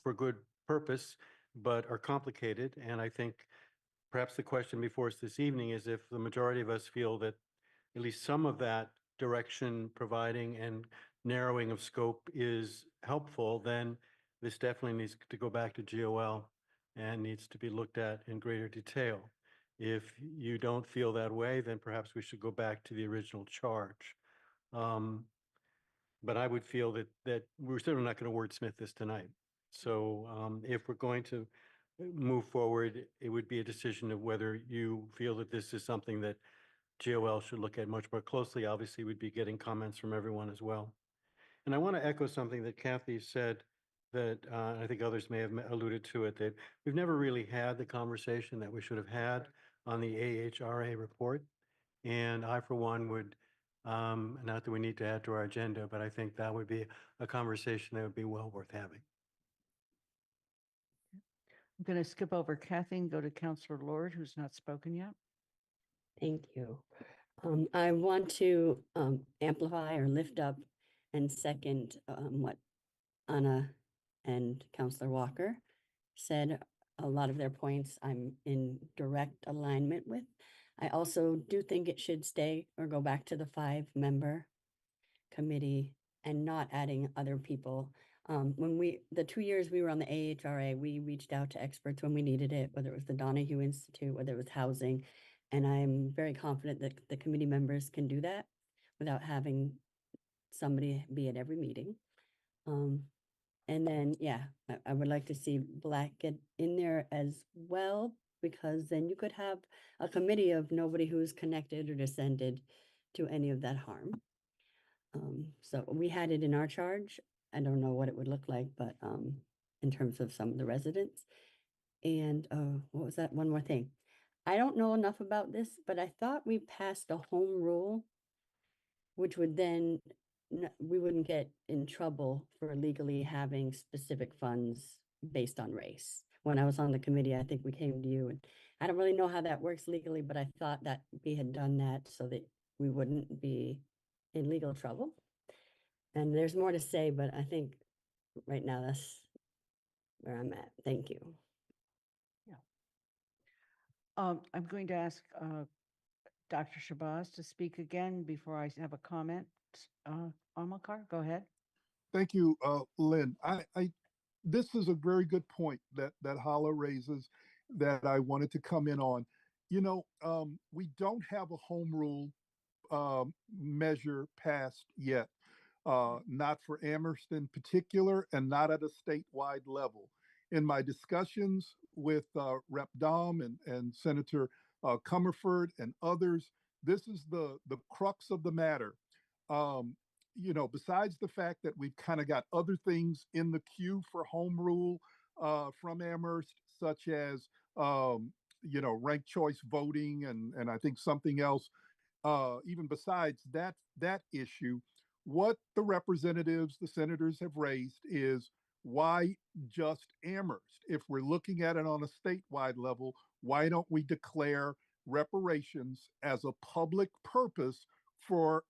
for good purpose, but are complicated. And I think perhaps the question before us this evening is if the majority of us feel that at least some of that direction providing and narrowing of scope is helpful, then this definitely needs to go back to GOL and needs to be looked at in greater detail. If you don't feel that way, then perhaps we should go back to the original charge. But I would feel that we're certainly not going to wordsmith this tonight. So if we're going to move forward, it would be a decision of whether you feel that this is something that GOL should look at much more closely. Obviously, we'd be getting comments from everyone as well. And I want to echo something that Kathy said that I think others may have alluded to it, that we've never really had the conversation that we should have had on the AHRA report. And I, for one, would, not that we need to add to our agenda, but I think that would be a conversation that would be well worth having. I'm going to skip over Kathy and go to Councillor Lord, who's not spoken yet. Thank you. I want to amplify or lift up and second what Anna and Councillor Walker said. A lot of their points I'm in direct alignment with. I also do think it should stay or go back to the 5-member committee and not adding other people. The 2 years we were on the AHRA, we reached out to experts when we needed it, whether it was the Donahue Institute, whether it was housing. And I'm very confident that the committee members can do that without having somebody be at every meeting. And then, yeah, I would like to see Black get in there as well, because then you could have a committee of nobody who's connected or descended to any of that harm. So we had it in our charge. I don't know what it would look like, but in terms of some of the residents. And what was that? One more thing. I don't know enough about this, but I thought we passed a home rule, which would then, we wouldn't get in trouble for legally having specific funds based on race. When I was on the committee, I think we came to you, and I don't really know how that works legally, but I thought that we had done that so that we wouldn't be in legal trouble. And there's more to say, but I think right now that's where I'm at. Thank you. I'm going to ask Dr. Shabazz to speak again before I have a comment. Amakar, go ahead. Thank you, Lynn. This is a very good point that Hala raises that I wanted to come in on. You know, we don't have a home rule measure passed yet, not for Amherst in particular, and not at a statewide level. In my discussions with Rep. Dom and Senator Comerford and others, this is the crux of the matter. You know, besides the fact that we've kind of got other things in the queue for home rule from Amherst, such as, you know, ranked choice voting and I think something else, even besides that issue, what the representatives, the senators have raised is why just Amherst? If we're looking at it on a statewide level, why don't we declare reparations as a public purpose for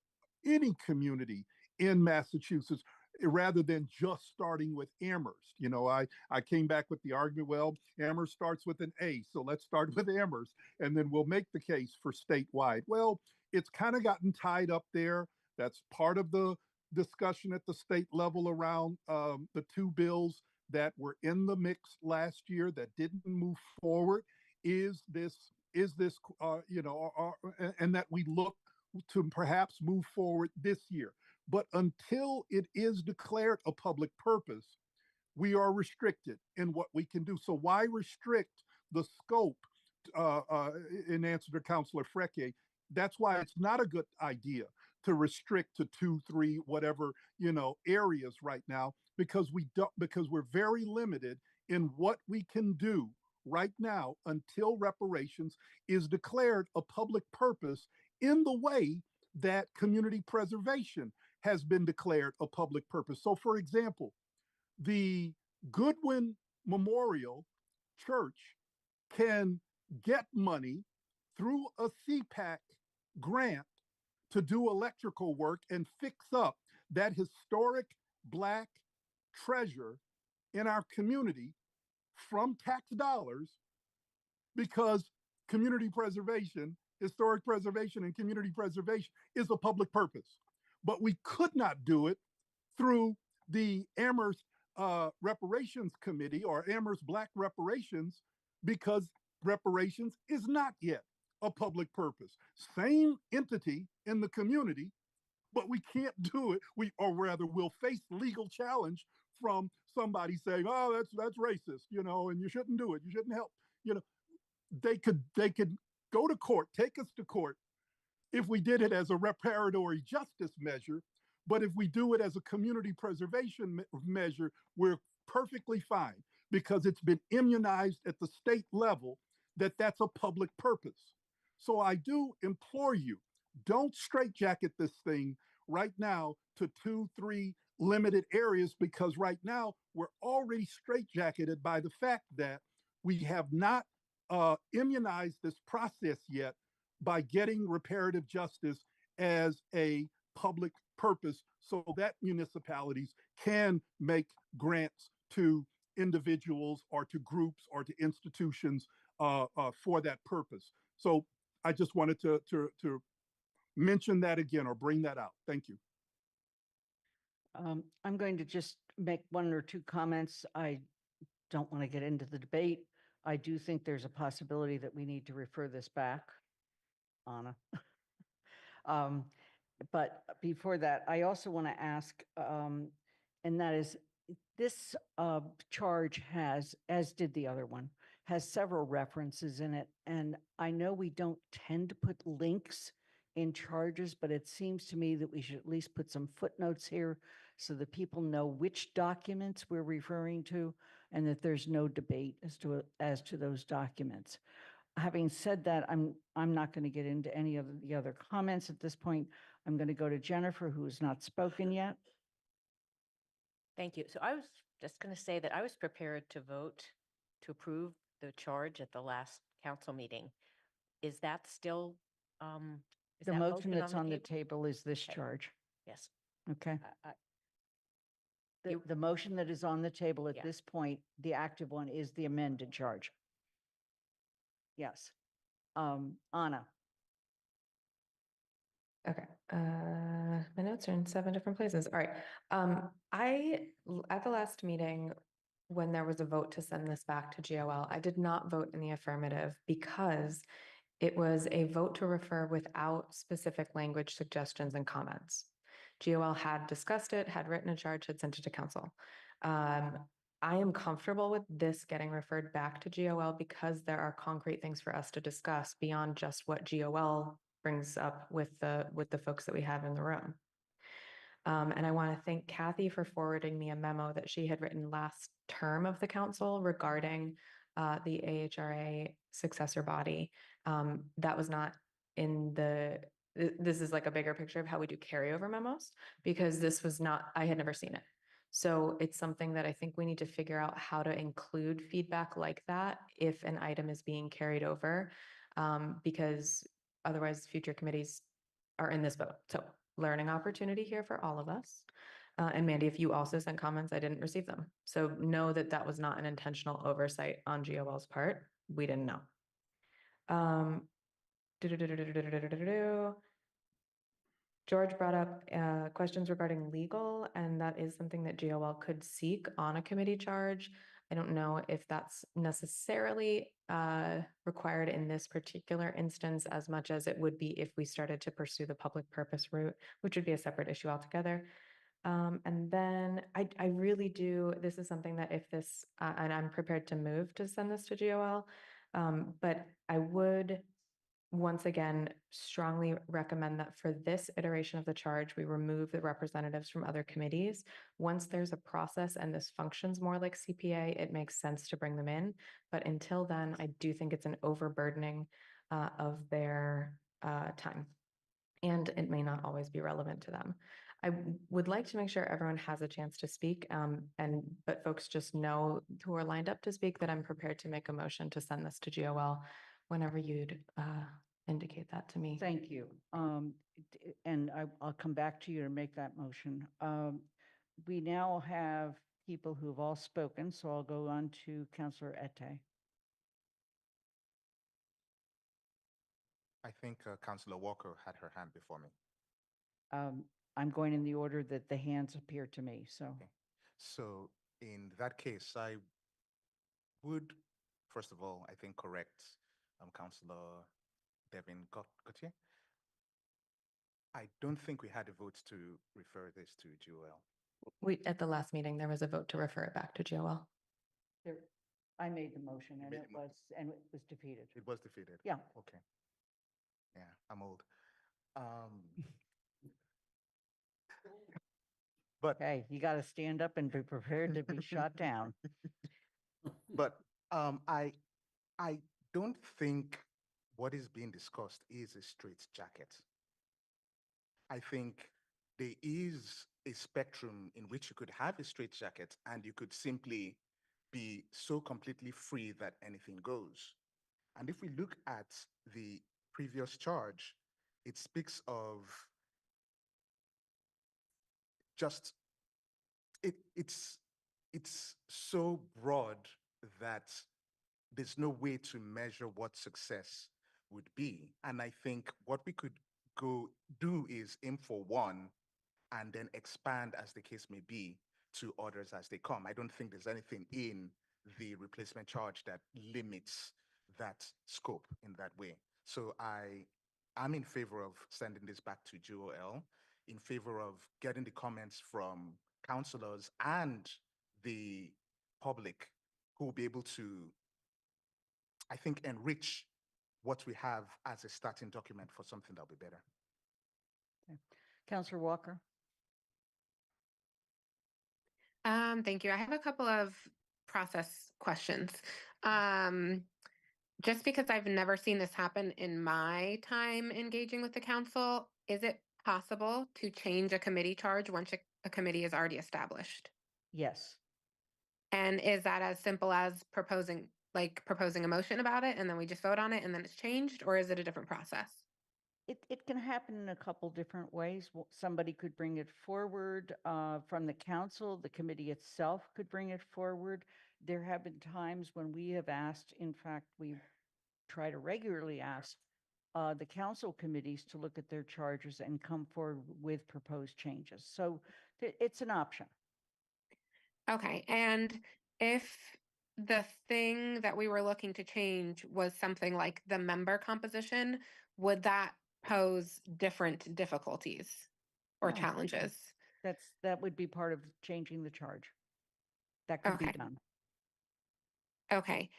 any community in Massachusetts, rather than just starting with Amherst? You know, I came back with the argument, well, Amherst starts with an A, so let's start with Amherst, and then we'll make the case for statewide. Well, it's kind of gotten tied up there. That's part of the discussion at the state level around the 2 bills that were in the mix last year that didn't move forward. Is this you know, and that we look to perhaps move forward this year. But until it is declared a public purpose, we are restricted in what we can do. So why restrict the scope? In answer to Councillor Freche, that's why it's not a good idea to restrict to 2, 3, whatever, you know, areas right now, because we're very limited in what we can do right now until reparations is declared a public purpose in the way that community preservation has been declared a public purpose. So, for example, the Goodwin Memorial Church can get money through a CPAC grant to do electrical work and fix up that historic Black treasure in our community from tax dollars, because community preservation, historic preservation, and community preservation is a public purpose. But we could not do it through the Amherst Reparations Committee or Amherst Black Reparations, because reparations is not yet a public purpose. Same entity in the community, but we can't do it. Or rather, we'll face legal challenge from somebody saying, "Oh, that's racist," and you shouldn't do it. You shouldn't help. They could go to court, take us to court if we did it as a reparatory justice measure. But if we do it as a community preservation measure, we're perfectly fine, because it's been immunized at the state level that that's a public purpose. So I do implore you, don't straitjacket this thing right now to 2, 3 limited areas, because right now we're already straitjacketed by the fact that we have not immunized this process yet by getting reparative justice as a public purpose, so that municipalities can make grants to individuals or to groups or to institutions for that purpose. So I just wanted to mention that again, or bring that out. Thank you. I'm going to just make 1 or 2 comments. I don't want to get into the debate. I do think there's a possibility that we need to refer this back, Anna. But before that, I also want to ask, and that is, this charge has, as did the other one, has several references in it. And I know we don't tend to put links in charges, but it seems to me that we should at least put some footnotes here so that people know which documents we're referring to, and that there's no debate as to those documents. Having said that, I'm not going to get into any of the other comments at this point. I'm going to go to Jennifer, who has not spoken yet. Thank you. So I was just going to say that I was prepared to vote to approve the charge at the last council meeting. Is that still, is The that motion that's on the table? table is this Okay. charge. Yes. Okay. The You- motion that is on the table at Yeah. this point, the active one, is the amended charge. Yes. Anna. Okay, my notes are in 7 different places. All right. At the last meeting, when there was a vote to send this back to GOL, I did not vote in the affirmative because it was a vote to refer without specific language suggestions and comments. GOL had discussed it, had written a charge, had sent it to council. I am comfortable with this getting referred back to GOL because there are concrete things for us to discuss beyond just what GOL brings up with the folks that we have in the room. And I want to thank Kathy for forwarding me a memo that she had written last term of the council regarding the AHRA successor body. That was not in this is like a bigger picture of how we do carryover memos, because this was not, I had never seen it. So it's something that I think we need to figure out how to include feedback like that if an item is being carried over, because otherwise future committees are in this boat. So learning opportunity here for all of us. And Mandy, if you also sent comments, I didn't receive them. So know that that was not an intentional oversight on GOL's part. We didn't know. George brought up questions regarding legal, and that is something that GOL could seek on a committee charge. I don't know if that's necessarily required in this particular instance as much as it would be if we started to pursue the public purpose route, which would be a separate issue altogether. And then I really do, this is something that if this, and I'm prepared to move to send this to GOL, but I would once again strongly recommend that for this iteration of the charge, we remove the representatives from other committees. Once there's a process and this functions more like CPA, it makes sense to bring them in. But until then, I do think it's an overburdening of their time. And it may not always be relevant to them. I would like to make sure everyone has a chance to speak, but folks just know who are lined up to speak that I'm prepared to make a motion to send this to GOL whenever you'd indicate that to me. Thank you. And I'll come back to you to make that motion. We now have people who've all spoken, so I'll go on to Counselor Ette. I think Councillor Walker had her hand before me. I'm going in the order that the hands appear to me, so. Okay. So in that case, I would, first of all, I think correct Councillor Devin Gautier. I don't think we had a vote to refer this to GOL. At the last meeting, there was a vote to refer it back to GOL. There, I made the motion and made it the was, and it was defeated. It was defeated. Yeah. Okay. Yeah, I'm old. But Hey, you got to stand up and be prepared to be shot down. but I don't think what is being discussed is a straitjacket. I think there is a spectrum in which you could have a straitjacket and you could simply be so completely free that anything goes. And if we look at the previous charge, it speaks of just it's so broad that there's no way to measure what success would be. And I think what we could go do is aim for one and then expand as the case may be to others as they come. I don't think there's anything in the replacement charge that limits that scope in that way. So I'm in favor of sending this back to GOL, in favor of getting the comments from councillors and the public who will be able to, I think, enrich what we have as a starting document for something that'll be better. Okay. Counselor Walker. Thank you. I have a couple of process questions. Just because I've never seen this happen in my time engaging with the council, is it possible to change a committee charge once a committee is already established? Yes. And is that as simple as proposing a motion about it and then we just vote on it and then it's changed, or is it a different process? It can happen in a couple different ways. Somebody could bring it forward from the council. The committee itself could bring it forward. There have been times when we have asked, in fact, we try to regularly ask the council committees to look at their charges and come forward with proposed changes. So it's an option. Okay, and if the thing that we were looking to change was something like the member composition, would that pose different difficulties or No. challenges? That would be part of changing the charge. That could be Okay. done. Okay.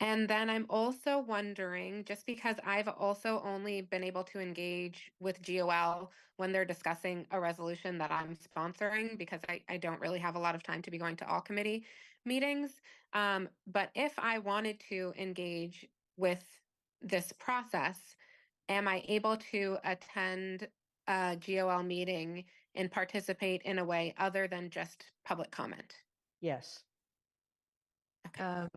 And then I'm also wondering, just because I've also only been able to engage with GOL when they're discussing a resolution that I'm sponsoring, because I don't really have a lot of time to be going to all committee meetings. But if I wanted to engage with this process, am I able to attend a GOL meeting and participate in a way other than just public comment? Yes. Um,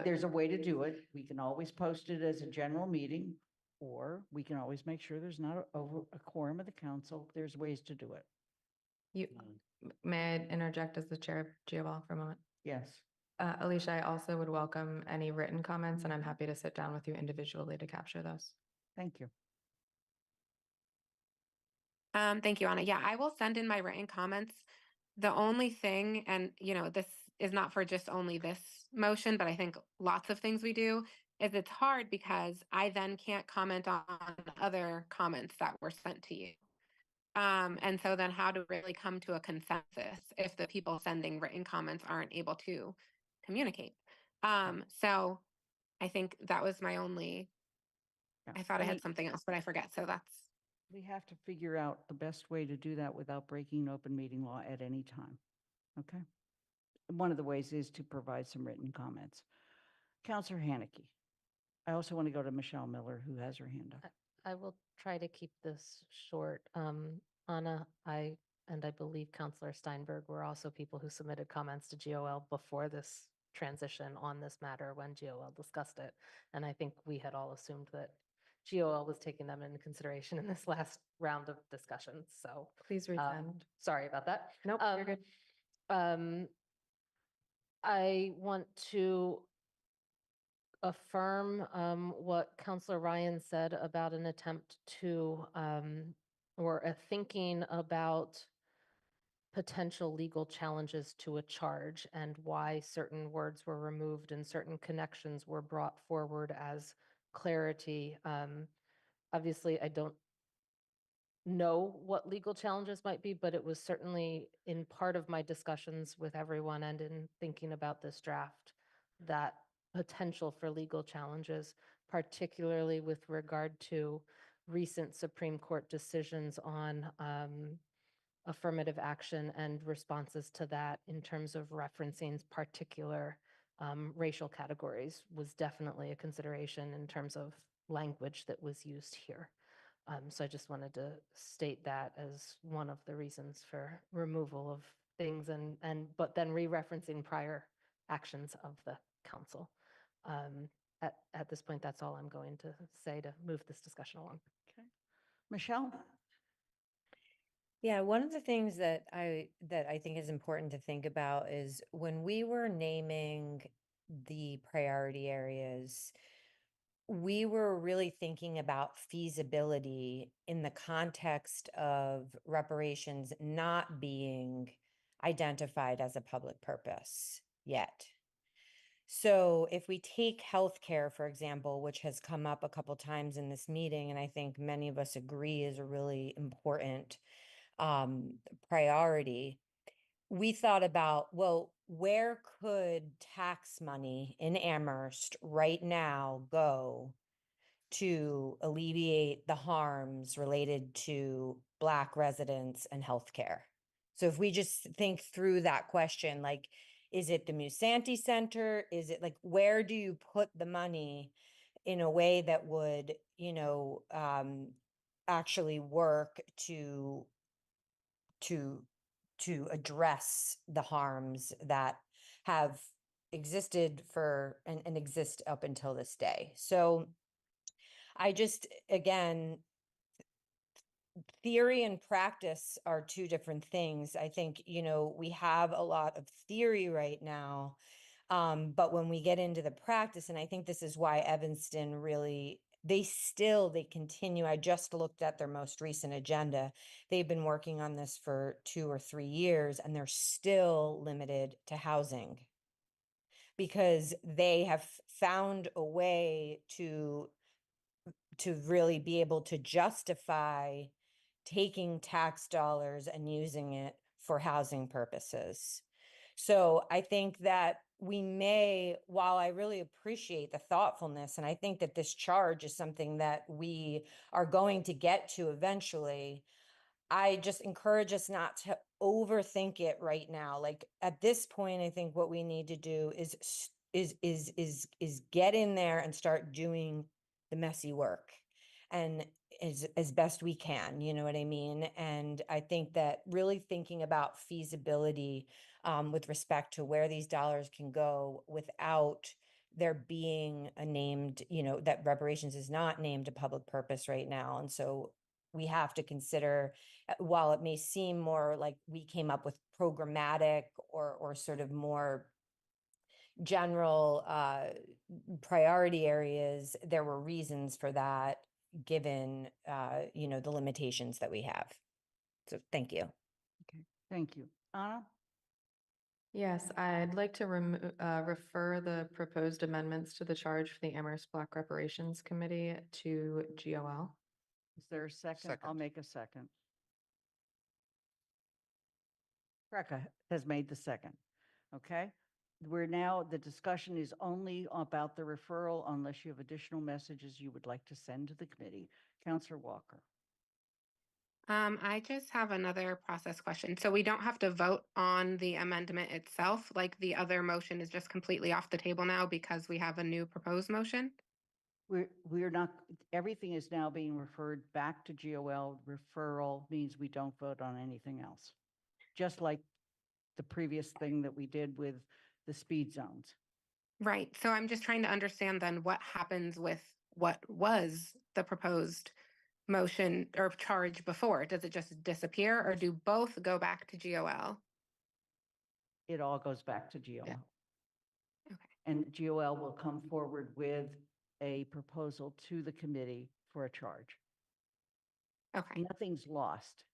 There's a way to do it. We can always post it as a general meeting, or we can always make sure there's not over a quorum of the council. There's ways to do it. May I interject as the chair of GOL for a moment? Yes. Alicia, I also would welcome any written comments, and I'm happy to sit down with you individually to capture those. Thank you. Thank you, Anna. Yeah, I will send in my written comments. The only thing, and this is not for just only this motion, but I think lots of things we do, is it's hard because I then can't comment on other comments that were sent to you. And so then how to really come to a consensus if the people sending written comments aren't able to communicate? So I think that was my only, I thought I had something else, but I forget. So that's. We have to figure out the best way to do that without breaking open meeting law at any time. Okay? One of the ways is to provide some written comments. Counselor Haneke. I also want to go to Michelle Miller, who has her hand up. I will try to keep this short. Anna, I believe Counselor Steinberg were also people who submitted comments to GOL before this transition on this matter when GOL discussed it. And I think we had all assumed that GOL was taking them into consideration in this last round of discussions, so. Please resend. Sorry about that. Nope, you're good. I want to affirm what Counselor Ryan said about an attempt to, or a thinking about potential legal challenges to a charge and why certain words were removed and certain connections were brought forward as clarity. Obviously, I don't know what legal challenges might be, but it was certainly in part of my discussions with everyone and in thinking about this draft, that potential for legal challenges, particularly with regard to recent Supreme Court decisions on affirmative action and responses to that in terms of referencing particular racial categories was definitely a consideration in terms of language that was used here. So I just wanted to state that as one of the reasons for removal of things but then re-referencing prior actions of the council. At this point, that's all I'm going to say to move this discussion along. Okay. Michelle? Yeah, one of the things that I think is important to think about is when we were naming the priority areas, we were really thinking about feasibility in the context of reparations not being identified as a public purpose yet. So if we take healthcare, for example, which has come up a couple times in this meeting, and I think many of us agree is a really important priority, we thought about, well, where could tax money in Amherst right now go to alleviate the harms related to Black residents and healthcare? So if we just think through that question, like, is it the Musanti Center? Is it like, where do you put the money in a way that would, actually work to address the harms that have existed and exist up until this day? So I just, again, theory and practice are two different things. I think, we have a lot of theory right now, but when we get into the practice, and I think this is why Evanston really, they continue. I just looked at their most recent agenda. They've been working on this for 2 or 3 years, and they're still limited to housing because they have found a way to really be able to justify taking tax dollars and using it for housing purposes. So I think that we may, while I really appreciate the thoughtfulness, and I think that this charge is something that we are going to get to eventually, I just encourage us not to overthink it right now. Like at this point, I think what we need to do is get in there and start doing the messy work, and as best we can, you know what I mean? And I think that really thinking about feasibility with respect to where these dollars can go without there being a named, that reparations is not named a public purpose right now. And so we have to consider, while it may seem more like we came up with programmatic or sort of more general priority areas, there were reasons for that given, the limitations that we have. So thank you. Okay, thank you. Anna? Yes, I'd like to refer the proposed amendments to the charge for the Amherst Black Reparations Committee to GOL. Is there a second? I'll make a second. Rebecca has made the second. Okay. The discussion is only about the referral unless you have additional messages you would like to send to the committee. Counselor Walker. I just have another process question. So we don't have to vote on the amendment itself, like the other motion is just completely off the table now because we have a new proposed motion? We're not, everything is now being referred back to GOL. Referral means we don't vote on anything else. Just like the previous thing that we did with the speed zones. Right. So I'm just trying to understand then what happens with what was the proposed motion or charge before? Does it just disappear or do both go back to GOL? It all goes back to GOL. Okay. And GOL will come forward with a proposal to the committee for a charge. Okay. Nothing's lost,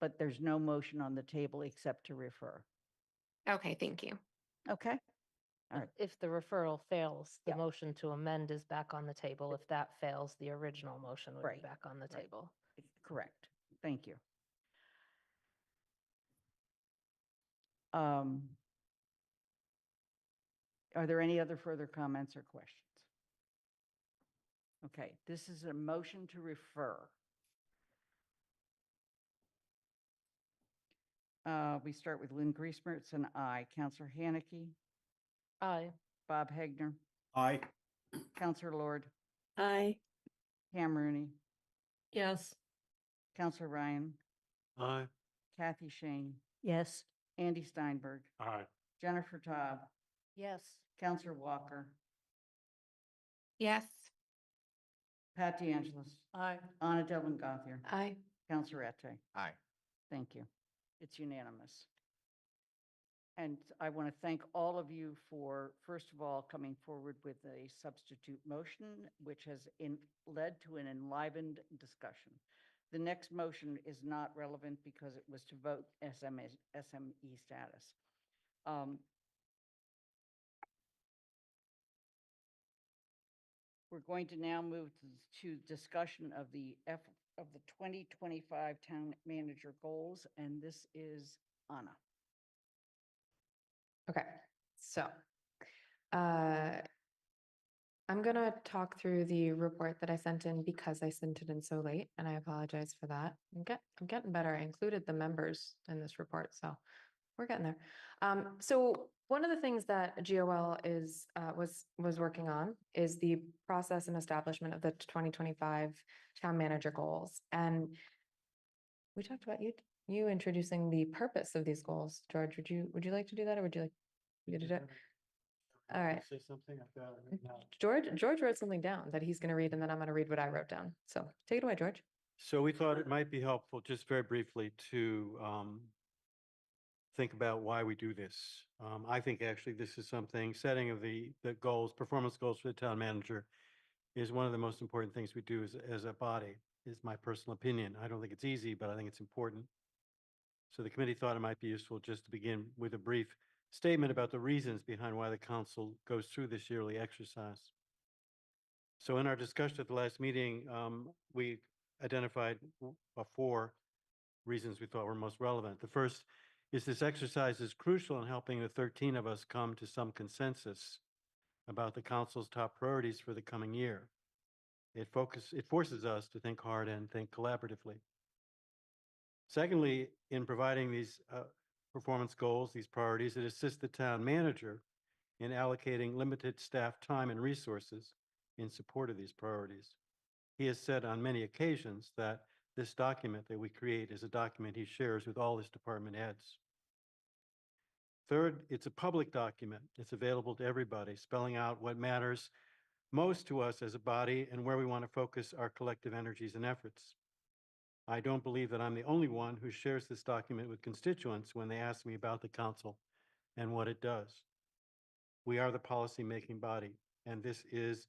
but there's no motion on the table except to refer. Okay, thank you. Okay? All right. If the referral fails, the Yeah. motion to amend is back on the table. If that fails, the original motion would be Right, back on the right. table. Correct. Thank you. Are there any other further comments or questions? Okay, this is a motion to refer. We start with Lynn Griesmer. It's an aye. Counselor Haneke, Aye. Bob Hegner, Aye. Counselor Lord, Aye. Pam Rooney, Yes. Counselor Ryan, Aye. Kathy Shane, Yes. Andy Steinberg, Aye. Jennifer Taub, Yes. Counselor Walker, Yes. Pat DeAngelis, Aye. Anna Delvin Gothier, Aye. Counselor Ette. Aye. Thank you. It's unanimous. And I want to thank all of you for, first of all, coming forward with a substitute motion, which has led to an enlivened discussion. The next motion is not relevant because it was to vote SME status. We're going to now move to discussion of the 2025 town manager goals, and this is Anna. Okay, so I'm gonna talk through the report that I sent in because I sent it in so late, and I apologize for that. I'm getting better. I included the members in this report, so we're getting there. So one of the things that GOL was working on is the process and establishment of the 2025 town manager goals, and we talked about you introducing the purpose of these goals. George, would you like to do that, or would you like me to do it? All right. Say something. I've got it right now. George wrote something down that he's going to read, and then I'm going to read what I wrote down. So take it away, George. So we thought it might be helpful, just very briefly, to think about why we do this. I think actually this is something, setting of the goals, performance goals for the town manager is one of the most important things we do as a body, is my personal opinion. I don't think it's easy, but I think it's important. So the committee thought it might be useful just to begin with a brief statement about the reasons behind why the council goes through this yearly exercise. So in our discussion at the last meeting, we identified 4 reasons we thought were most relevant. The first is this exercise is crucial in helping the 13 of us come to some consensus about the council's top priorities for the coming year. It forces us to think hard and think collaboratively. Secondly, in providing these performance goals, these priorities, it assists the town manager in allocating limited staff time and resources in support of these priorities. He has said on many occasions that this document that we create is a document he shares with all his department heads. Third, it's a public document. It's available to everybody, spelling out what matters most to us as a body and where we want to focus our collective energies and efforts. I don't believe that I'm the only one who shares this document with constituents when they ask me about the council and what it does. We are the policy-making body, and this is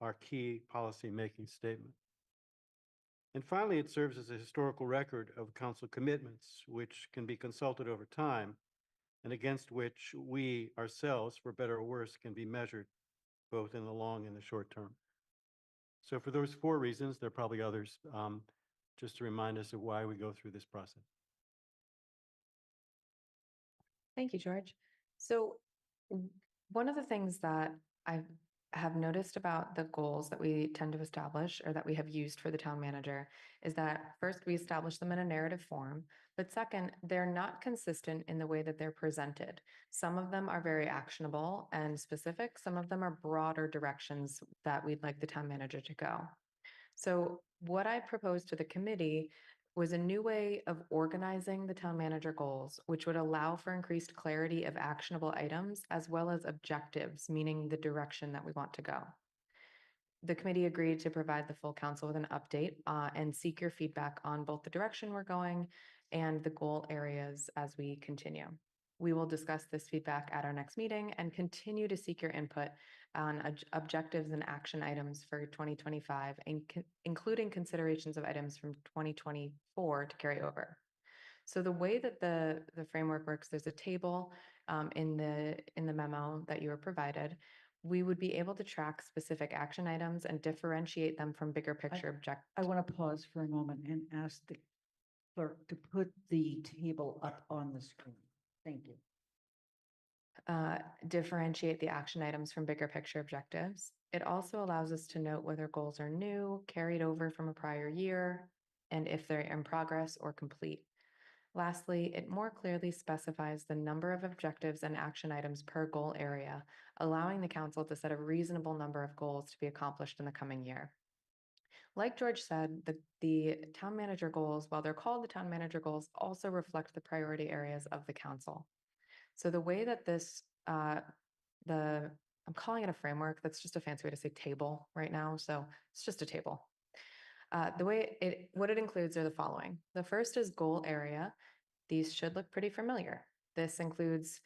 our key policy-making statement. And finally, it serves as a historical record of council commitments, which can be consulted over time and against which we ourselves, for better or worse, can be measured both in the long and the short term. So for those 4 reasons, there are probably others, just to remind us of why we go through this process. Thank you, George. So one of the things that I have noticed about the goals that we tend to establish or that we have used for the town manager is that first, we establish them in a narrative form, but second, they're not consistent in the way that they're presented. Some of them are very actionable and specific. Some of them are broader directions that we'd like the town manager to go. So what I proposed to the committee was a new way of organizing the town manager goals, which would allow for increased clarity of actionable items as well as objectives, meaning the direction that we want to go. The committee agreed to provide the full council with an update and seek your feedback on both the direction we're going and the goal areas as we continue. We will discuss this feedback at our next meeting and continue to seek your input on objectives and action items for 2025, including considerations of items from 2024 to carry over. So the way that the framework works, there's a table in the memo that you were provided. We would be able to track specific action items and differentiate them from bigger picture objectives. I want to pause for a moment and ask the clerk to put the table up on the screen. Thank you. Differentiate the action items from bigger picture objectives. It also allows us to note whether goals are new, carried over from a prior year, and if they're in progress or complete. Lastly, it more clearly specifies the number of objectives and action items per goal area, allowing the council to set a reasonable number of goals to be accomplished in the coming year. Like George said, the town manager goals, while they're called the town manager goals, also reflect the priority areas of the council. So the way that this, I'm calling it a framework, that's just a fancy way to say table right now, so it's just a table. What it includes are the following. The first is goal area. These should look pretty familiar. This includes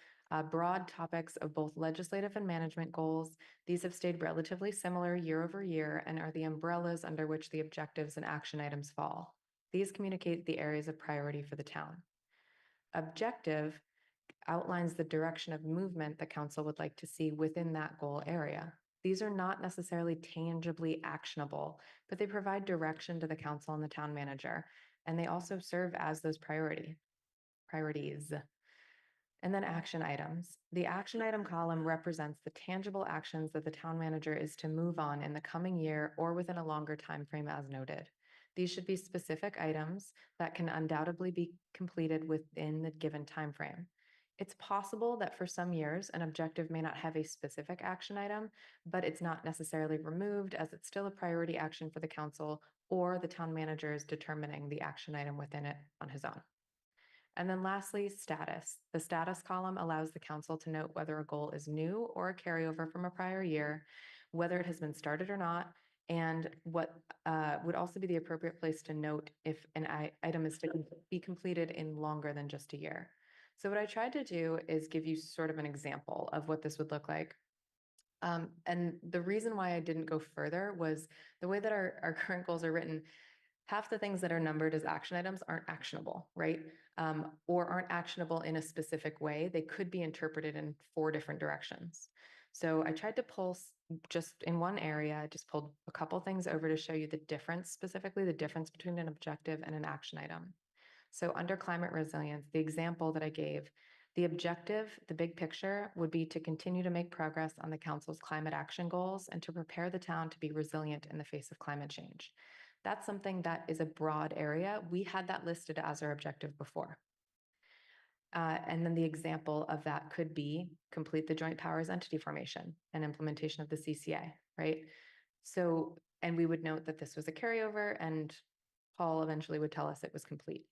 broad topics of both legislative and management goals. These have stayed relatively similar year over year and are the umbrellas under which the objectives and action items fall. These communicate the areas of priority for the town. Objective outlines the direction of movement the council would like to see within that goal area. These are not necessarily tangibly actionable, but they provide direction to the council and the town manager, and they also serve as those priorities. And then action items. The action item column represents the tangible actions that the town manager is to move on in the coming year or within a longer time frame as noted. These should be specific items that can undoubtedly be completed within the given time frame. It's possible that for some years, an objective may not have a specific action item, but it's not necessarily removed as it's still a priority action for the council or the town manager is determining the action item within it on his own. And then lastly, status. The status column allows the council to note whether a goal is new or a carryover from a prior year, whether it has been started or not, and what would also be the appropriate place to note if an item is to be completed in longer than just a year. So what I tried to do is give you sort of an example of what this would look like. And the reason why I didn't go further was the way that our current goals are written. Half the things that are numbered as action items aren't actionable, right? Or aren't actionable in a specific way. They could be interpreted in 4 different directions. So I tried to pull just in one area, I just pulled a couple things over to show you the difference, specifically the difference between an objective and an action item. So under climate resilience, the example that I gave, the objective, the big picture would be to continue to make progress on the council's climate action goals and to prepare the town to be resilient in the face of climate change. That's something that is a broad area. We had that listed as our objective before. And then the example of that could be complete the joint powers entity formation and implementation of the CCA, right? So, and we would note that this was a carryover and Paul eventually would tell us it was complete.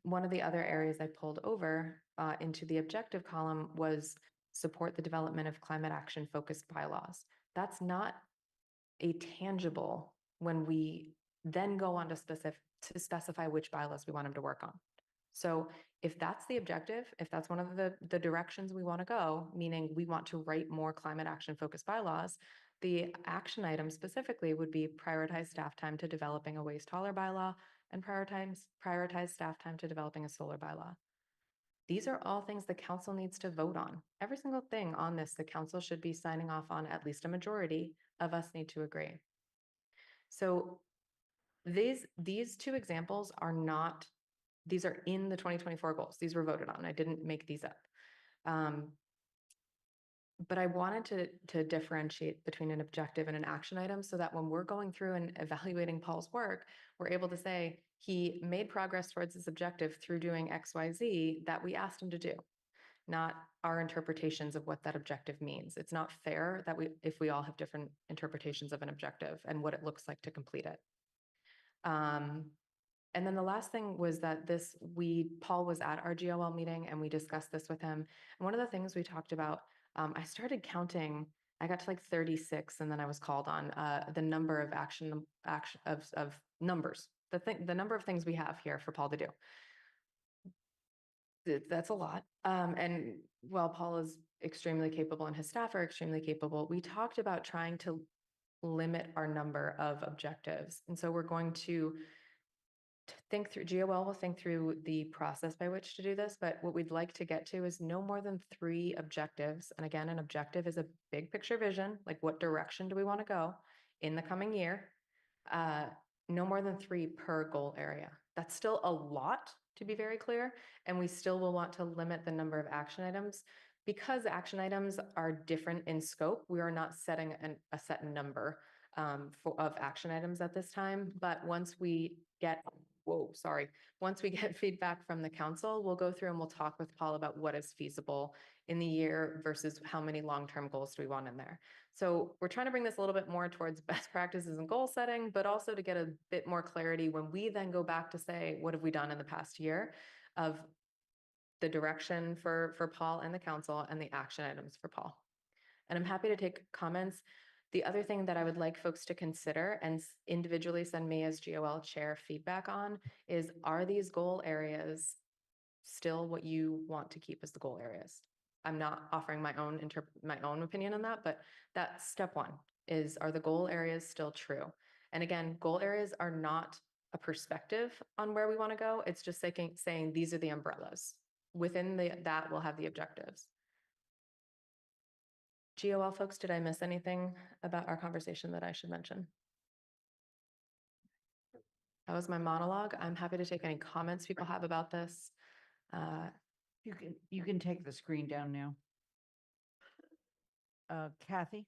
One of the other areas I pulled over into the objective column was support the development of climate action focused bylaws. That's not a tangible when we then go on to specify which bylaws we want them to work on. So if that's the objective, if that's one of the directions we want to go, meaning we want to write more climate action focused bylaws, the action item specifically would be prioritize staff time to developing a waste hauler bylaw and prioritize staff time to developing a solar bylaw. These are all things the council needs to vote on. Every single thing on this, the council should be signing off on. At least a majority of us need to agree. So these 2 examples are not, these are in the 2024 goals. These were voted on. I didn't make these up. But I wanted to differentiate between an objective and an action item so that when we're going through and evaluating Paul's work, we're able to say he made progress towards his objective through doing X, Y, Z that we asked him to do, not our interpretations of what that objective means. It's not fair that if we all have different interpretations of an objective and what it looks like to complete it. And then the last thing was that Paul was at our GOL meeting and we discussed this with him. And one of the things we talked about, I started counting I got to like 36 and then I was called on the number of action of numbers, the number of things we have here for Paul to do. That's a lot. And while Paul is extremely capable and his staff are extremely capable, we talked about trying to limit our number of objectives. And so we're going to think through, GOL will think through the process by which to do this, but what we'd like to get to is no more than 3 objectives. And again, an objective is a big picture vision, like what direction do we want to go in the coming year? No more than 3 per goal area. That's still a lot, to be very clear, and we still will want to limit the number of action items. Because action items are different in scope, we are not setting a set number of action items at this time, but once we get once we get feedback from the council, we'll go through and we'll talk with Paul about what is feasible in the year versus how many long-term goals do we want in there. So we're trying to bring this a little bit more towards best practices and goal setting, but also to get a bit more clarity when we then go back to say, what have we done in the past year of the direction for Paul and the council and the action items for Paul. And I'm happy to take comments. The other thing that I would like folks to consider and individually send me as GOL chair feedback on is, are these goal areas still what you want to keep as the goal areas? I'm not offering my own opinion on that, but that's step 1 is, are the goal areas still true? And again, goal areas are not a perspective on where we want to go. It's just saying these are the umbrellas. Within that, we'll have the objectives. GOL folks, did I miss anything about our conversation that I should mention? That was my monologue. I'm happy to take any comments people have about this. You can take the screen down now. Kathy?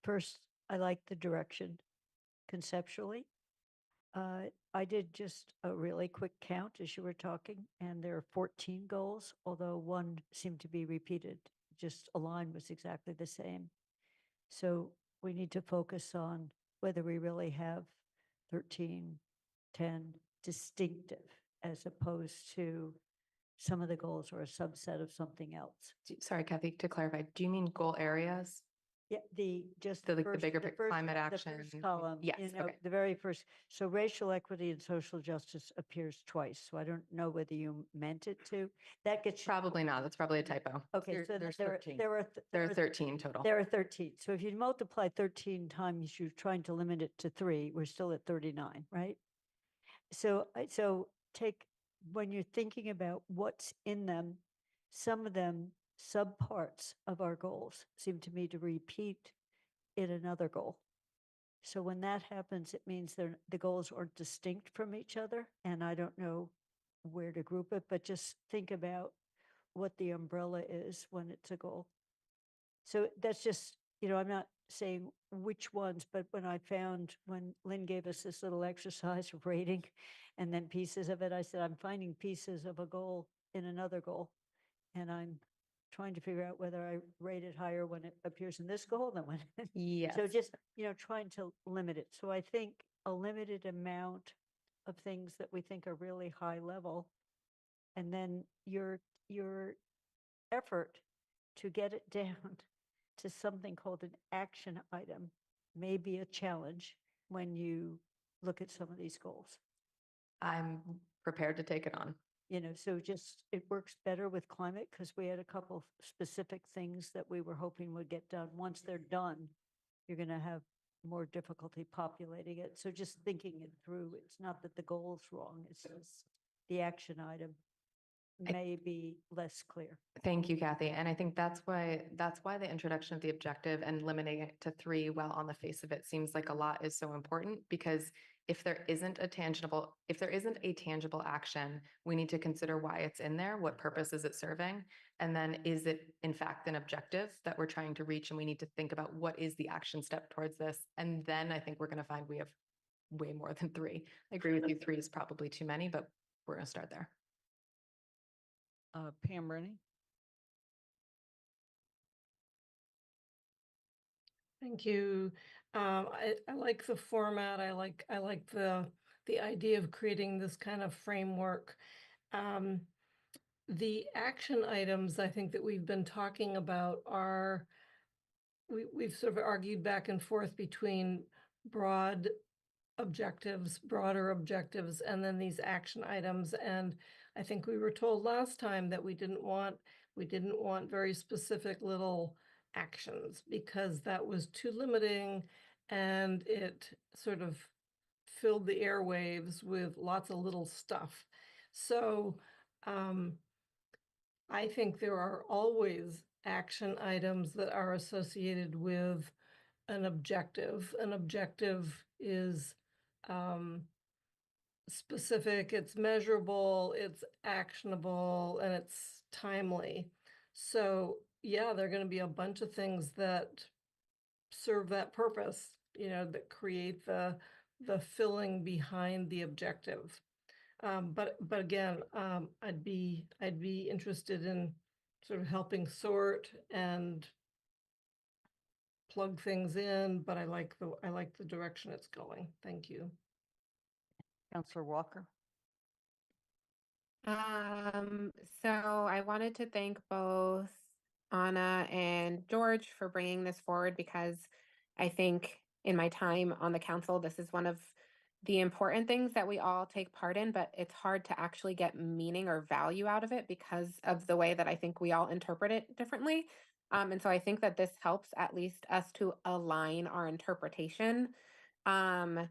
First, I like the direction conceptually. I did just a really quick count as you were talking, and there are 14 goals, although one seemed to be repeated. Just a line was exactly the same. So we need to focus on whether we really have 13, 10 distinctive, as opposed to some of the goals are a subset of something else. Sorry, Kathy, to clarify, do you mean goal areas? Yeah, just So like the first- bigger climate the action. first column, Yes, okay. the very first. So racial equity and social justice appears twice. So I don't know whether you meant it to. That gets Probably not. That's probably a typo. okay. So there's there 13. There are 13 total. There are 13. So if you multiply 13 times, you're trying to limit it to 3. We're still at 39, right? So when you're thinking about what's in them, some of them subparts of our goals seem to me to repeat in another goal. So when that happens, it means the goals are distinct from each other, and I don't know where to group it, but just think about what the umbrella is when it's a goal. So that's just, I'm not saying which ones, but when Lynn gave us this little exercise of rating and then pieces of it, I said, I'm finding pieces of a goal in another goal. And I'm trying to figure out whether I rate it higher when it appears in this goal than when. Yes. So just, trying to limit it. So I think a limited amount of things that we think are really high level, and then your effort to get it down to something called an action item may be a challenge when you look at some of these goals. I'm prepared to take it on. So just, it works better with climate because we had a couple specific things that we were hoping would get done. Once they're done, you're going to have more difficulty populating it. So just thinking it through, it's not that the goal's wrong, it's just the action item may be less clear. Thank you, Kathy. And I think that's why the introduction of the objective and limiting it to 3, while on the face of it seems like a lot, is so important, because if there isn't a tangible action, we need to consider why it's in there, what purpose is it serving, and then is it in fact an objective that we're trying to reach, and we need to think about what is the action step towards this. And then I think we're going to find we have way more than 3. I agree with you, 3 is probably too many, but we're going to start there. Pam Rennie? Thank you. I like the format. I like the idea of creating this kind of framework. the action items I think that we've been talking about are, we've sort of argued back and forth between broad objectives, broader objectives, and then these action items. And I think we were told last time that we didn't want very specific little actions because that was too limiting and it sort of filled the airwaves with lots of little stuff. So I think there are always action items that are associated with an objective. An objective is specific, it's measurable, it's actionable, and it's timely. So yeah, there are going to be a bunch of things that serve that purpose, that create the filling behind the objective. But again, I'd be interested in sort of helping sort and plug things in, but I like the direction it's going. Thank you. Counselor Walker. So I wanted to thank both Anna and George for bringing this forward because I think in my time on the council, this is one of the important things that we all take part in, but it's hard to actually get meaning or value out of it because of the way that I think we all interpret it differently. And so I think that this helps at least us to align our interpretation. And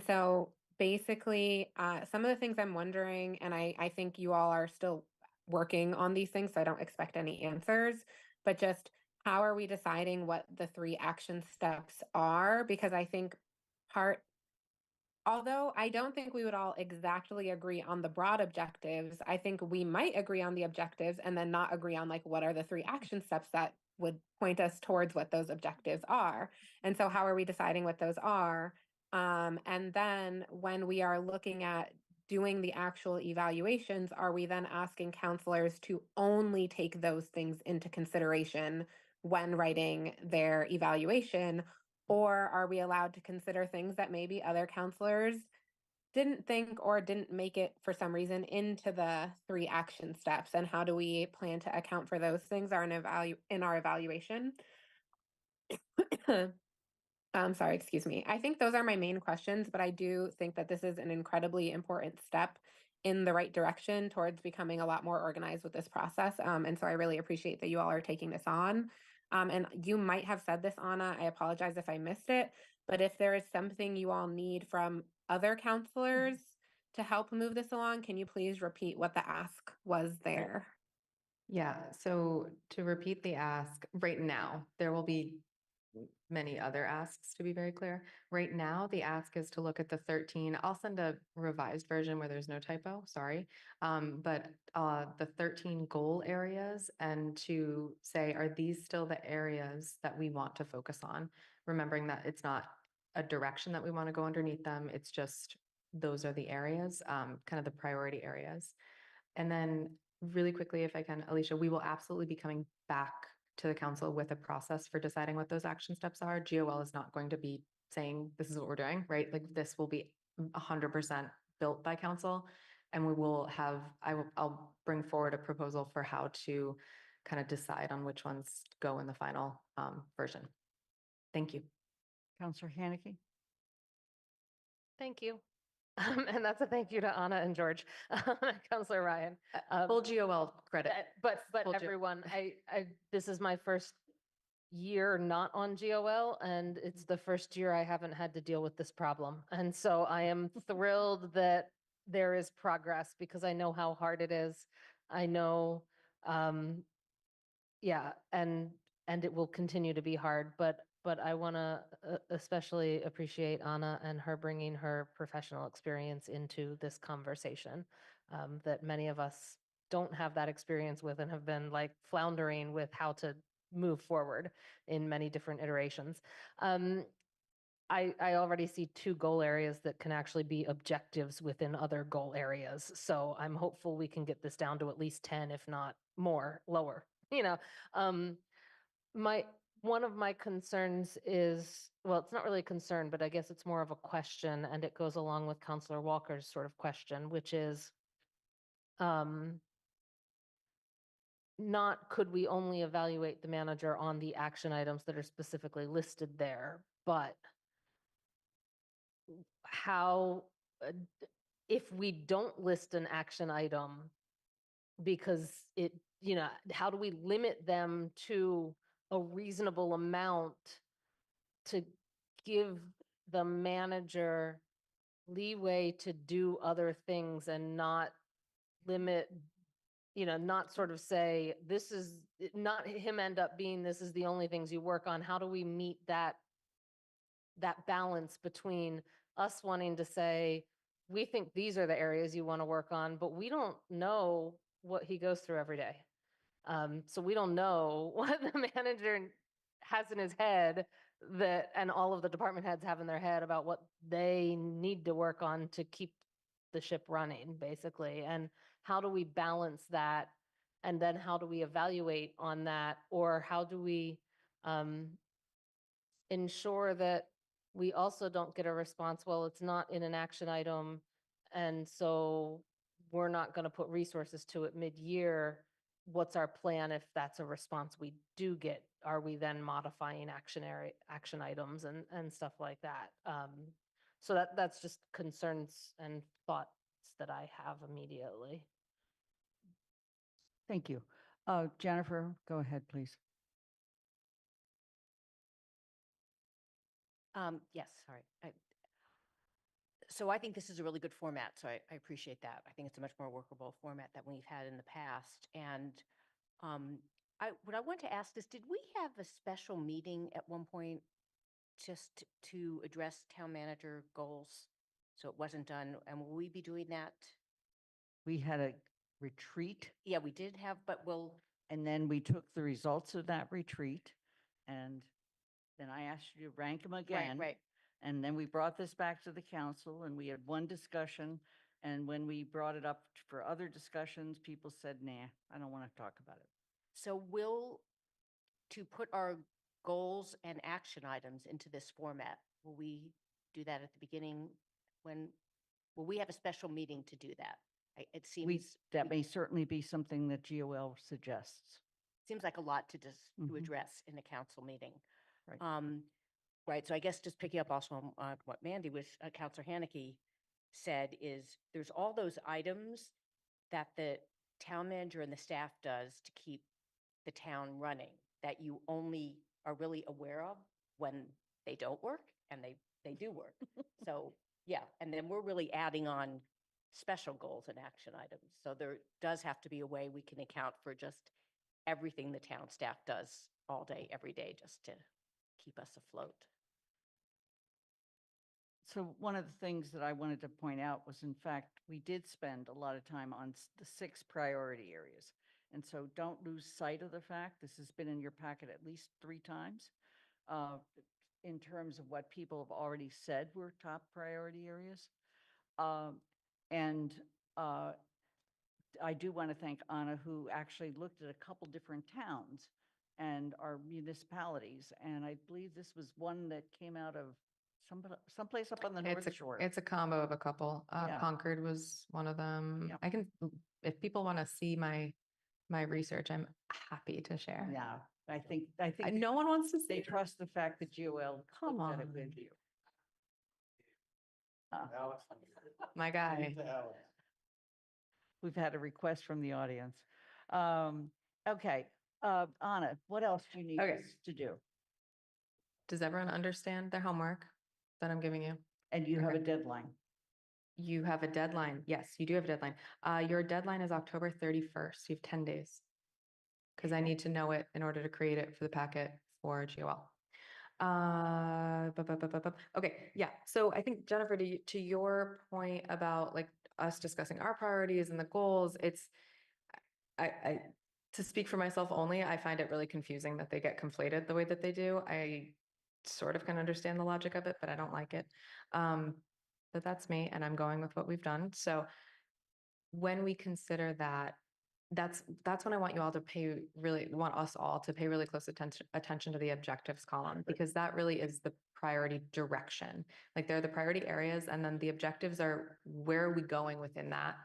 so basically, some of the things I'm wondering, and I think you all are still working on these things, so I don't expect any answers, but just how are we deciding what the 3 action steps are? Because I think although I don't think we would all exactly agree on the broad objectives, I think we might agree on the objectives and then not agree on like what are the 3 action steps that would point us towards what those objectives are. And so how are we deciding what those are? And then when we are looking at doing the actual evaluations, are we then asking counselors to only take those things into consideration when writing their evaluation? Or are we allowed to consider things that maybe other counselors didn't think or didn't make it for some reason into the 3 action steps? And how do we plan to account for those things in our evaluation? Sorry, excuse me. I think those are my main questions, but I do think that this is an incredibly important step in the right direction towards becoming a lot more organized with this process. And so I really appreciate that you all are taking this on. And you might have said this, Anna, I apologize if I missed it, but if there is something you all need from other counselors to help move this along, can you please repeat what the ask was there? Yeah, so to repeat the ask, right now, there will be many other asks, to be very clear. Right now, the ask is to look at the 13. I'll send a revised version where there's no typo, sorry. But the 13 goal areas and to say, are these still the areas that we want to focus on? Remembering that it's not a direction that we want to go underneath them. It's just, those are the areas, kind of the priority areas. And then really quickly, if I can, Alicia, we will absolutely be coming back to the council with a process for deciding what those action steps are. GOL is not going to be saying, this is what we're doing, right? Like this will be 100% built by council. And we will have, I'll bring forward a proposal for how to kind of decide on which ones go in the final version. Thank you. Counselor Haneke. Thank you. And that's a thank you to Anna and George, Counselor Ryan. Full GOL credit. But Full everyone, this is my first year not on GOL, and it's the first year I haven't had to deal with this problem. And so I am thrilled that there is progress because I know how hard it is. I know, yeah, and it will continue to be hard, but I want to especially appreciate Anna and her bringing her professional experience into this conversation that many of us don't have that experience with and have been like floundering with how to move forward in many different iterations. I already see 2 goal areas that can actually be objectives within other goal areas. So I'm hopeful we can get this down to at least 10, if not more, lower. One of my concerns is, well, it's not really a concern, but I guess it's more of a question, and it goes along with Counselor Walker's sort of question, which is, not could we only evaluate the manager on the action items that are specifically listed there, but how, if we don't list an action item because it, how do we limit them to a reasonable amount to give the manager leeway to do other things and not limit, not sort of say, this is not him end up being, this is the only things you work on. How do we meet that balance between us wanting to say, we think these are the areas you want to work on, but we don't know what he goes through every day. So we don't know what the manager has in his head and all of the department heads have in their head about what they need to work on to keep the ship running, basically. And how do we balance that? And then how do we evaluate on that? Or how do we ensure that we also don't get a response, well, it's not in an action item, and so we're not going to put resources to it mid-year. What's our plan if that's a response we do get? Are we then modifying action items and stuff like that? So that's just concerns and thoughts that I have immediately. Thank you. Jennifer, go ahead, please. Yes, sorry. So I think this is a really good format, so I appreciate that. I think it's a much more workable format than we've had in the past. And what I want to ask is, did we have a special meeting at one point just to address town manager goals? So it wasn't done, and will we be doing that? We had a retreat. Yeah, we did have, but and then we took the results of that retreat, and then I asked you to rank them again. Right. And then we brought this back to the council and we had one discussion. And when we brought it up for other discussions, people said, nah, I don't want to talk about it. So to put our goals and action items into this format, will we do that at the beginning? Will we have a special meeting to do that? It seems that may certainly be something that GOL suggests. Seems like a lot to to address in a council meeting. Right. So I guess just picking up also on what Councilor Haneke said is there's all those items that the town manager and the staff does to keep the town running that you only are really aware of when they don't work, and they do work. So yeah, and then we're really adding on special goals and action items. So there does have to be a way we can account for just everything the town staff does all day, every day, just to keep us afloat. So one of the things that I wanted to point out was, in fact, we did spend a lot of time on the 6 priority areas. And so don't lose sight of the fact, this has been in your packet at least 3 times, in terms of what people have already said were top priority areas. I do want to thank Anna, who actually looked at a couple different towns and our municipalities. And I believe this was one that came out of someplace up on the North Shore. It's a combo of a couple. Yeah. Concord was one of them. Yeah. I can, if people want to see my research, I'm happy to share. Yeah, I think no one wants to see. they trust the fact that GOL Come looked at it on. with you. My guy. We've had a request from the audience. Okay, Anna, what else do you need Okay. us to do? Does everyone understand the homework that I'm giving you? And you have a deadline. You have a deadline. Yes, you do have a deadline. Your deadline is October 31st. You have 10 days. Because I need to know it in order to create it for the packet for GOL. Okay, yeah. So I think, Jennifer, to your point about like us discussing our priorities and the goals, it's, to speak for myself only, I find it really confusing that they get conflated the way that they do. I sort of can understand the logic of it, but I don't like it. But that's me, and I'm going with what we've done. So when we consider that, that's when I want you all to want us all to pay really close attention to the objectives column, because that really is the priority direction. Like they're the priority areas, and then the objectives are where are we going within that.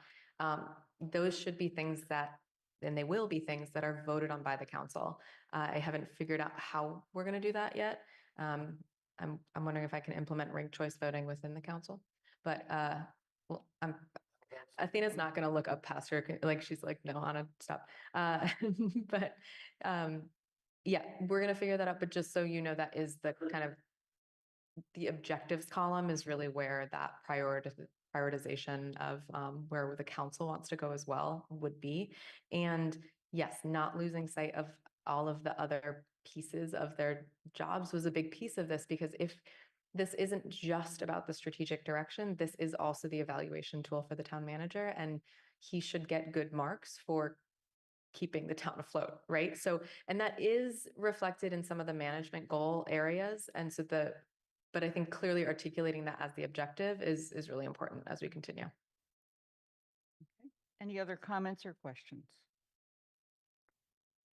Those should be things that and they will be things that are voted on by the council. I haven't figured out how we're going to do that yet. I'm wondering if I can implement ranked choice voting within the council, but well, Athena's not going to look up past her. Like she's like, no, Anna, stop. But yeah, we're going to figure that out. But just so you know, that is the kind of the objectives column is really where that prioritization of where the council wants to go as well would be. And yes, not losing sight of all of the other pieces of their jobs was a big piece of this, because if this isn't just about the strategic direction, this is also the evaluation tool for the town manager, and he should get good marks for keeping the town afloat, right? So, and that is reflected in some of the management goal areas. And so but I think clearly articulating that as the objective is really important as we continue. Okay. Any other comments or questions?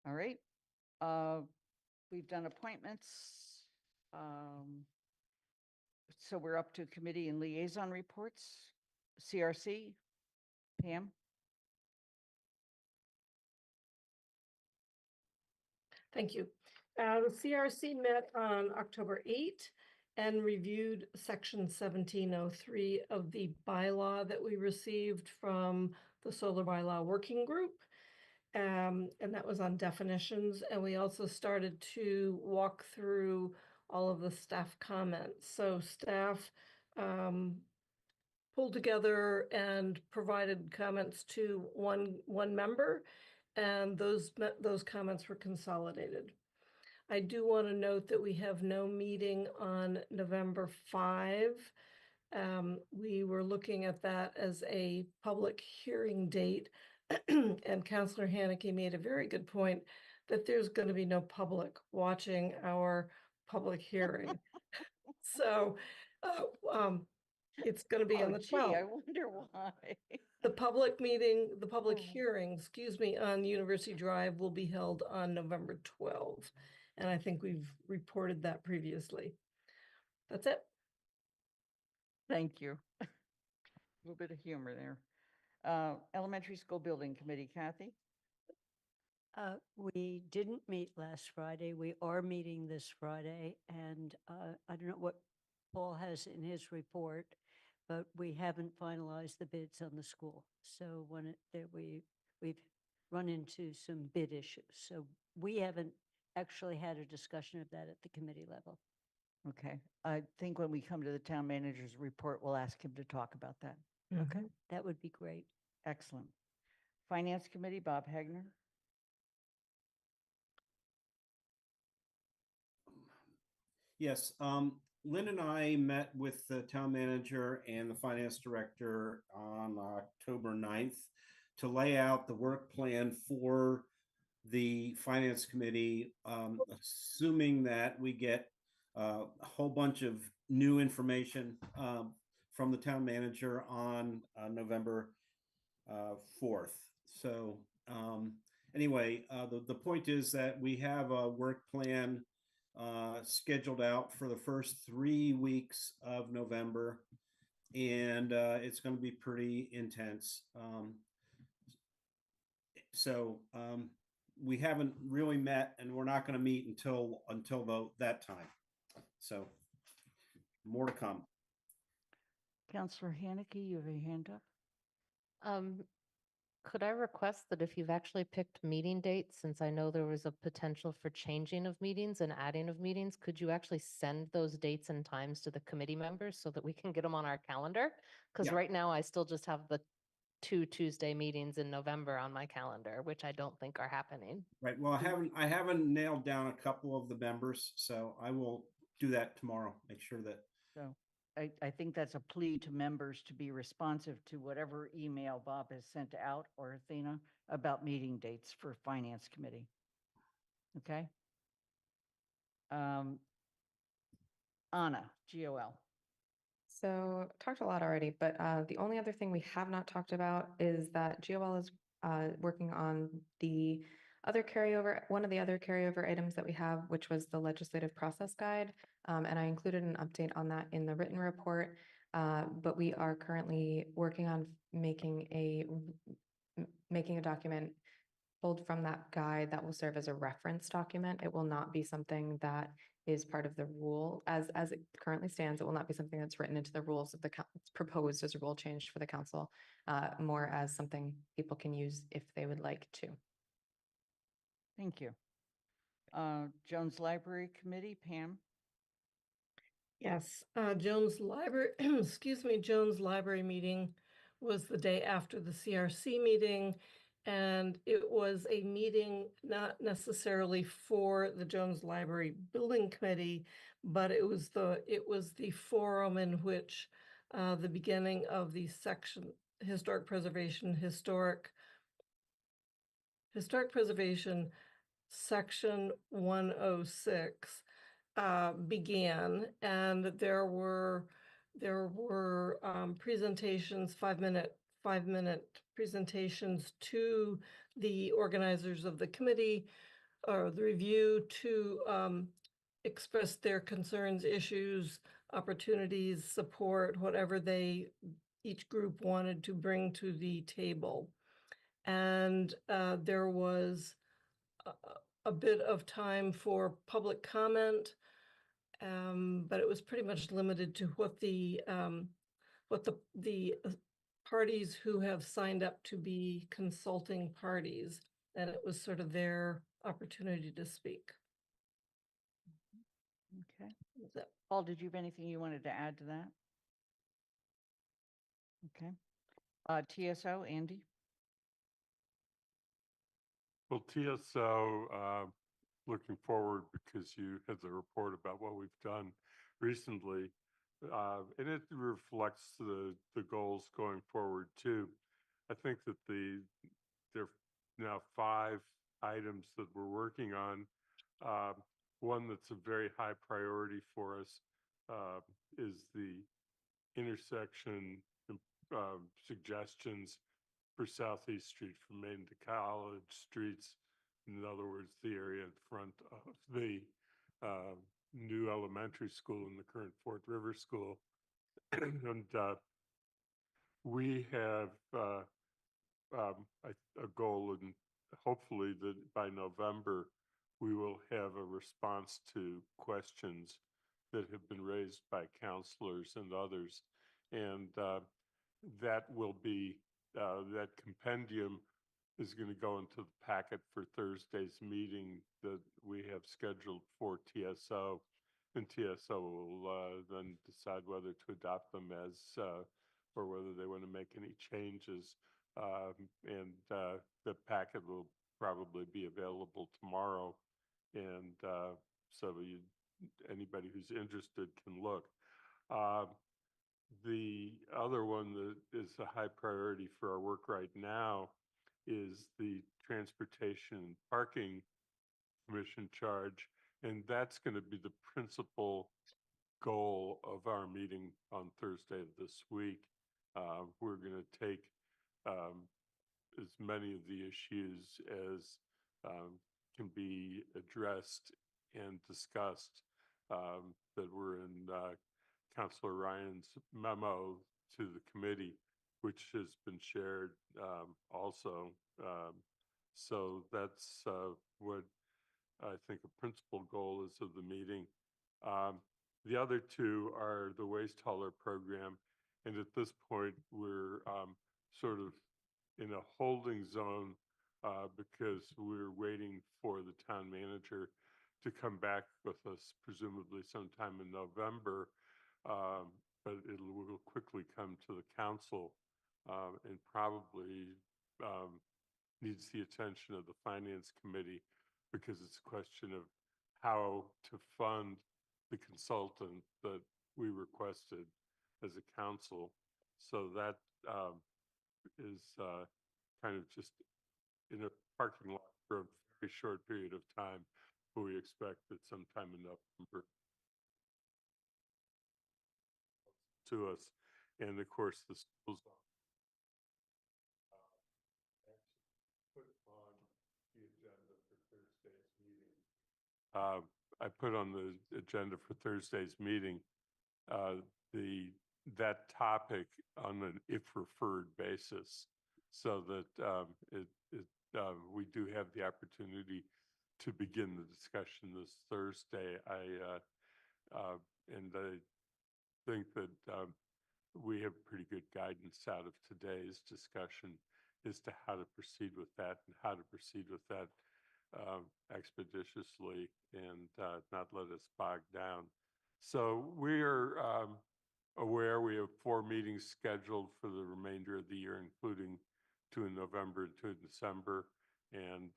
All right. We've done appointments. So we're up to committee and liaison reports. CRC, Pam? Thank you. The CRC met on October 8 and reviewed section 1703 of the bylaw that we received from the solar bylaw working group. And that was on definitions. And we also started to walk through all of the staff comments. So staff pulled together and provided comments to one member, and those comments were consolidated. I do want to note that we have no meeting on November 5. We were looking at that as a public hearing date, and Councillor Haneke made a very good point that there's going to be no public watching our public hearing. So it's going to be on the 12th. I wonder why. The public hearing, excuse me, on University Drive will be held on November 12th. And I think we've reported that previously. That's it. Thank you. A little bit of humor there. Elementary School Building Committee, Kathy? We didn't meet last Friday. We are meeting this Friday, and I don't know what Paul has in his report, but we haven't finalized the bids on the school. So we've run into some bid issues. So we haven't actually had a discussion of that at the committee level. Okay. I think when we come to the town manager's report, we'll ask him to talk about that. Okay. That would be great. Excellent. Finance Committee, Bob Hagner? Yes, Lynn and I met with the town manager and the finance director on October 9th to lay out the work plan for the finance committee, assuming that we get a whole bunch of new information from the town manager on November 4th. So anyway, the point is that we have a work plan scheduled out for the first 3 weeks of November, and it's going to be pretty intense. So we haven't really met, and we're not going to meet until that time. So more to come. Councillor Haneke, you have a hand up? Could I request that if you've actually picked meeting dates, since I know there was a potential for changing of meetings and adding of meetings, could you actually send those dates and times to the committee members so that we can get them on our calendar? Because Yeah. right now I still just have the 2 Tuesday meetings in November on my calendar, which I don't think are happening. Right. Well, I haven't nailed down a couple of the members, so I will do that tomorrow. Make sure that. So I think that's a plea to members to be responsive to whatever email Bob has sent out, or Athena, about meeting dates for Finance Committee. Okay? Anna, GOL. So talked a lot already, but the only other thing we have not talked about is that GOL is working on one of the other carryover items that we have, which was the legislative process guide. And I included an update on that in the written report. But we are currently working on making a document pulled from that guide that will serve as a reference document. It will not be something that is part of the rule as it currently stands. It will not be something that's written into the rules of the it's proposed as a rule change for the council, more as something people can use if they would like to. Thank you. Jones Library Committee, Pam? Yes, Jones Library, excuse me, Jones Library meeting was the day after the CRC meeting. And it was a meeting not necessarily for the Jones Library Building Committee, but it was the forum in which the beginning of the section historic preservation section 106 began, and there were presentations, 5-minute presentations to the organizers of the committee or the review to express their concerns, issues, opportunities, support, whatever each group wanted to bring to the table. And there was a bit of time for public comment, but it was pretty much limited to what the parties who have signed up to be consulting parties, and it was sort of their opportunity to speak. Okay. Paul, did you have anything you wanted to add to that? Okay. TSO, Andy? Well, TSO, looking forward because you had the report about what we've done recently, and it reflects the goals going forward too. I think that there are now 5 items that we're working on. One that's a very high priority for us is the intersection suggestions for Southeast Street from Main to College Streets. In other words, the area in front of the new elementary school and the current Fort River School. And we have a goal, and hopefully that by November we will have a response to questions that have been raised by counselors and others. And that will be, that compendium is going to go into the packet for Thursday's meeting that we have scheduled for TSO. And TSO will then decide whether to adopt them as, or whether they want to make any changes. And the packet will probably be available tomorrow. And so anybody who's interested can look. The other one that is a high priority for our work right now is the Transportation and Parking Commission charge. And that's going to be the principal goal of our meeting on Thursday of this week. We're going to take as many of the issues as can be addressed and discussed that were in Councilor Ryan's memo to the committee, which has been shared also. So that's what I think a principal goal is of the meeting. The other 2 are the waste hauler program. And at this point, we're sort of in a holding zone because we're waiting for the town manager to come back with us, presumably sometime in November. But it will quickly come to the council and probably needs the attention of the finance committee, because it's a question of how to fund the consultant that we requested as a council. So that is kind of just in a parking lot for a very short period of time, but we expect that sometime in November to us. And of course, the schools put on the agenda for Thursday's meeting. I put on the agenda for Thursday's meeting that topic on an if referred basis, so that we do have the opportunity to begin the discussion this Thursday. And I think that we have pretty good guidance out of today's discussion as to how to proceed with that and how to proceed with that expeditiously and not let us bog down. So we are aware we have 4 meetings scheduled for the remainder of the year, including 2 in November and 2 in December. And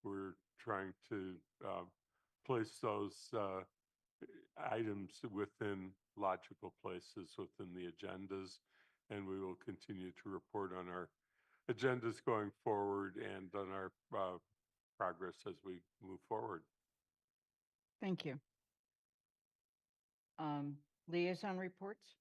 we're trying to place those items within logical places within the agendas. And we will continue to report on our agendas going forward and on our progress as we move forward. Thank you. Liaison reports?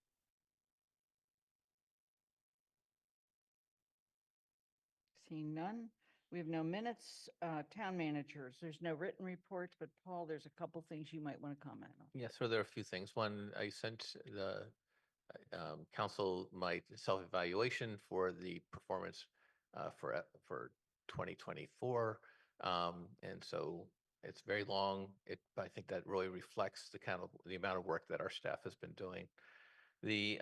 Seeing none. We have no minutes. Town managers, there's no written reports, but Paul, there's a couple things you might want to comment on. Yeah, so there are a few things. One, I sent the council my self-evaluation for the performance for 2024. And so it's very long. I think that really reflects the amount of work that our staff has been doing. The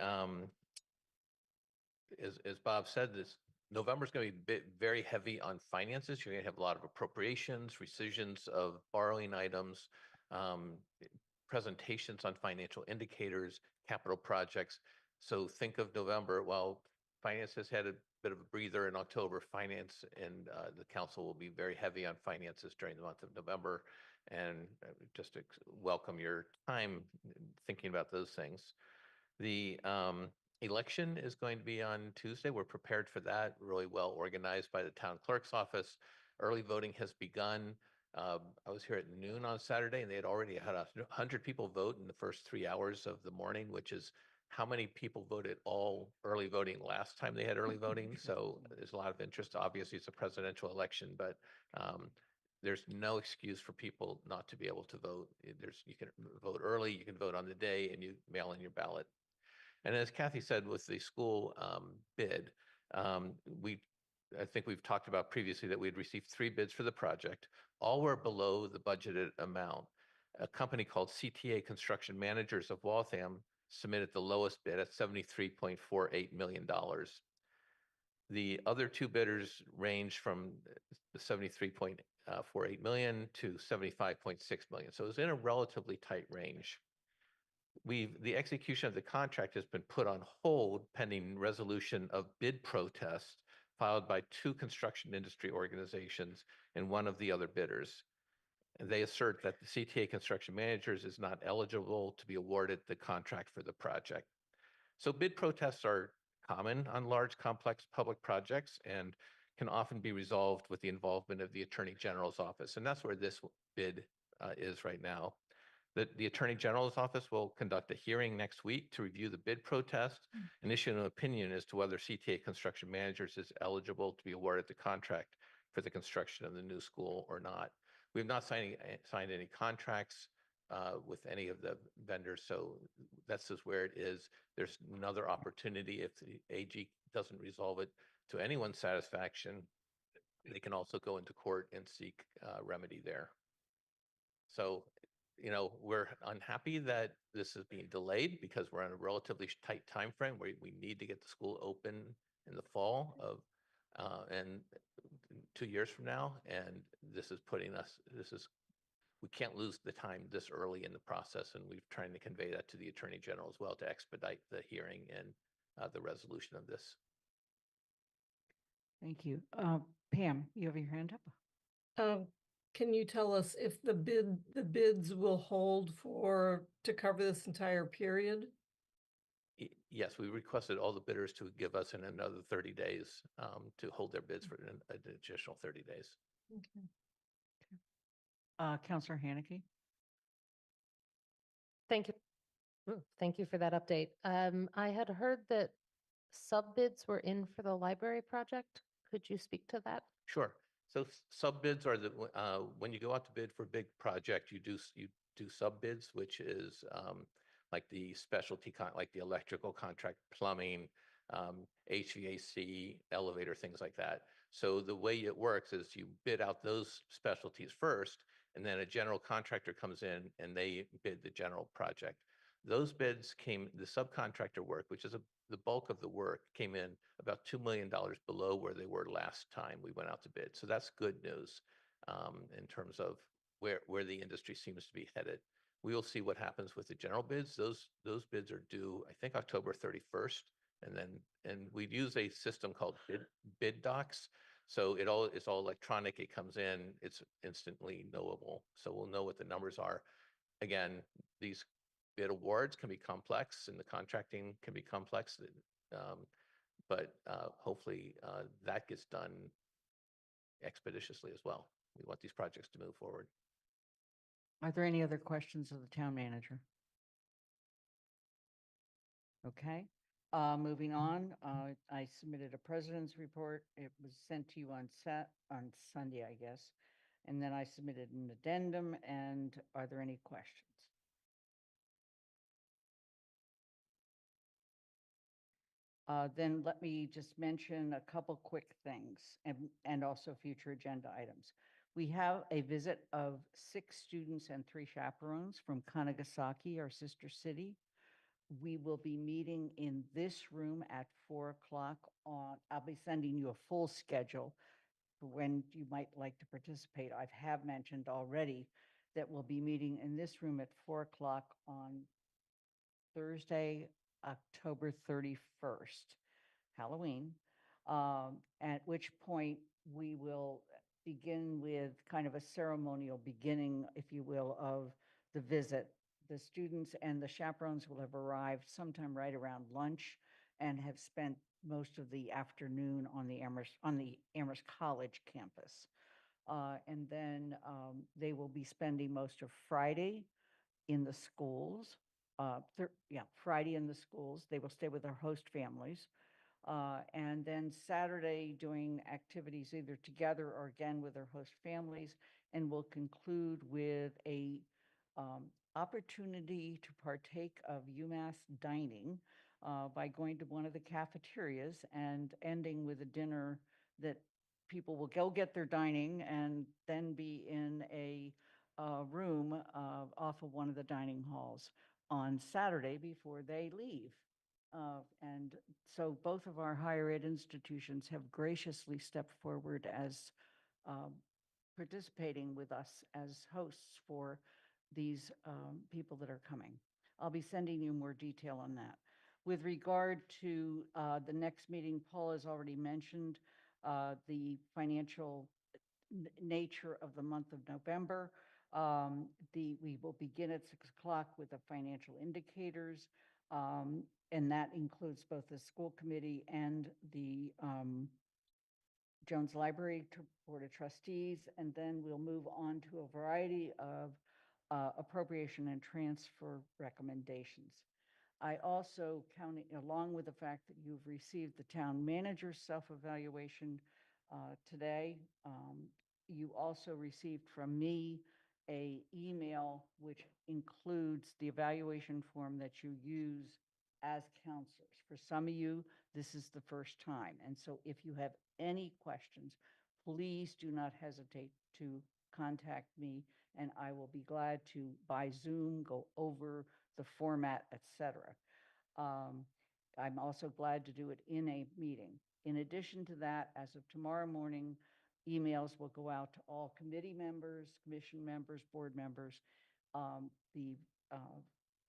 as Bob said, this November is going to be very heavy on finances. You're going to have a lot of appropriations, rescissions of borrowing items, presentations on financial indicators, capital projects. So think of November. While finance has had a bit of a breather in October, finance and the council will be very heavy on finances during the month of November. And just to welcome your time thinking about those things. The election is going to be on Tuesday. We're prepared for that, really well organized by the town clerk's office. Early voting has begun. I was here at noon on Saturday, and they had already had 100 people vote in the first 3 hours of the morning, which is how many people voted all early voting last time they had early voting. So there's a lot of interest. Obviously, it's a presidential election, but there's no excuse for people not to be able to vote. You can vote early, you can vote on the day, and you mail in your ballot. And as Kathy said, with the school bid, I think we've talked about previously that we had received 3 bids for the project. All were below the budgeted amount. A company called CTA Construction Managers of Waltham submitted the lowest bid at $73.48 million. The other 2 bidders range from the 73.48 million to 75.6 million. So it was in a relatively tight range. The execution of the contract has been put on hold pending resolution of bid protest filed by 2 construction industry organizations and one of the other bidders. And they assert that the CTA Construction Managers is not eligible to be awarded the contract for the project. So bid protests are common on large, complex public projects and can often be resolved with the involvement of the Attorney General's office. And that's where this bid is right now. The Attorney General's office will conduct a hearing next week to review the bid protest and issue an opinion as to whether CTA Construction Managers is eligible to be awarded the contract for the construction of the new school or not. We have not signed any contracts with any of the vendors, so that's just where it is. There's another opportunity if the AG doesn't resolve it to anyone's satisfaction. They can also go into court and seek remedy there. So, we're unhappy that this is being delayed because we're on a relatively tight time frame where we need to get the school open in the fall of and 2 years from now. And we can't lose the time this early in the process. And we're trying to convey that to the Attorney General as well to expedite the hearing and the resolution of this. Thank you. Pam, you have your hand up. Can you tell us if the bids will hold to cover this entire period? Yes, we requested all the bidders to give us in another 30 days to hold their bids for an additional 30 days. Okay. Councilor Haneke. Thank you. Thank you for that update. I had heard that sub bids were in for the library project. Could you speak to that? Sure. So sub bids are when you go out to bid for a big project, you do sub bids, which is like the specialty like the electrical contract, plumbing, HVAC, elevator, things like that. So the way it works is you bid out those specialties first, and then a general contractor comes in and they bid the general project. Those bids came, the subcontractor work, which is the bulk of the work, came in about $2 million below where they were last time we went out to bid. So that's good news in terms of where the industry seems to be headed. We will see what happens with the general bids. Those bids are due, I think, October 31st. And we use a system called bid docs. So it's all electronic. It comes in, it's instantly knowable. So we'll know what the numbers are. Again, these bid awards can be complex and the contracting can be complex. But hopefully that gets done expeditiously as well. We want these projects to move forward. Are there any other questions of the town manager? Okay, moving on, I submitted a president's report. It was sent to you on Sunday, I guess. And then I submitted an addendum, and are there any questions? Then let me just mention a couple quick things and also future agenda items. We have a visit of 6 students and 3 chaperones from Kanagasaki, our sister city. We will be meeting in this room at 4 o'clock I'll be sending you a full schedule for when you might like to participate. I have mentioned already that we'll be meeting in this room at 4 o'clock on Thursday, October 31st, Halloween, at which point we will begin with kind of a ceremonial beginning, if you will, of the visit. The students and the chaperones will have arrived sometime right around lunch and have spent most of the afternoon on the Amherst College campus. And then they will be spending most of Friday in the schools. Friday in the schools. They will stay with their host families. And then Saturday doing activities either together or again with their host families. And we'll conclude with a opportunity to partake of UMass dining by going to one of the cafeterias and ending with a dinner that people will go get their dining and then be in a room off of one of the dining halls on Saturday before they leave. And so both of our higher ed institutions have graciously stepped forward as participating with us as hosts for these people that are coming. I'll be sending you more detail on that. With regard to the next meeting, Paul has already mentioned the financial nature of the month of November. We will begin at 6 o'clock with the financial indicators, and that includes both the school committee and the Jones Library Board of Trustees, and then we'll move on to a variety of appropriation and transfer recommendations. I also, counting along with the fact that you've received the town manager's self-evaluation today, you also received from me a email which includes the evaluation form that you use as counselors. For some of you, this is the first time. And so if you have any questions, please do not hesitate to contact me, and I will be glad to, by Zoom, go over the format, etc. I'm also glad to do it in a meeting. In addition to that, as of tomorrow morning, emails will go out to all committee members, commission members, board members. The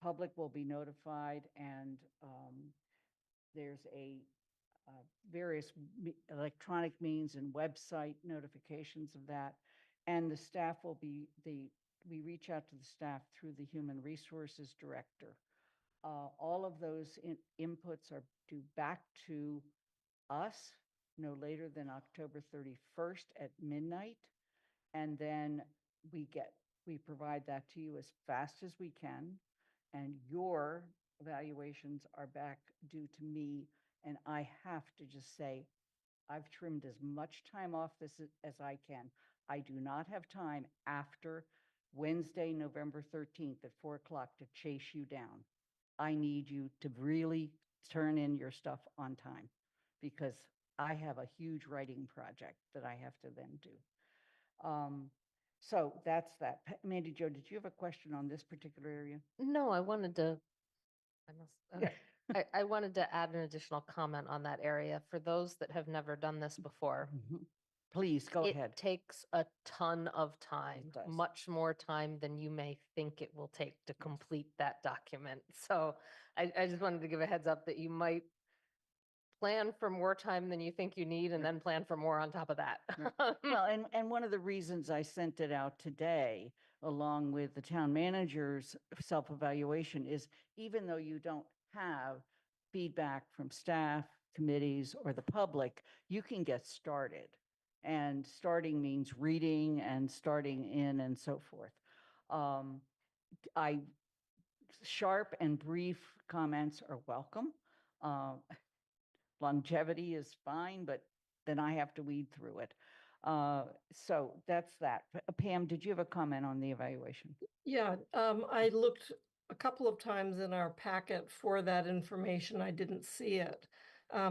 public will be notified, and there's a various electronic means and website notifications of that. And the staff will be, we reach out to the staff through the Human Resources Director. All of those inputs are due back to us no later than October 31st at midnight. And then we provide that to you as fast as we can. And your evaluations are back due to me. And I have to just say, I've trimmed as much time off this as I can. I do not have time after Wednesday, November 13th at 4 o'clock to chase you down. I need you to really turn in your stuff on time, because I have a huge writing project that I have to then do. So that's that. Mandy Jo, did you have a question on this particular area? No, I wanted to, I must, okay. I wanted to add an additional comment on that area. For those that have never done this before, Mhm. Please go ahead. it takes a ton of time, does. much more time than you may think it will take to complete that document. So I just wanted to give a heads up that you might plan for more time than you think you need and then plan for more on top of that. Well, and one of the reasons I sent it out today, along with the town manager's self-evaluation, is even though you don't have feedback from staff, committees, or the public, you can get started. And starting means reading and starting in and so forth. Sharp and brief comments are welcome. Longevity is fine, but then I have to weed through it. So that's that. Pam, did you have a comment on the evaluation? Yeah, I looked a couple of times in our packet for that information. I didn't see it.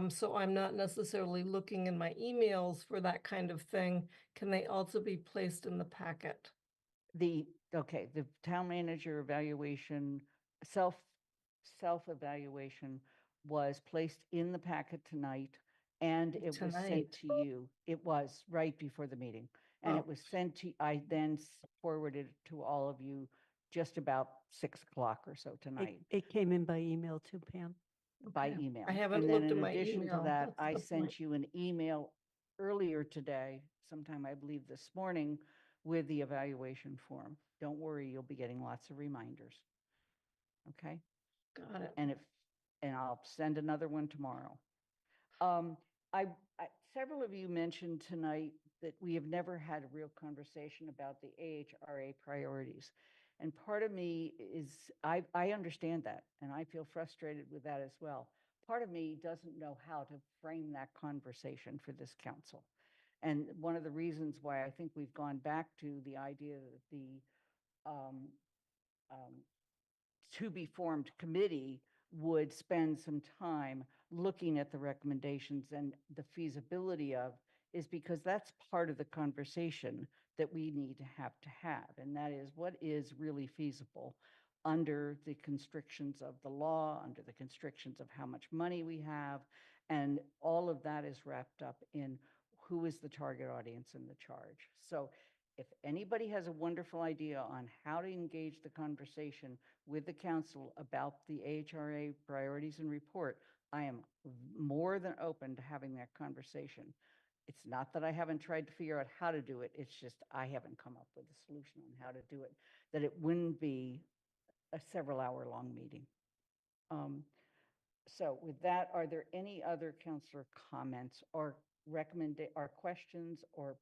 So I'm not necessarily looking in my emails for that kind of thing. Can they also be placed in the packet? The town manager evaluation, self-evaluation was placed in the packet tonight, and it was sent Tonight. to you. It was right before the meeting. And Oh. it was sent to, I then forwarded it to all of you just about 6 o'clock or so tonight It came in by email too, Pam. by Okay. email. I haven't And then looked in at my addition to email. that, That's I the sent point. you an email earlier today, sometime I believe this morning, with the evaluation form. Don't worry, you'll be getting lots of reminders. Okay? Got it. And I'll send another one tomorrow. I several of you mentioned tonight that we have never had a real conversation about the AHRA priorities. And part of me is, I understand that, and I feel frustrated with that as well. Part of me doesn't know how to frame that conversation for this council. And one of the reasons why I think we've gone back to the idea that the to be formed committee would spend some time looking at the recommendations and the feasibility of, is because that's part of the conversation that we need to have. And that is, what is really feasible under the constrictions of the law, under the constrictions of how much money we have. And all of that is wrapped up in who is the target audience in the charge. So if anybody has a wonderful idea on how to engage the conversation with the council about the AHRA priorities and report, I am more than open to having that conversation. It's not that I haven't tried to figure out how to do it, it's just I haven't come up with a solution on how to do it, that it wouldn't be a several-hour-long meeting. So with that, are there any other councilor comments or questions or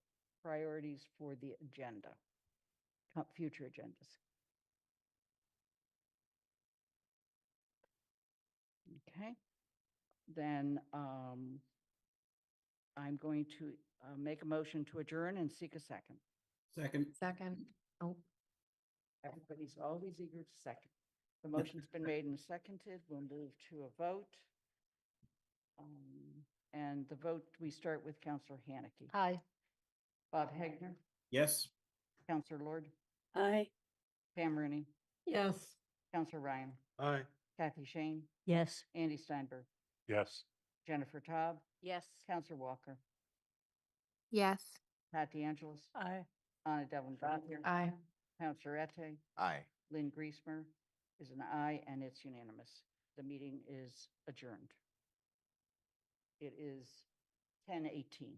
priorities for the agenda, future agendas? Okay, then I'm going to make a motion to adjourn and seek a second. Second. Second. Oh, Everybody's always eager to second. The motion's been made and seconded. We'll move to a vote. And the vote, we start with Councillor Haneke. Aye. Bob Hegner, Yes. Councillor Lord, Aye. Pam Rooney, Yes. Councillor Ryan, Aye. Kathy Shane, Yes. Andy Steinberg, Yes. Jennifer Taub, Yes. Councillor Walker, Yes. Pat DeAngelis, Aye. Anna Devlin Gothier, aye. Councillor Ette, Aye. Lynn Griesmer is an aye, and it's unanimous. The meeting is adjourned. It is 10:18.